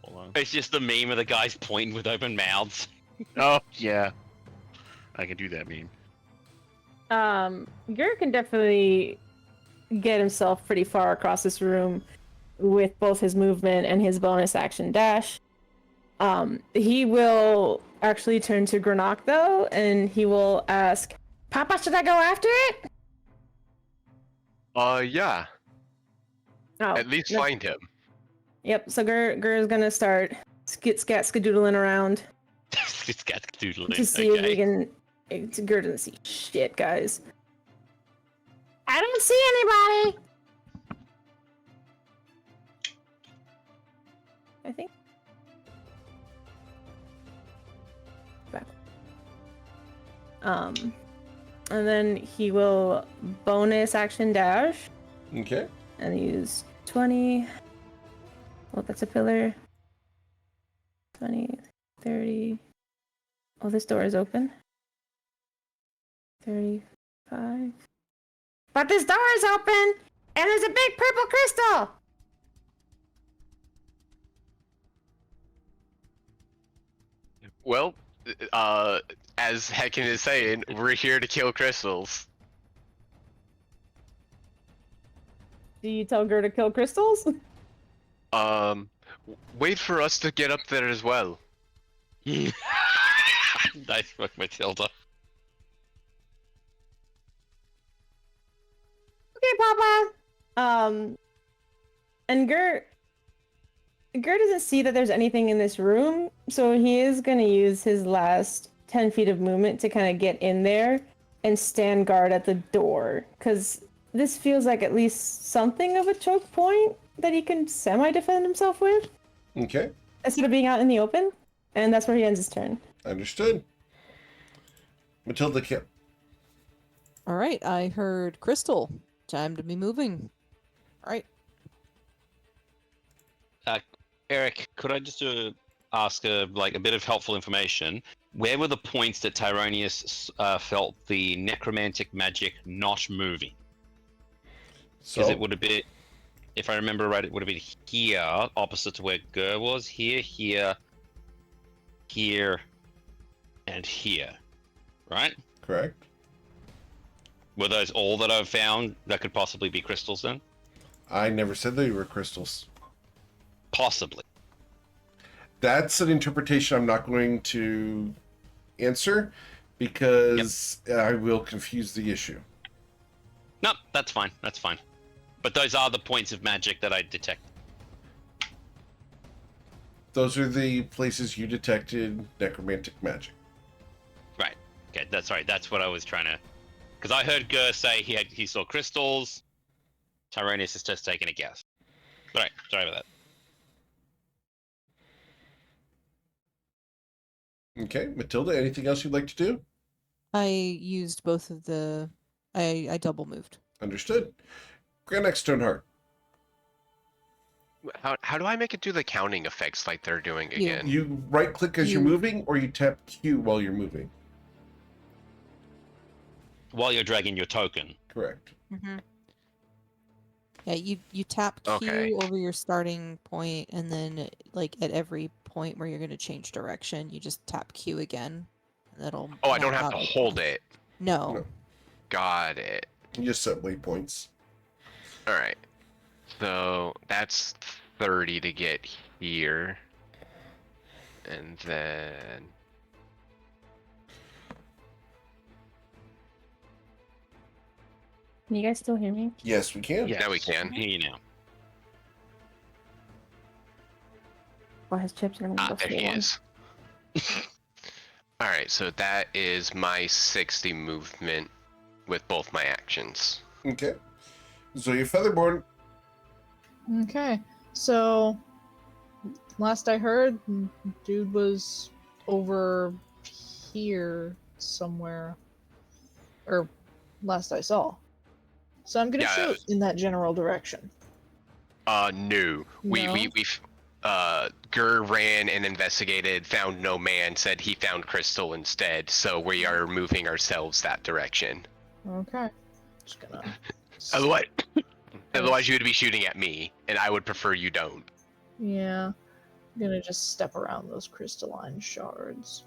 Hold on. it's just the meme of the guys pointing with open mouths. Oh, yeah. I can do that meme. Gur can definitely get himself pretty far across this room with both his movement and his bonus action dash. He will actually turn to Granok though, and he will ask, Papa, should I go after it? Yeah. Oh, At least no. find him. Yep, so Gur is gonna start skadoodling around It's got doodling. to see if he Okay. can. Gur doesn't see shit, guys. I don't see anybody. I think. Back. And then he will bonus action dash Okay. and use 20. Well, that's a pillar. 20, 30. Oh, this door is open. 35. But this door is open! And there's a big purple crystal! Well, as Hecken is saying, we're here to kill crystals. Do you tell Gur to kill crystals? Wait for us to get up there as well. Nice work, Matilda. Okay, Papa. And Gur doesn't see that there's anything in this room, so he is gonna use his last 10 feet of movement to kind of get in there and stand guard at the door, because this feels like at least something of a choke point that he can semi-defend himself with, Okay. instead of being out in the open, and that's where he ends his turn. Understood. Matilda Kip. All right, I heard crystal. Time to be moving. All right. Eric, could I just ask a bit of helpful information? Where were the points that Tyronius felt the necromantic magic not moving? So Because it would have been, if I remember right, it would have been here, opposite to where Gur was. Here, here, here, and here. Right? correct. Were those all that I've found that could possibly be crystals then? I never said they were crystals. Possibly. That's an interpretation I'm not going to answer because I will confuse the issue. No, that's fine. That's fine. But those are the points of magic that I detect. Those are the places you detected necromantic magic. Right. Okay, that's right. That's what I was trying to. Because I heard Gur say he saw crystals. Tyronius is just taking a guess. Right. Sorry about that. Okay, Matilda, anything else you'd like to do? I used both of the. I double moved. Understood. Grand X Stoneheart. How do I make it do the counting effects like they're doing You. again? You right-click as you're You- moving, or you tap Q while you're moving. While you're dragging your token. Correct. Mm-hmm. Yeah, you tap Q Okay. over your starting point, and then like at every point where you're going to change direction, you just tap Q again. That'll. Oh, I don't map have to out hold path. it. No. No. Got it. You just set waypoints. All right. So that's 30 to get here. And then Can you guys still hear me? Yes, we can. now we can. Here you now. Or has chips in Ah, there he is. All right, so that is my 60 movement with both my actions. Okay. So you're Featherborn. Okay, so last I heard, dude was over here somewhere, or last I saw. So I'm gonna Yeah, shoot in that general direction. No. We Gur ran and investigated, found no man, said he found Crystal instead, so we are moving ourselves that direction. Okay, just gonna. Otherwise you would be shooting at me, and I would prefer you don't. Yeah, I'm gonna just step around those crystalline shards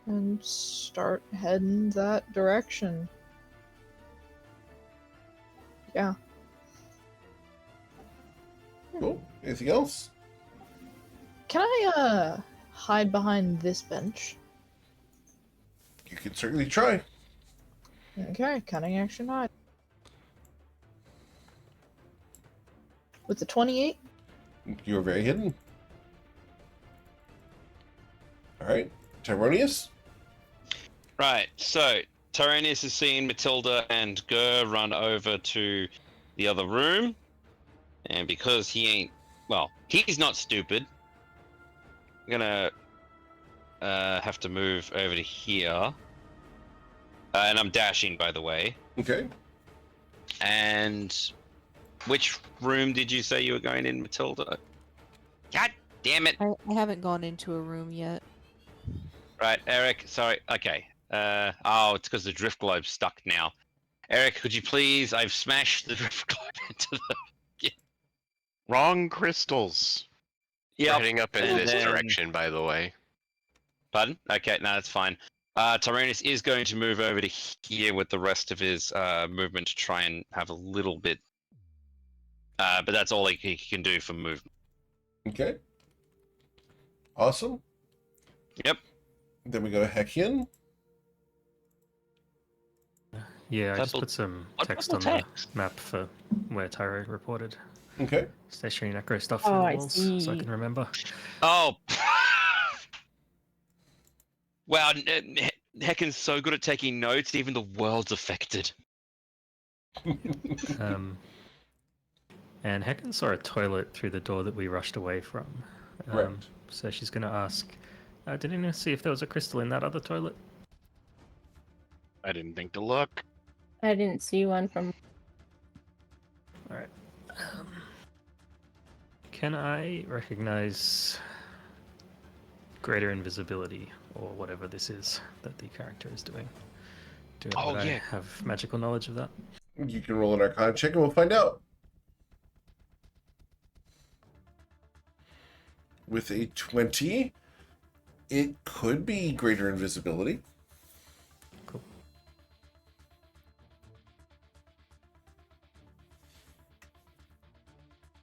and start heading that direction. Yeah. Cool. Anything else? Can I hide behind this bench? You can certainly try. Okay, cunning action hide. With the 28? You're very hidden. All right. Tyronius? Right, so Tyranius has seen Matilda and Gur run over to the other room. And because he ain't, well, he's not stupid. I'm gonna have to move over to here. And I'm dashing, by the way. Okay. And which room did you say you were going in, Matilda? God damn it! I haven't gone into a room yet. Right, Eric. Sorry. Okay. Oh, it's because the drift globe's stuck now. Eric, could you please? I've smashed the drift globe into the. Wrong crystals. We're Yep. heading up in and this then- direction, by the way. Pardon? Okay, no, that's fine. Tyrannus is going to move over to here with the rest of his movement to try and have a little bit. But that's all he can do for movement. Okay. Awesome. Yep. Then we go to Hekian. Yeah, I just Purple- put some what text purple on text? the map for where Tyro reported. Okay. Stationary necro stuff Oh, on the I walls, so I see. can remember. Oh. Wow, Heckin's so good at taking notes, even the world's affected. And Hecken saw a toilet through the door that we rushed away from. Correct. So she's going to ask, did anyone see if there was a crystal in that other toilet? I didn't think to look. I didn't see one from. Alright. Can I recognize greater invisibility, or whatever this is that the character is doing? Would I yeah. have magical knowledge of that? You can roll an Arcana check and we'll find out. With a 20, it could be greater invisibility. Cool.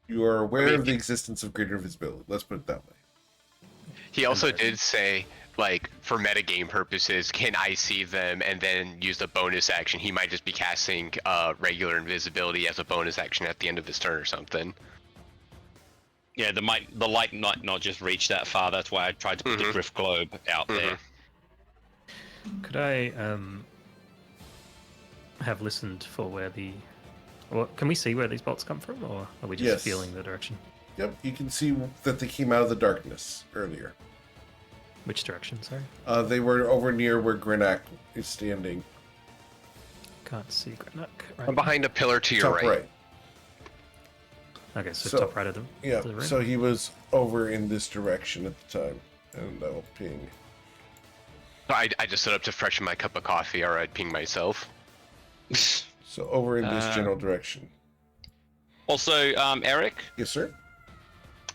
You are aware I mean, of the existence of greater invisibility. Let's put it that way. He also did say, like, for metagame purposes, can I see them and then use the bonus action? He might just be casting regular invisibility as a bonus action at the end of his turn or something. Yeah, the light might not just reach that far. That's why I tried to put the drift globe out there. Could I have listened for where the... Or can we see where these bolts come from, or are we just Yes. feeling the direction? Yep, you can see that they came out of the darkness earlier. Which direction, sorry? They were over near where Grenak is standing. Can't see Greenock. Right. I'm behind a pillar to your Top right. right. Okay, so, So- top right of the, Yeah, the room. so he was over in this direction at the time. And I'll ping. I just stood up to freshen my cup of coffee, or I'd ping myself. So over in this general direction. Also, Eric, Yes, sir?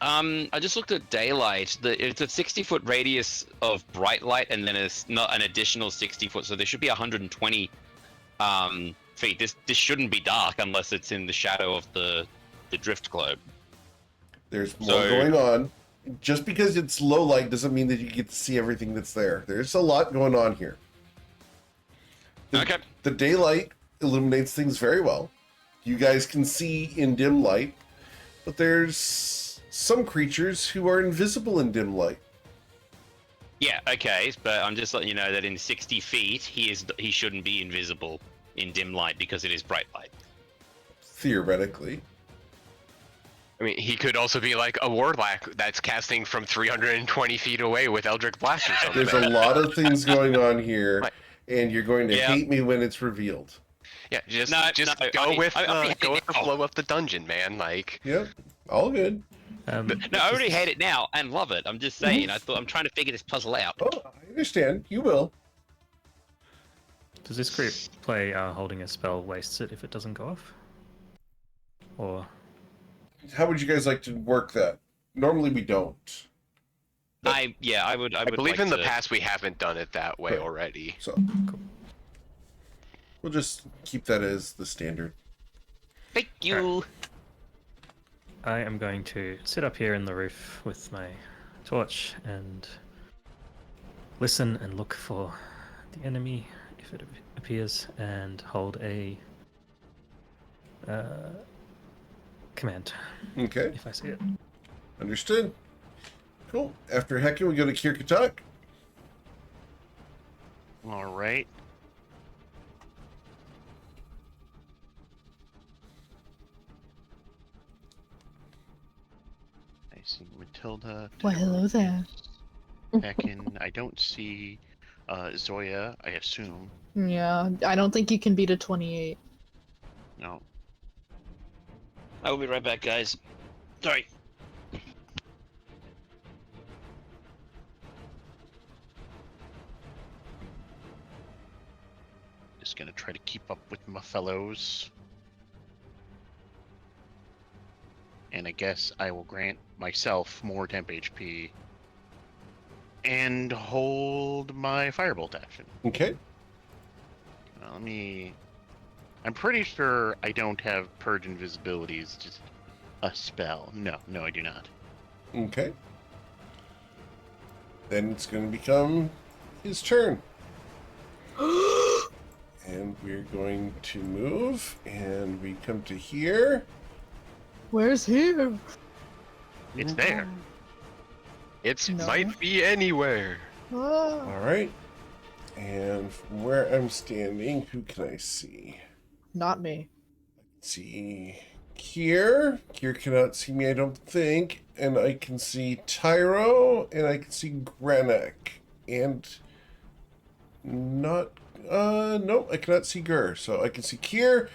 I just looked at daylight. It's a 60-foot radius of bright light, and then it's not an additional 60 foot, so there should be 120 feet. This shouldn't be dark unless it's in the shadow of the drift globe. There's more So- going on. Just because it's low light doesn't mean that you get to see everything that's there. There's a lot going on here. Okay. The daylight illuminates things very well. You guys can see in dim light, but there's some creatures who are invisible in dim light. Yeah, okay, but I'm just letting you know that in 60 feet, he shouldn't be invisible in dim light because it is bright light. Theoretically. I mean, he could also be like a warlock that's casting from 320 feet away with Eldritch Blast or something. There's a lot of things going on here, Right. and you're going to Yeah. hate me when it's revealed. Yeah, just No, go with I go with the now. flow of the dungeon, man. Like, Yep, all good. No, I already hate it now and love it. I'm just saying. I'm trying to figure this puzzle out. Oh, I understand. You will. Does this group play holding a spell wastes it if it doesn't go off? Or How would you guys like to work that? Normally we don't. I would. I believe like in the to- past we haven't done it that way Right. already. So we'll just keep that as the standard. Thank you. I am going to sit up here in the roof with my torch and listen and look for the enemy if it appears, and hold a command Okay, if I see it. understood. Cool. After Heckin, we go to Kirkatak. All right. I see Matilda. Well, hello there. Heckin. I don't see Zoya, I assume. Yeah, I don't think you can beat a 28. No. I will be right back, guys. Sorry. Just gonna try to keep up with my fellows. And I guess I will grant myself more temp HP. And hold my firebolt action. Okay. Now, let me... I'm pretty sure I don't have Purge Invisibility. It's just a spell. No, I do not. Okay. Then it's going to become his turn. And we're going to move, and we come to here. Where's here? It's there. It's No. might be anywhere. Ah. All right. And from where I'm standing, who can I see? Not me. See Kier. Kier cannot see me, I don't think. And I can see Tyro, and I can see Granek. And not no, I cannot see Gur. So I can see Kier,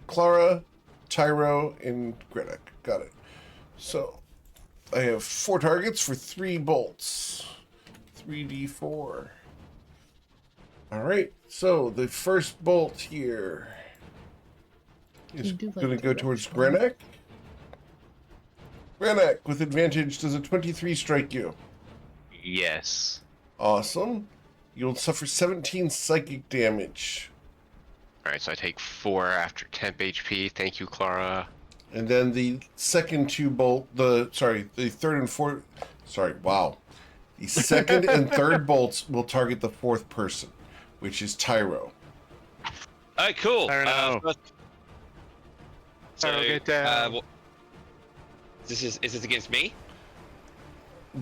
Clara, Tyro, and Granek. Got it. So I have 4 targets for 3 bolts. 3d4. Alright, so the first bolt here is You do like going to to go rush towards them. Granek. Granek, with advantage, does a 23 strike you? Yes. Awesome. You'll suffer 17 psychic damage. All right, so I take 4 after temp HP. Thank you, Clara. And then the second 2 bolt, the third and fourth, wow. The second and third bolts will target the 4th person, which is Tyro. Oh, cool. Tyro. So, Tyro, get down. is this against me?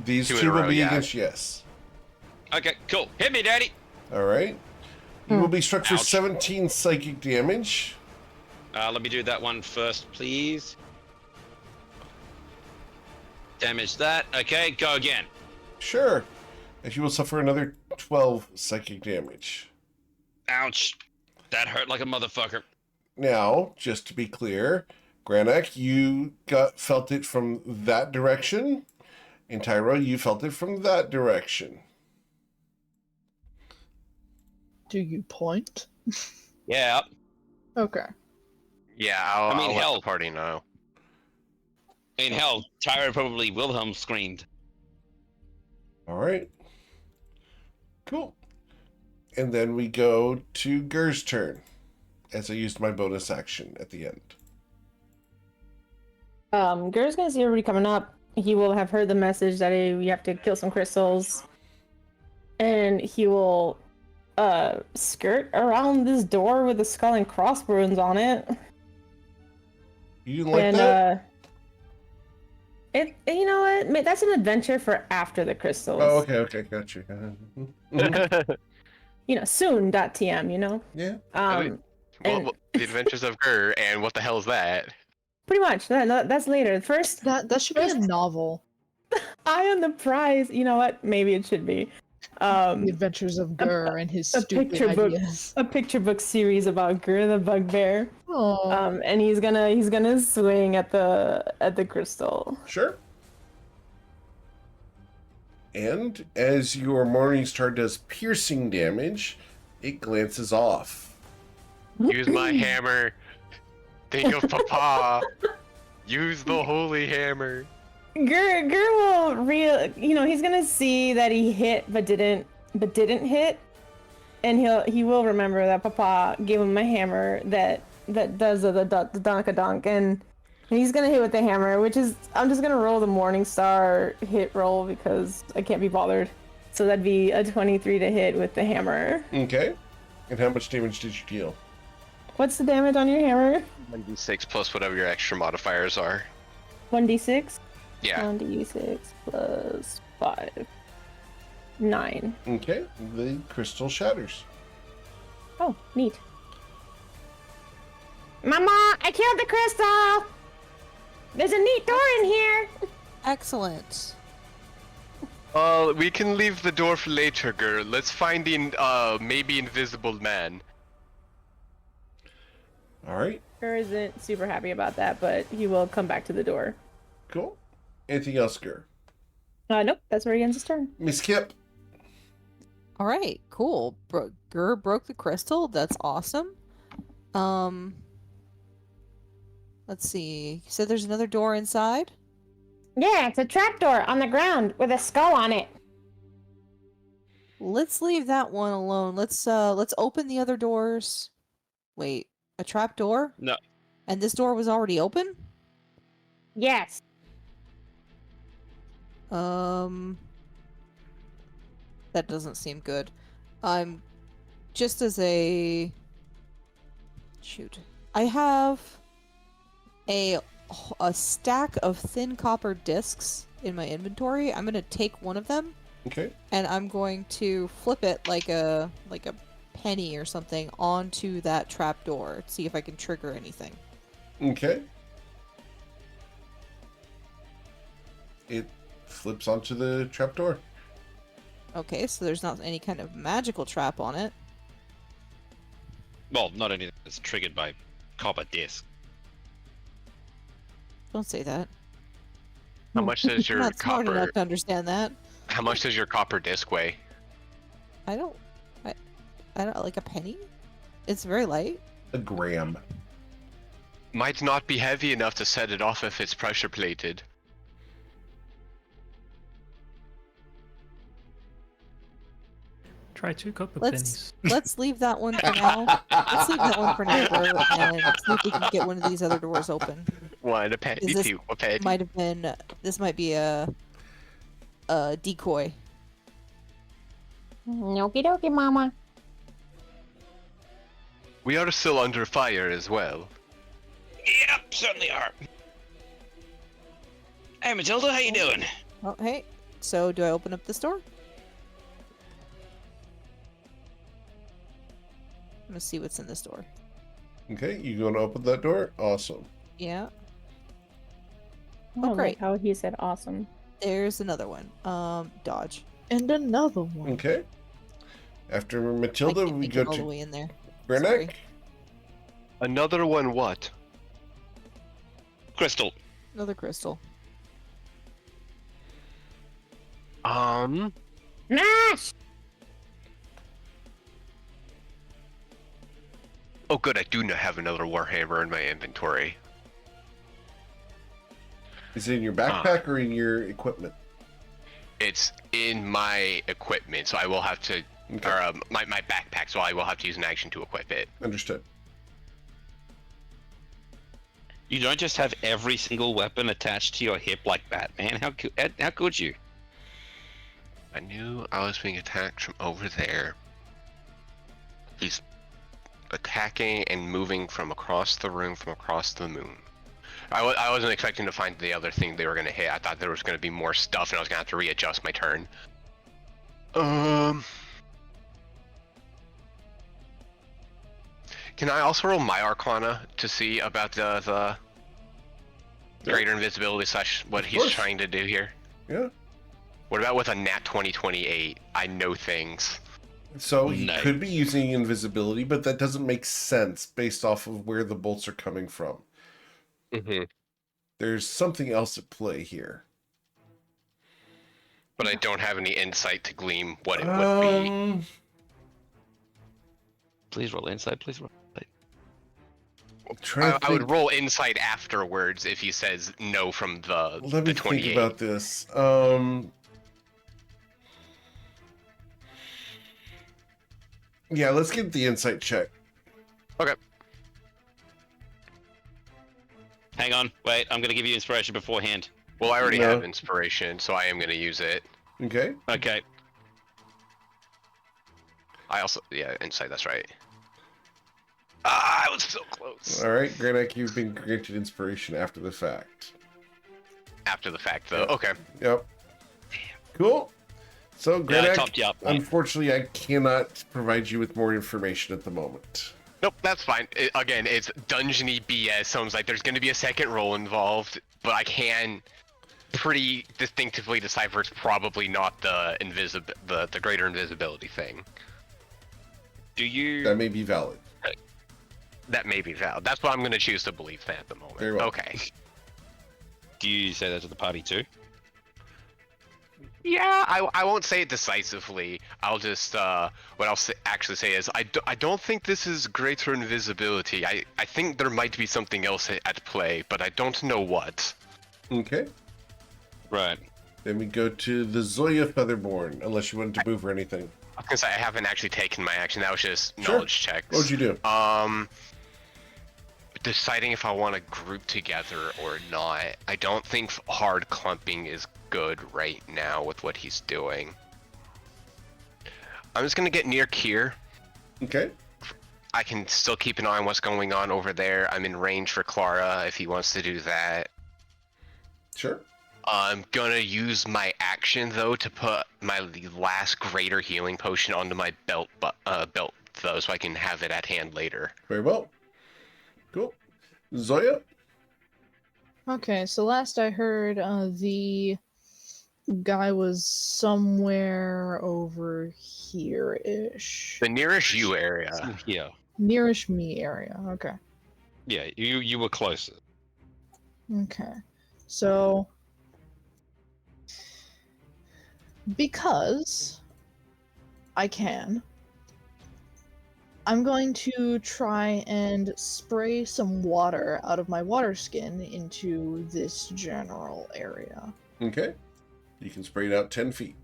These 2 in 2 a will row, be yeah. against yes. Okay, cool. Hit me, Daddy. All right. You will be struck for Ouch. 17 psychic damage. Let me do that one first, please. Damage that. Okay, go again. Sure. And you will suffer another 12 psychic damage. Ouch. That hurt like a motherfucker. Now, just to be clear, Granak, you felt it from that direction, and Tyro, you felt it from that direction. Do you point? Yeah. Okay. Yeah, I'll I mean, let hell. the party know. In hell, Tyra probably Wilhelm screamed. All right. Cool. And then we go to Gur's turn, as I used my bonus action at the end. Gur's gonna see everybody coming up. He will have heard the message that we have to kill some crystals. And he will skirt around this door with the skull and crossbones on it. You didn't like that? You know what? That's an adventure for after the crystals. Oh, okay, gotcha. Soon.tm, you know? Yeah. And The Adventures of Gur, and what the hell is that? pretty much. That's later. First, That should be a novel. eye on the prize. You know what? Maybe it should be. The Adventures of Gur and his a stupid picture book. ideas. A picture book series about Gur the Bugbear. Oh. And he's gonna swing at the crystal. Sure. And as your Morning Star does piercing damage, it glances off. Use my hammer. Think of Papa. Use the holy hammer. Gur will he's gonna see that he hit but didn't hit, and he will remember that Papa gave him a hammer that does the donka-donk, and he's gonna hit with the hammer, which is, I'm just gonna roll the Morning Star hit roll because I can't be bothered. So that'd be a 23 to hit with the hammer. Okay. And how much damage did you deal? What's the damage on your hammer? 1d6 plus whatever your extra modifiers are. 1d6? Yeah. 1d6 plus 5. 9. Okay. The crystal shatters. Oh, neat. Mama, I killed the crystal! There's a neat door in here! Excellent. We can leave the door for later, girl. Let's find the maybe invisible man. All right. Gur isn't super happy about that, but he will come back to the door. Cool. Anything else, Gur? Nope, that's where he ends his turn. Miss Kip. All right, cool. Gur broke the crystal. That's awesome. Let's see. You said there's another door inside? Yeah, it's a trapdoor on the ground with a skull on it. Let's leave that one alone. Let's open the other doors. Wait, a trap door? No. And this door was already open? Yes. That doesn't seem good. I'm just as a shoot. I have a stack of thin copper discs in my inventory. I'm gonna take one of them. Okay. And I'm going to flip it like a penny or something onto that trap door. See if I can trigger anything. Okay. It flips onto the trapdoor. Okay, so there's not any kind of magical trap on it. Well, not anything that's triggered by copper disc. Don't say that. How much does your I'm not smart copper? enough to understand that. How much does your copper disc weigh? I don't like a penny. It's very light. A gram. Might not be heavy enough to set it off if it's pressure plated. Try 2 copper Let's pennies. let's leave that one for now. Let's leave that one for now, Bert, and see if we can get one of these other doors open. One a penny, Is this- two a penny. Might have been. This might be a decoy. Okie dokie, mama. We are still under fire as well. Yep, certainly are. Hey, Matilda, how you doing? Oh, hey. So, do I open up this door? I'm gonna see what's in this door. Okay, you gonna open that door? Awesome. Yeah. Oh, great. like how he said awesome. There's another one. Dodge. And another one. Okay. After I Matilda, can't we make go it all the to way in there. Grenek. Sorry. Another one what? Crystal. Another crystal. Nash! Oh good, I do have another Warhammer in my inventory. Is it in your backpack or in your equipment? It's in my equipment, so I will have to, Okay. or my backpack, so I will have to use an action to equip it. Understood. You don't just have every single weapon attached to your hip like Batman. How could you? I knew I was being attacked from over there. He's attacking and moving from across the room, from across the moon. I wasn't expecting to find the other thing they were going to hit. I thought there was going to be more stuff and I was going to have to readjust my turn. Can I also roll my Arcana to see about the greater invisibility slash what Of he's course. trying to do here? Yeah. What about with a nat 2028? I know things. So he Nice. could be using invisibility, but that doesn't make sense based off of where the bolts are coming from. Mm-hmm. There's something else at play here. But I don't have any insight to glean what it would be. Please roll insight. Please roll insight. I would roll insight afterwards if he says no from the Let me the 28. think about this. Yeah, let's get the insight check. Okay. Hang on. Wait. I'm gonna give you inspiration beforehand. Well, I already No. have inspiration, so I am going to use it. Okay. Okay. I also, yeah, insight, that's right. Ah, I was so close. All right, Granek, you've been granted inspiration after the fact. After the fact, though. Yeah. Okay. Yep. Cool. So, Yeah, I Granek, topped you up. Mate. unfortunately, I cannot provide you with more information at the moment. Nope, that's fine. Again, it's dungeony BS. Sounds like there's going to be a second roll involved, but I can pretty distinctively decipher it's probably not the the greater invisibility thing. Do you? That may be valid. That may be valid. That's what I'm going to choose to believe that at the moment. Very well. Okay. Do you say that to the party too? Yeah, I won't say it decisively. I'll just what I'll actually say is I don't think this is greater invisibility. I think there might be something else at play, but I don't know what. Okay. Right. Then we go to the Zoya Featherborn, unless you wanted to move or anything. I was gonna say I haven't actually taken my action. That was just Sure. knowledge checks. What would you do? Deciding if I want to group together or not. I don't think hard clumping is good right now with what he's doing. I'm just gonna get near Kier. Okay. I can still keep an eye on what's going on over there. I'm in range for Clara if he wants to do that. Sure. I'm gonna use my action though to put my last greater healing potion onto my belt though, so I can have it at hand later. Very well. Cool. Zoya? Okay, so last I heard, the guy was somewhere over here-ish. The nearest you area. Yeah. Nearish me area. Okay. Yeah. You were closer. Okay. So, because I can, I'm going to try and spray some water out of my water skin into this general area. Okay. You can spray it out 10 feet.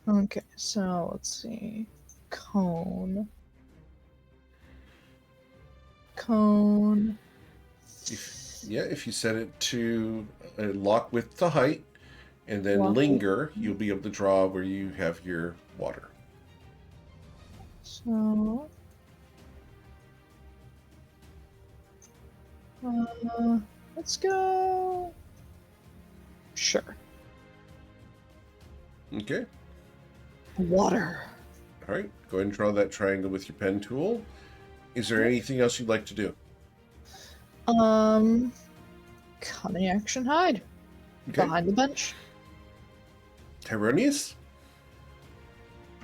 Okay, so let's see. Cone. If you set it to lock with the height and then Lock with- linger, you'll be able to draw where you have your water. So, let's go. Sure. Okay. Water. All right. Go ahead and draw that triangle with your pen tool. Is there anything else you'd like to do? Cunning action hide. Okay. Behind the bench. Tyronius?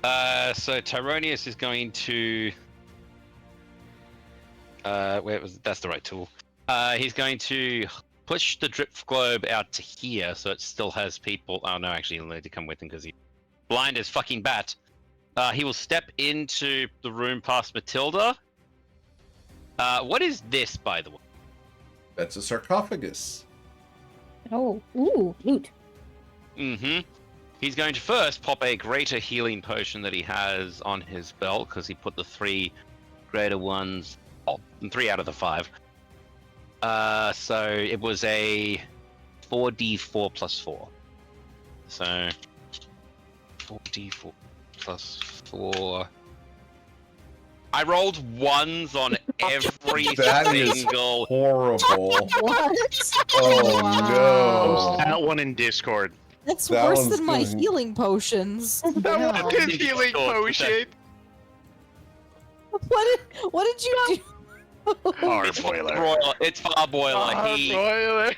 So Tyronius is going to. That's the right tool. He's going to push the drip globe out to here, so it still has people. Oh no, actually, he'll need to come with him because he's blind as fucking bat. He will step into the room past Matilda. What is this, by the way? That's a sarcophagus. Oh, ooh, loot. Mm-hmm. He's going to first pop a greater healing potion that he has on his belt because he put the 3 greater ones, 3 out of the 5. So it was a 4d4 plus 4. So 4d4 plus 4. I rolled 1s on every That is single. horrible. What? Oh Wow. Post that one in Discord. That's That worse one's than my gonna- healing potions. That was Yeah. his healing potion. What did you do? Parboiler. It's Parboiler. He. Boiler.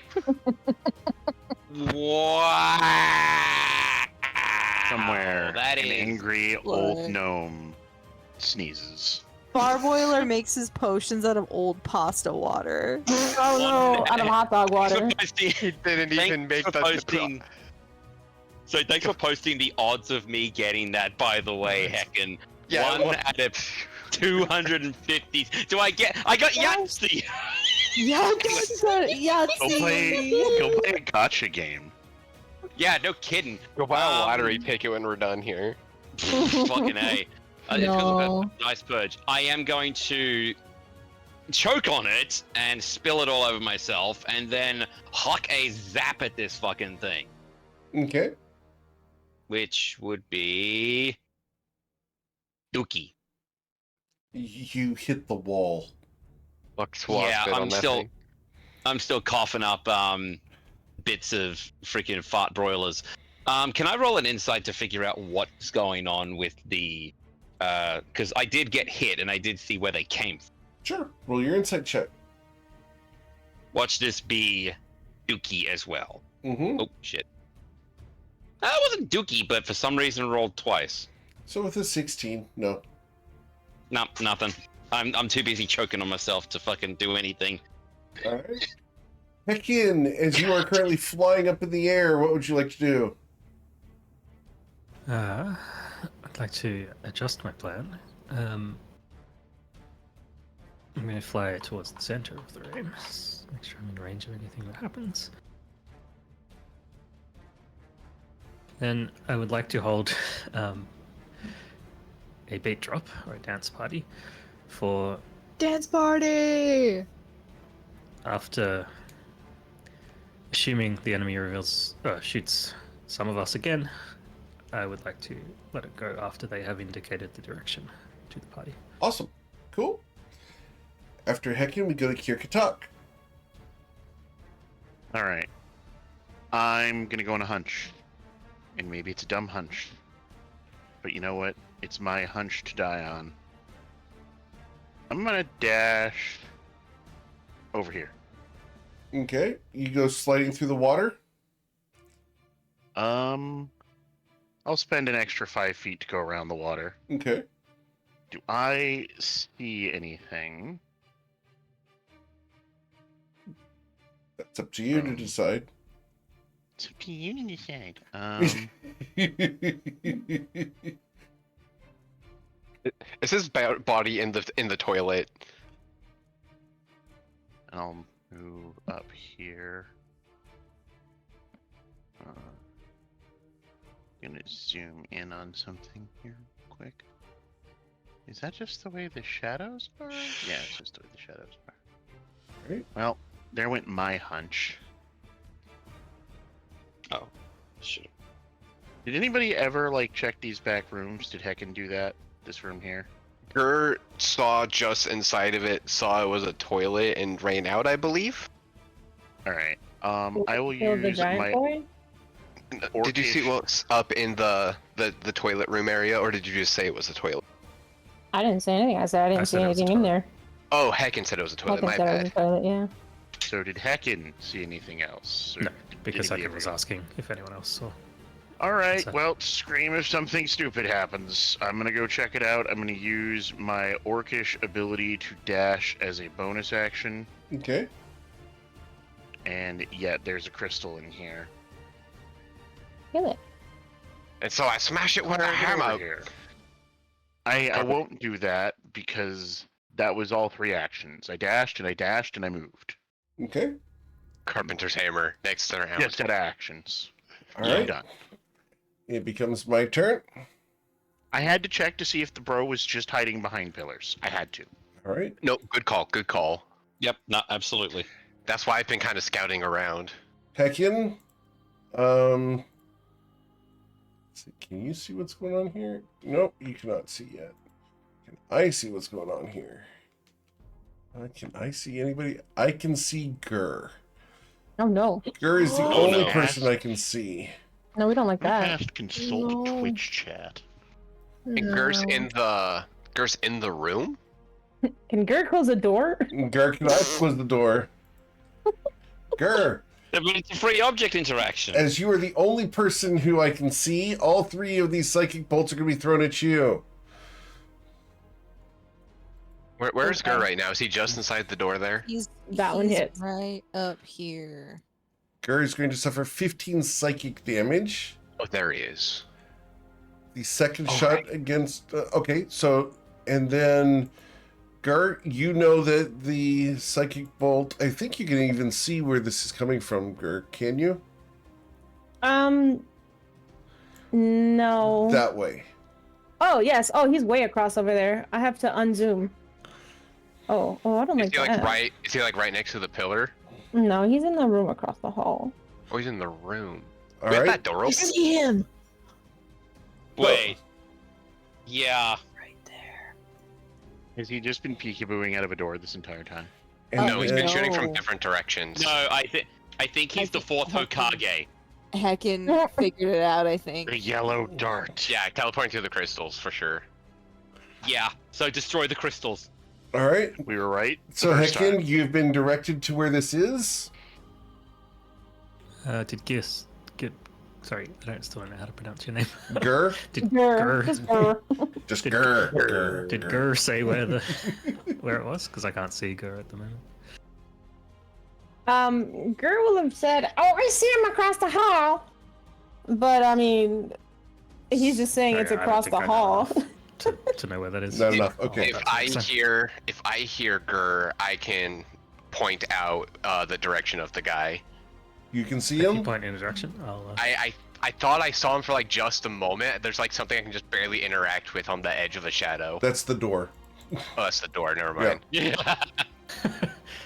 Wow. Somewhere That an is. angry What? old gnome sneezes. Barboiler makes his potions out of old pasta water. Oh no, out of hot dog water. He didn't even make that. posting. So thanks for posting the odds of me getting that. By the way, heckin'. Yeah, One well- out of 250. I got Yahtzee. Yeah, yeah. Go play a gotcha game. Yeah, no kidding. Go buy a lottery Um, ticket when we're done here. Fucking A. It's because No. of that nice purge. I am going to choke on it and spill it all over myself and then huck a zap at this fucking thing. Okay. Which would be Dookie. You hit the wall. Fuck swap Yeah, it on I'm that still thing. I'm still coughing up bits of freaking fart broilers. Can I roll an insight to figure out what's going on with the because I did get hit and I did see where they came from. Sure. Roll your insight check. Watch this be Dookie as well. Mm-hmm. Oh shit. That wasn't Dookie, but for some reason rolled twice. So with a 16, no. No, nothing. I'm too busy choking on myself to fucking do anything. All right. Heck in, as you are currently flying up in the air, what would you like to do? I'd like to adjust my plan. I'm going to fly towards the center of the room. Make sure I'm in range of anything that happens. Then I would like to hold a beat drop or a dance party for Dance party! after assuming the enemy shoots some of us again. I would like to let it go after they have indicated the direction to the party. Awesome. Cool. After Heckin, we go to Kirkatak. Alright. I'm gonna go on a hunch. And maybe it's a dumb hunch. But you know what? It's my hunch to die on. I'm gonna dash over here. Okay. You go sliding through the water. I'll spend an extra 5 feet to go around the water. Okay. Do I see anything? That's up to you to decide. It's up to you to decide. Is his body in the toilet? I'll move up here. Gonna zoom in on something here quick. Is that just the way the shadows are? Yeah, it's just the way the shadows are. Right. Well, there went my hunch. Oh, shit. Did anybody ever check these back rooms? Did Heckin do that? This room here? Gert saw just inside of it, saw it was a toilet, and ran out, I believe. Alright. I will Kill the use giant my boy? Did you see orcish- what's up in the toilet room area, or did you just say it was a toilet? I didn't say anything. I said I didn't see said it was a anything in there. Oh, Heckin said it was a I toilet. think My that was bad. a toilet, yeah. So did Heckin see anything else? Or No, because did I anybody was ever- asking if anyone else saw. All right. So- Well, scream if something stupid happens. I'm gonna go check it out. I'm gonna use my orcish ability to dash as a bonus action. Okay. And yet, there's a crystal in here. Kill it. And so I smash it with a Over hammer. here. I won't do that because that was all 3 actions. I dashed and I dashed and I moved. Okay. Carpenter's hammer next to her hound. Just at actions. All I'm right. done. It becomes my turn. I had to check to see if the bro was just hiding behind pillars. I had to. All right. Nope, good call, good call. Yep, no, absolutely. That's why I've been kind of scouting around. Hekian. Can you see what's going on here? Nope, you cannot see yet. Can I see what's going on here? Can I see anybody? I can see Gur. Oh no. Gur is the Oh, only no. person I can see. No, we don't like I that. passed consult No. Twitch chat. And Ger's No. in the room? Can Gert close the door? Gur cannot close the door. Gur, Yeah, but it's a free object interaction. as you are the only person who I can see, all 3 of these psychic bolts are going to be thrown at you. Where's Okay. Gur right now? Is he just inside the door there? That one he's hits. right up here. Gur is going to suffer 15 psychic damage. Oh, there he is. The second Oh, shot right. against. Okay, so. And then. Gur, you know that the psychic bolt. I think you can even see where this is coming from, Gur. Can you? No. That way. Oh yes. Oh, he's way across over there. I have to unzoom. Oh, I don't Is like he that. is he like right next to the pillar? No, he's in the room across the hall. Oh, he's in the room. All We have right. that door I open? see him. Wait. Yeah. Right there. Has he just been peekabooing out of a door this entire time? And No, he's been then- shooting from No. different directions. No, I think he's the 4th Hokage. Heckin figured it out, I think. The yellow dart. Yeah, teleporting through the crystals for sure. Yeah. So destroy the crystals. All right. We were right. So, the first Hekian, time. you've been directed to where this is. Did Gis get? Sorry, still don't know how to pronounce your name. Gur. Did Gur, Gur? just Gur. Just Did- Gur. Gur. Did Gur say where where it was? Because I can't see Gur at the moment. Gur will have said, "Oh, I see him across the hall," but I mean, he's just saying it's Sorry, I don't across think the I know hall. to know where that is. Not enough. Okay. If that's I fine. hear Gur, I can point out the direction of the guy. You can see If you him. point in a direction, I'll. I thought I saw him for like just a moment. There's like something I can just barely interact with on the edge of a shadow. That's the door. Oh, that's the door. Never mind. Yeah.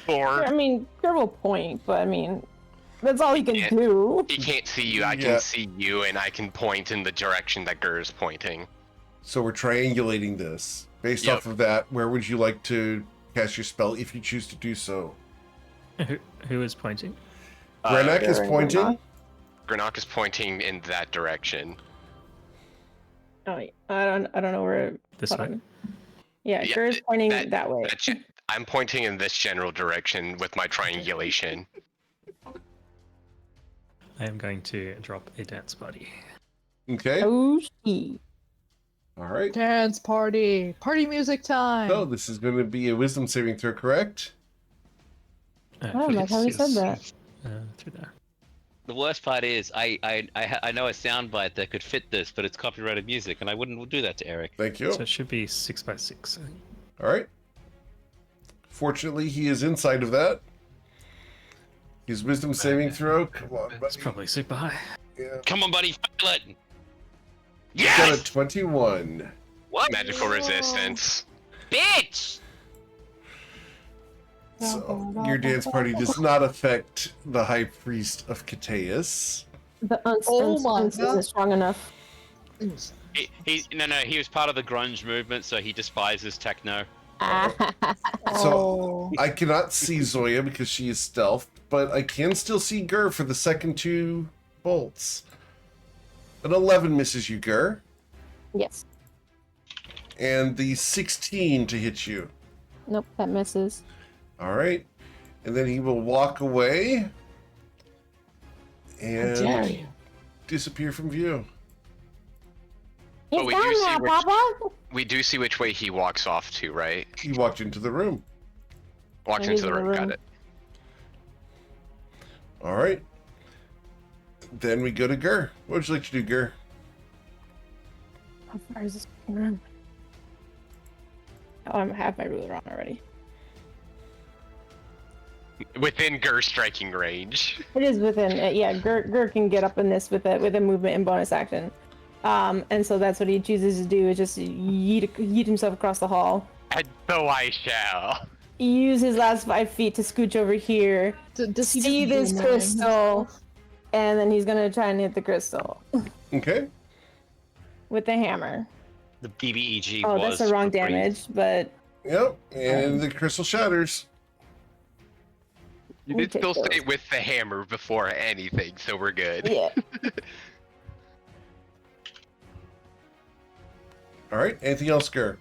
Or I mean, Gur will point, but I mean, that's all he can Yeah. do. He can't see you. I Yeah. can see you, and I can point in the direction that Gur is pointing. So we're triangulating this. Based Yep. off of that, where would you like to cast your spell if you choose to do so? Who is pointing? Grenak is Gur and pointing. Granok is pointing in that direction. Oh, I don't know where. This hold way. on. Yeah, Yeah, Gur is pointing that- that way. I'm pointing in this general direction with my triangulation. I am going to drop a dance buddy. Okay. Oh, she. All right. Dance party. Party music time. So this is going to be a wisdom saving throw, correct? Oh, like how he said that. Through there. The worst part is, I know a soundbite that could fit this, but it's copyrighted music, and I wouldn't do that to Eric. Thank you. So it should be 6 by 6. All right. Fortunately, he is inside of that. His wisdom saving throw. Come on, It's buddy. probably super high. Yeah. Come on, buddy, feel it. He's got a Yes, 21. what, Magical resistance. bitch? So your dance party does not affect the High Priest of Cateus. The Oh my unstance God. isn't strong enough. He was part of the grunge movement, so he despises techno. So I cannot see Zoya because she is stealth, but I can still see Gur for the second 2 bolts. An 11 misses you, Gur, Yes. and the 16 to hit you. Nope, that misses. All right, and then he will walk away. How dare And you? disappear from view. He's we down do see now, which- Papa. We do see which way he walks off to, right? He walked into the room. Walks He's into the in the room. Got room. it. All right. Then we go to Gur. What would you like to do, Gur? How far is this room? Oh, I have my ruler on already. Within Gur striking range. It is within. Yeah, Gur can get up in this with a movement and bonus action. And so that's what he chooses to do, is just yeet himself across the hall. And so I shall. Use his last 5 feet to scooch over here, Does he see just this boomerang crystal, himself? and then he's gonna try and hit the crystal Okay. with the hammer. The BBEG Oh, was that's the wrong for free. damage, but Yep. And the crystal shatters. You We did take still say those. with the hammer before anything, so we're good. yeah. All right. Anything else, Gur?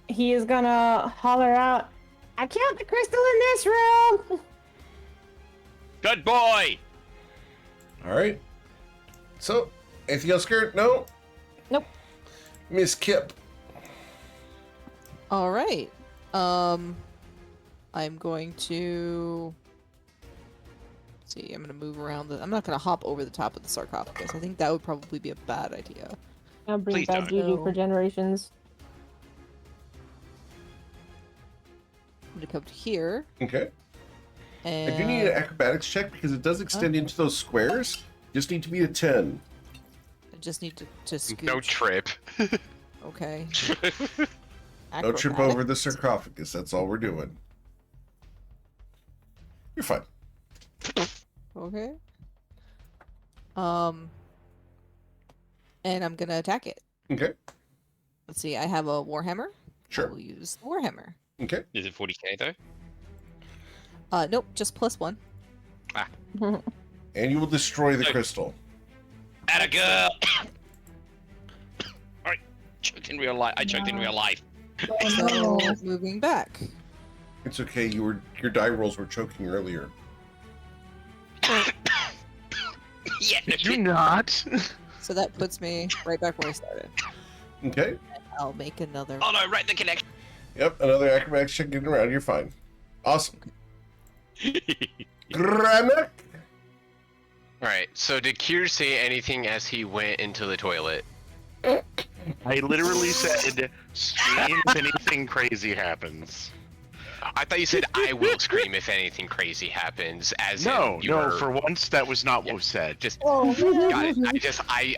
He is gonna holler out, "I killed the crystal in this room!" Good boy! All right. So, anything else, Gur? No? Nope. Miss Kip. All right. I'm going to see. I'm going to move around. I'm not going to hop over the top of the sarcophagus. I think that would probably be a bad idea. I'll bring Please bad don't. juju for generations. I'm going to come to here. Okay. And I do need an acrobatics check because it does extend into those squares. Just need to be a 10. I just need to scooch. No trip. Okay. No trip Acrobatic. over the sarcophagus. That's all we're doing. You're fine. Okay. And I'm gonna attack it. Okay. Let's see. I have a warhammer. Sure. We'll use the warhammer. Okay. Is it 40k though? Nope. Just +1. And you will destroy the Okay. crystal. Atta girl! Alright, choked in real life. I choked in real life. So moving back. It's okay. Your die rolls were choking earlier. Yeah, no Did you shit. not? So that puts me right back where I started. Okay. I'll make another. Oh no, right in the connection. Yep. Another acrobatics check getting around. You're fine. Awesome. Granak. Alright, so did Kier say anything as he went into the toilet? I literally said, scream if anything crazy happens. I thought you said I will scream if anything crazy happens, as No, in you no, were... for once that was not Yeah. what was said. Just Oh, got it.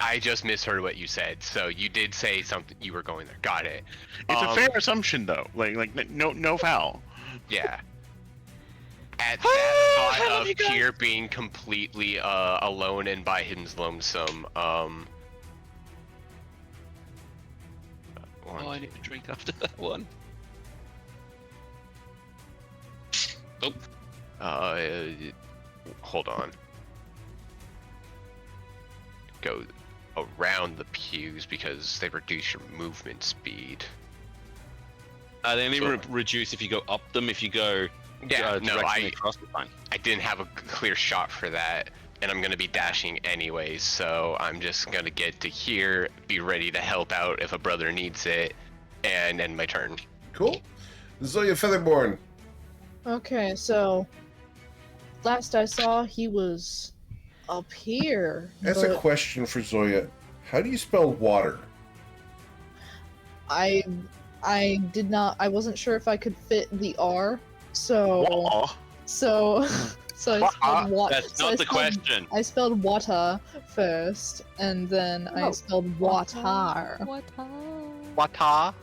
I just misheard what you said. So you did say something. You were going there. Got it. It's a fair assumption though. Like no foul. Yeah. At that how thought have of you guys- Kier being completely alone and by his lonesome, Oh, I need to drink after that one. Oh, hold on. Go around the pews because they reduce your movement speed. they only Sure. reduce if you go up them. If you go Yeah, no, directly across the fine. I didn't have a clear shot for that, and I'm gonna be dashing anyways, so I'm just gonna get to here, be ready to help out if a brother needs it, and end my turn. Cool. Zoya Featherborn. Okay, so last I saw, he was up here. That's a but question for Zoya. How do you spell water? I did not. I wasn't sure if I could fit the R, so Aw. so I spelled water. That's not the question. I spelled water first, and then I Oh. spelled water. Water. Wata?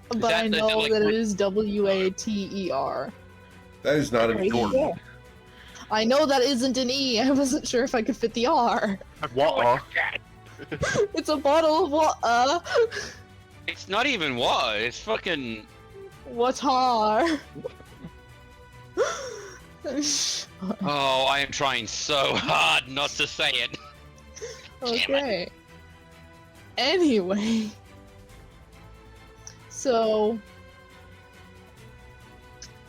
But that- I is it know like that re- it is WATER. That is not an Right E. here. I know that isn't an E. I wasn't sure if I could fit the R. What? It's a bottle of water. It's not even water. It's fucking. Water. Oh, I am trying so hard not to say it. Okay. Anyway. So,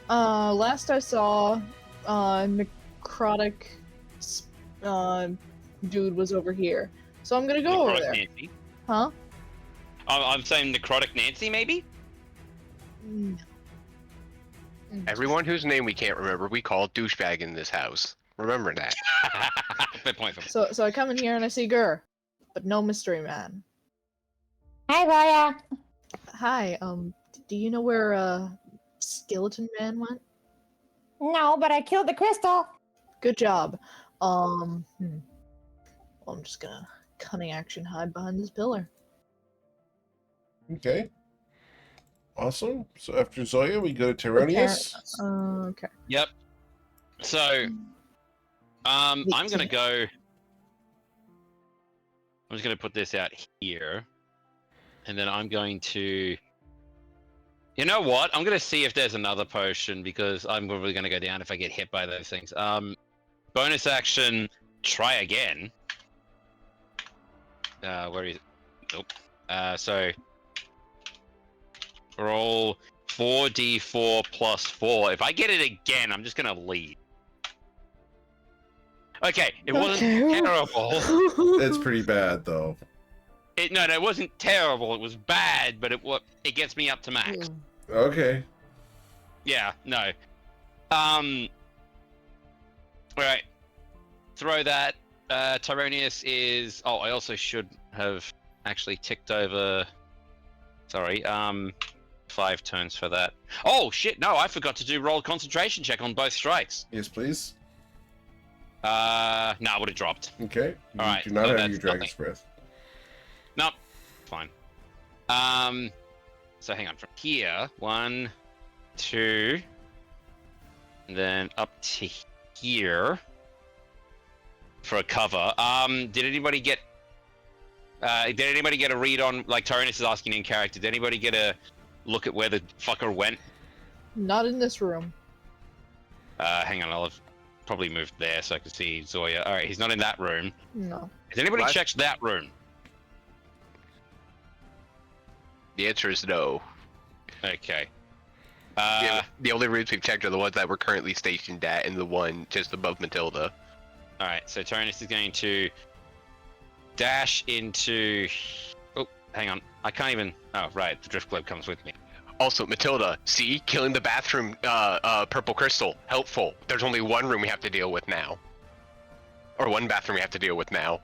last I saw, necrotic dude was over here. So I'm gonna go over Necrotic there. Nancy. Huh? I'm saying Necrotic Nancy, maybe? No. Everyone whose name we can't remember, we call douchebag in this house. Remember that. Fair point. Fair point. So I come in here and I see Gur, but no mystery man. Hi, Raya. Hi, do you know where Skeleton Man went? No, but I killed the crystal. Good job. Well, I'm just gonna cunning action hide behind this pillar. Okay. Awesome. So after Zoya, we go to Tyronius. Okay. Yep. So, I'm gonna go. I'm just gonna put this out here, and then I'm going to. You know what? I'm gonna see if there's another potion because I'm probably gonna go down if I get hit by those things. Bonus action, try again. Where is it? Nope. So roll 4d4 plus 4. If I get it again, I'm just gonna leave. Okay, it wasn't terrible. That's pretty bad, though. No, it wasn't terrible. It was bad, but it gets me up to max. Okay. Yeah, no. All right. Throw that. Tyronius is. Oh, I also should have actually ticked over. Sorry. 5 turns for that. Oh shit! No, I forgot to do roll concentration check on both strikes. Yes, please. No, I would have dropped. Okay. You All right, do not so have that's your Dragon's nothing. Breath. Nope. Fine. So hang on. From here, 1, 2, and then up to here for a cover. Did anybody get? Did anybody get a read on? Like Tyrannus is asking in character. Did anybody get a look at where the fucker went? Not in this room. Hang on. I'll have probably moved there so I can see Zoya. All right, he's not in that room. No. Has anybody What? checked that room? The answer is no. Okay. The only rooms we've checked are the ones that we're currently stationed at and the one just above Matilda. Alright, so Tyrannus is going to dash into... Oh, hang on. I can't even... Oh, right. The Drift Globe comes with me. Also, Matilda, see? Killing the bathroom purple crystal. Helpful. There's only one room we have to deal with now. Or one bathroom we have to deal with now.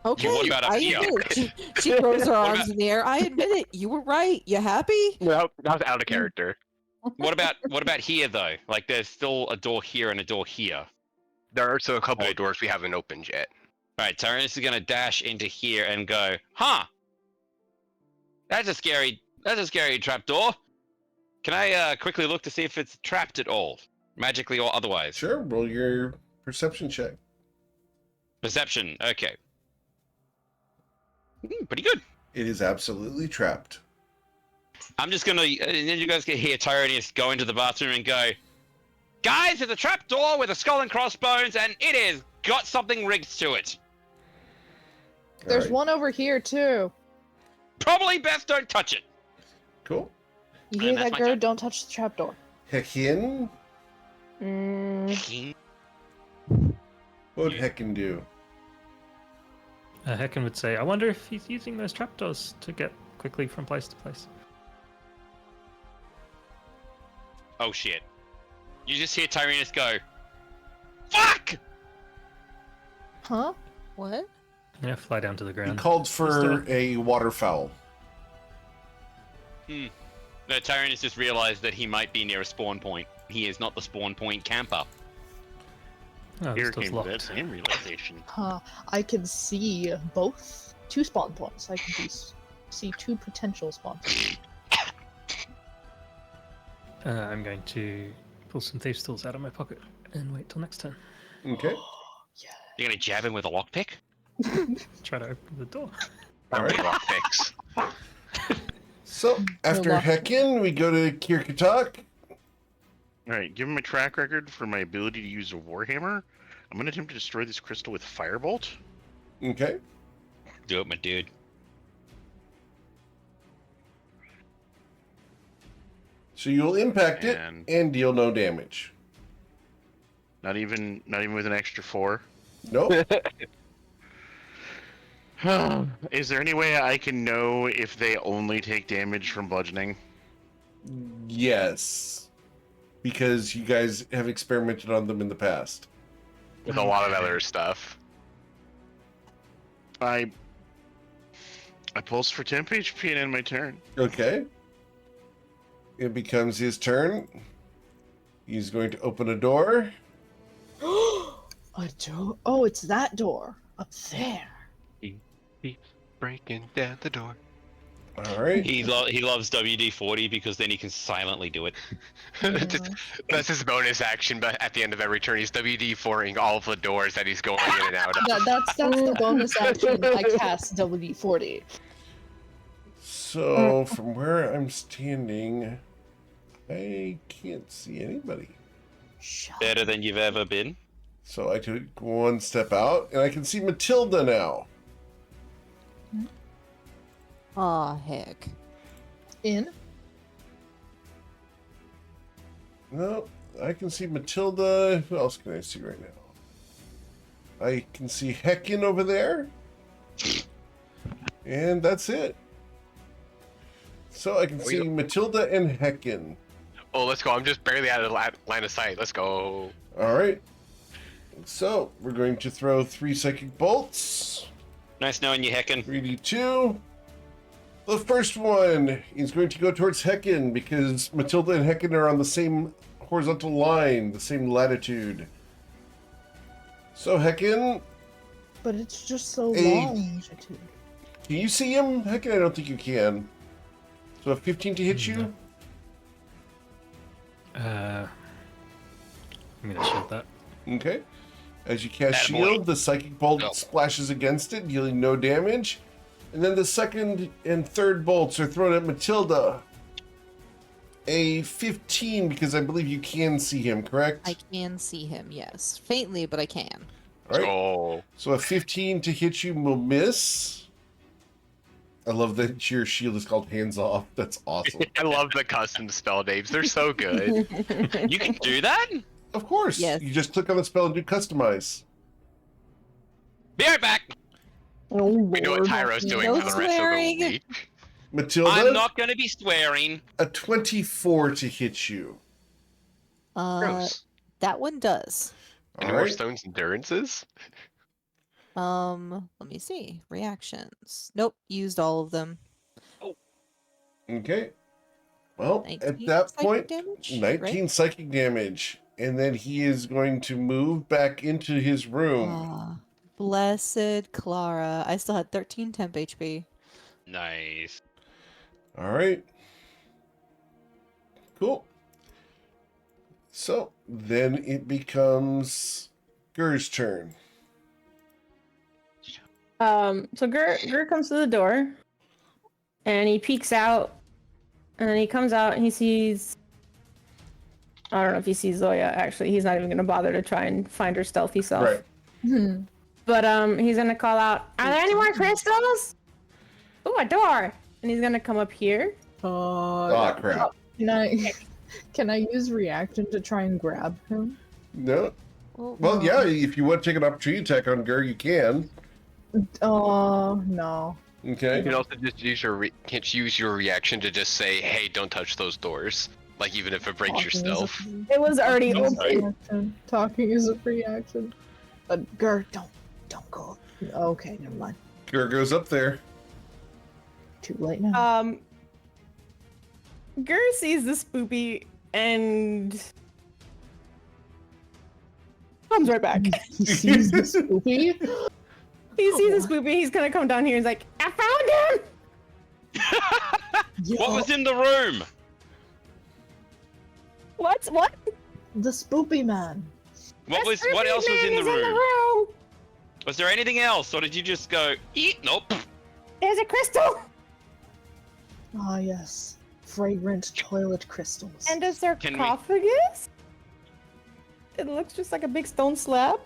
Okay, what about up I here? admit it. She throws her What arms about- in the air. I admit it. You were right. You happy? Well, that was out of character. What about here, though? Like, there's still a door here and a door here. There are also a couple Right. of doors we haven't opened yet. Alright, Tyrannus is going to dash into here and go, huh! That's a scary trapdoor. Can I quickly look to see if it's trapped at all? Magically or otherwise? Sure, roll your perception check. Perception, okay. Pretty good. It is absolutely trapped. I'm just gonna, and then you guys can hear Tyrannus go into the bathroom and go, guys, there's a trapdoor with a skull and crossbones, and it has got something rigged to it. There's Alright, one over here too. Probably best don't touch it. Cool. You And hear that's that, my Gur? turn. Don't touch the trapdoor. Heckin? Mm, What would Heckin do? Hecken would say, I wonder if he's using those trapdoors to get quickly from place to place. Oh shit. You just hear Tyrannus go, fuck! Huh? What? Yeah, fly down to the He ground. called for Just, a waterfowl. No, Tyrannus just realized that he might be near a spawn point. He is not the spawn point camper. Oh, Here this door's came that locked. same realization. Huh. I can see both. 2 spawn points. I can see 2 potential spawn points. I'm going to pull some thieves' tools out of my pocket and wait till next turn. Okay. You're gonna jab him with a lockpick? Try to open the door. How many Alright. lockpicks? So, after luck. Heckin, we go to Kirkatok. Alright, given my track record for my ability to use a Warhammer, I'm going to attempt to destroy this crystal with Firebolt. Okay. Do it, my dude. So you'll impact it And- and deal no damage. Not even with an extra 4. Nope. Is there any way I can know if they only take damage from bludgeoning? Yes. Because you guys have experimented on them in the past. With a lot of other stuff. I pulse for temp HP and end my turn. Okay. It becomes his turn. He's going to open a door. A door? Oh, it's that door up there. He's breaking down the door. All right. He loves WD-40 because then he can silently do it. That's his bonus action, but at the end of every turn, he's WD-4ing all of the doors that he's going in and out of. That's the bonus action. I cast WD-40. So, from where I'm standing, I can't see anybody. Better than you've ever been. So I took one step out, and I can see Matilda now. Aw, heck. In? No, I can see Matilda. Who else can I see right now? I can see Heckin over there. And that's it. So I can see Matilda and Heckin. Oh, let's go. I'm just barely out of the line of sight. Let's go. All right. So we're going to throw 3 psychic bolts. Nice knowing you, Heckin. 3d2. The first one is going to go towards Heckin because Matilda and Heckin are on the same horizontal line, the same latitude. So Heckin, But it's just so Hey. long. can you see him? Heckin, I don't think you can. So a 15 to hit you? I'm gonna shield that. Okay. As you cast Attaboy. shield, the psychic bolt Go. splashes against it, dealing no damage. And then the second and third bolts are thrown at Matilda. A 15, because I believe you can see him, correct? I can see him, yes. Faintly, but I can. All right. Oh. So a 15 to hit you will miss. I love that your shield is called Hands Off. That's awesome. I love the custom spell names. They're so good. You can do that? Of course. Yes. You just click on the spell and do customize. Be right back. Oh, We know what Lord. Tyro's doing No for the rest of swearing. the week. Matilda, I'm not going to be swearing. a 24 to hit you. Gross. That one does. All And right. Warstone's endurances? Let me see. Reactions. Nope, used all of them. Okay. Well, 19 at that psychic point, damage, 19 right? psychic damage. And then he is going to move back into his room. Ah, blessed Clara. I still had 13 temp HP. Nice. All right. Cool. So then it becomes Gur's turn. So Gur comes to the door, and he peeks out, and then he comes out and he sees. I don't know if he sees Zoya. Actually, he's not even gonna bother to try and find her stealthy self. Right. Hmm. But he's gonna call out, "Are there any more crystals?" Ooh, a door! And he's gonna come up here. Ah, crap. Can I use reaction to try and grab him? No. Oh, Well, yeah, if you want to take an opportunity attack on Gur, you can. Oh no. Okay. You can also just use your can't you use your reaction to just say, "Hey, don't touch those doors." Like even if it breaks your stealth. It was already Talking is a open. free action. Talking is a free action. But Gur, don't go. Okay, never mind. Gur goes up there. Too late now. Gur sees the spoopy and comes right back. He sees the spoopy. He sees the spoopy. He's gonna come down here. He's like, "I found him." What was in the room? What? The spoopy man? What The was? spoopy What else was man in is the room? room. Was there anything else, or did you just go eat? Nope. There's a crystal Ah, yes. Fragrant toilet crystals. and a Can we- sarcophagus. It looks just like a big stone slab.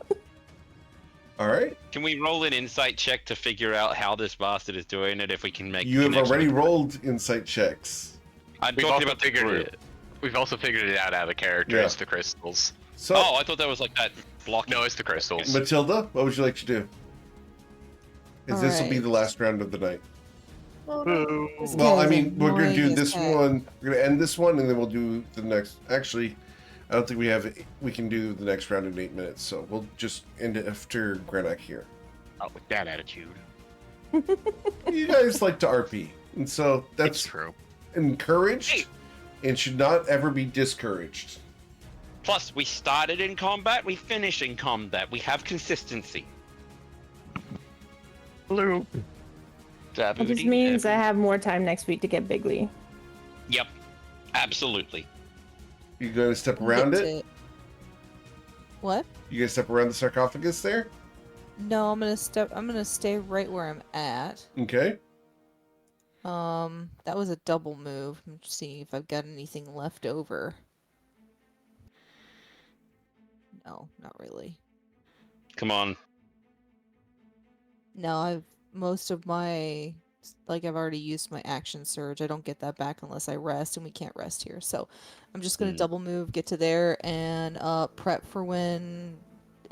All right. Can we roll an insight check to figure out how this bastard is doing it? If we can make. You have connection already with- rolled insight checks. I'm We've talking also about the figured group. it. We've also figured it out the character. Yeah. It's the crystals. So, Oh, I thought that was like that block. No, it's the crystals. Matilda, what would you like to do? Because this will be the Alright. last round of the night. Oh, no. Boo. This Well, I guy's mean, we're going to do annoying as this heck. one. We're going to end this one, and then we'll do the next. Actually, I don't think we can do the next round in 8 minutes. So we'll just end it after Grenak here. Oh, with that attitude. You guys like to RP, and so It's that's true. encouraged Hey. and should not ever be discouraged. Plus, we started in combat, we finish in combat. We have consistency. Blue. It just means I have more time next week to get Bigly. Yep, absolutely. You going to step Get around it? to- What? You going to step around the sarcophagus there? No, I'm gonna stay right where I'm at. Okay. That was a double move. I'm just seeing if I've got anything left over. No, not really. Come on. No, I've most of my I've already used my action surge. I don't get that back unless I rest, and we can't rest here. So I'm just gonna double move, get to there, and prep for when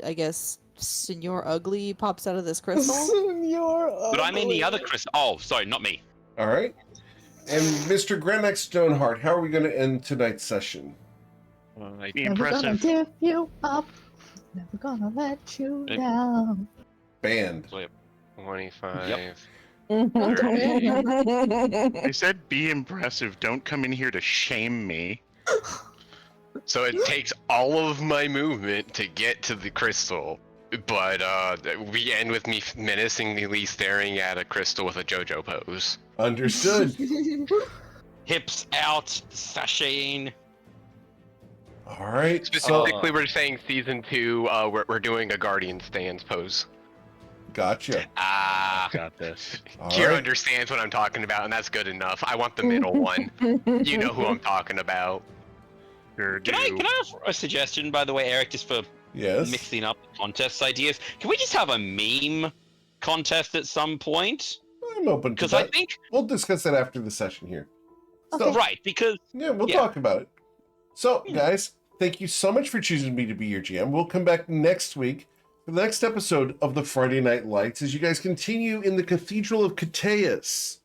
I guess Senor Ugly pops out of this crystal. Senor But I'm in the other Ugly. crystal. Oh, sorry, not me. All right. And Mr. Grenak Stoneheart, how are we going to end tonight's session? Be Never gonna impressive. give you up. Never gonna let you It- down. Banned. 25. I said be impressive. Don't come in here to shame me. So it takes all of my movement to get to the crystal, but we end with me menacingly staring at a crystal with a JoJo pose. Understood. Hips out, sashaying. All right. Specifically, we're saying season 2. We're doing a guardian stance pose. Gotcha. Ah, Got this. All Kier right. understands what I'm talking about, and that's good enough. I want the middle one. You know who I'm talking about. Sure do. can I have a suggestion, by the way, Eric, just for Yes. mixing up contest ideas? Can we just have a meme contest at some point? I'm open to Because that. I think We'll discuss that after the session here. So, Okay. right, because yeah, we'll Yeah. talk about it. So, guys, thank you so much for choosing me to be your GM. We'll come back next week for the next episode of the Friday Night Lights as you guys continue in the Cathedral of Cateus.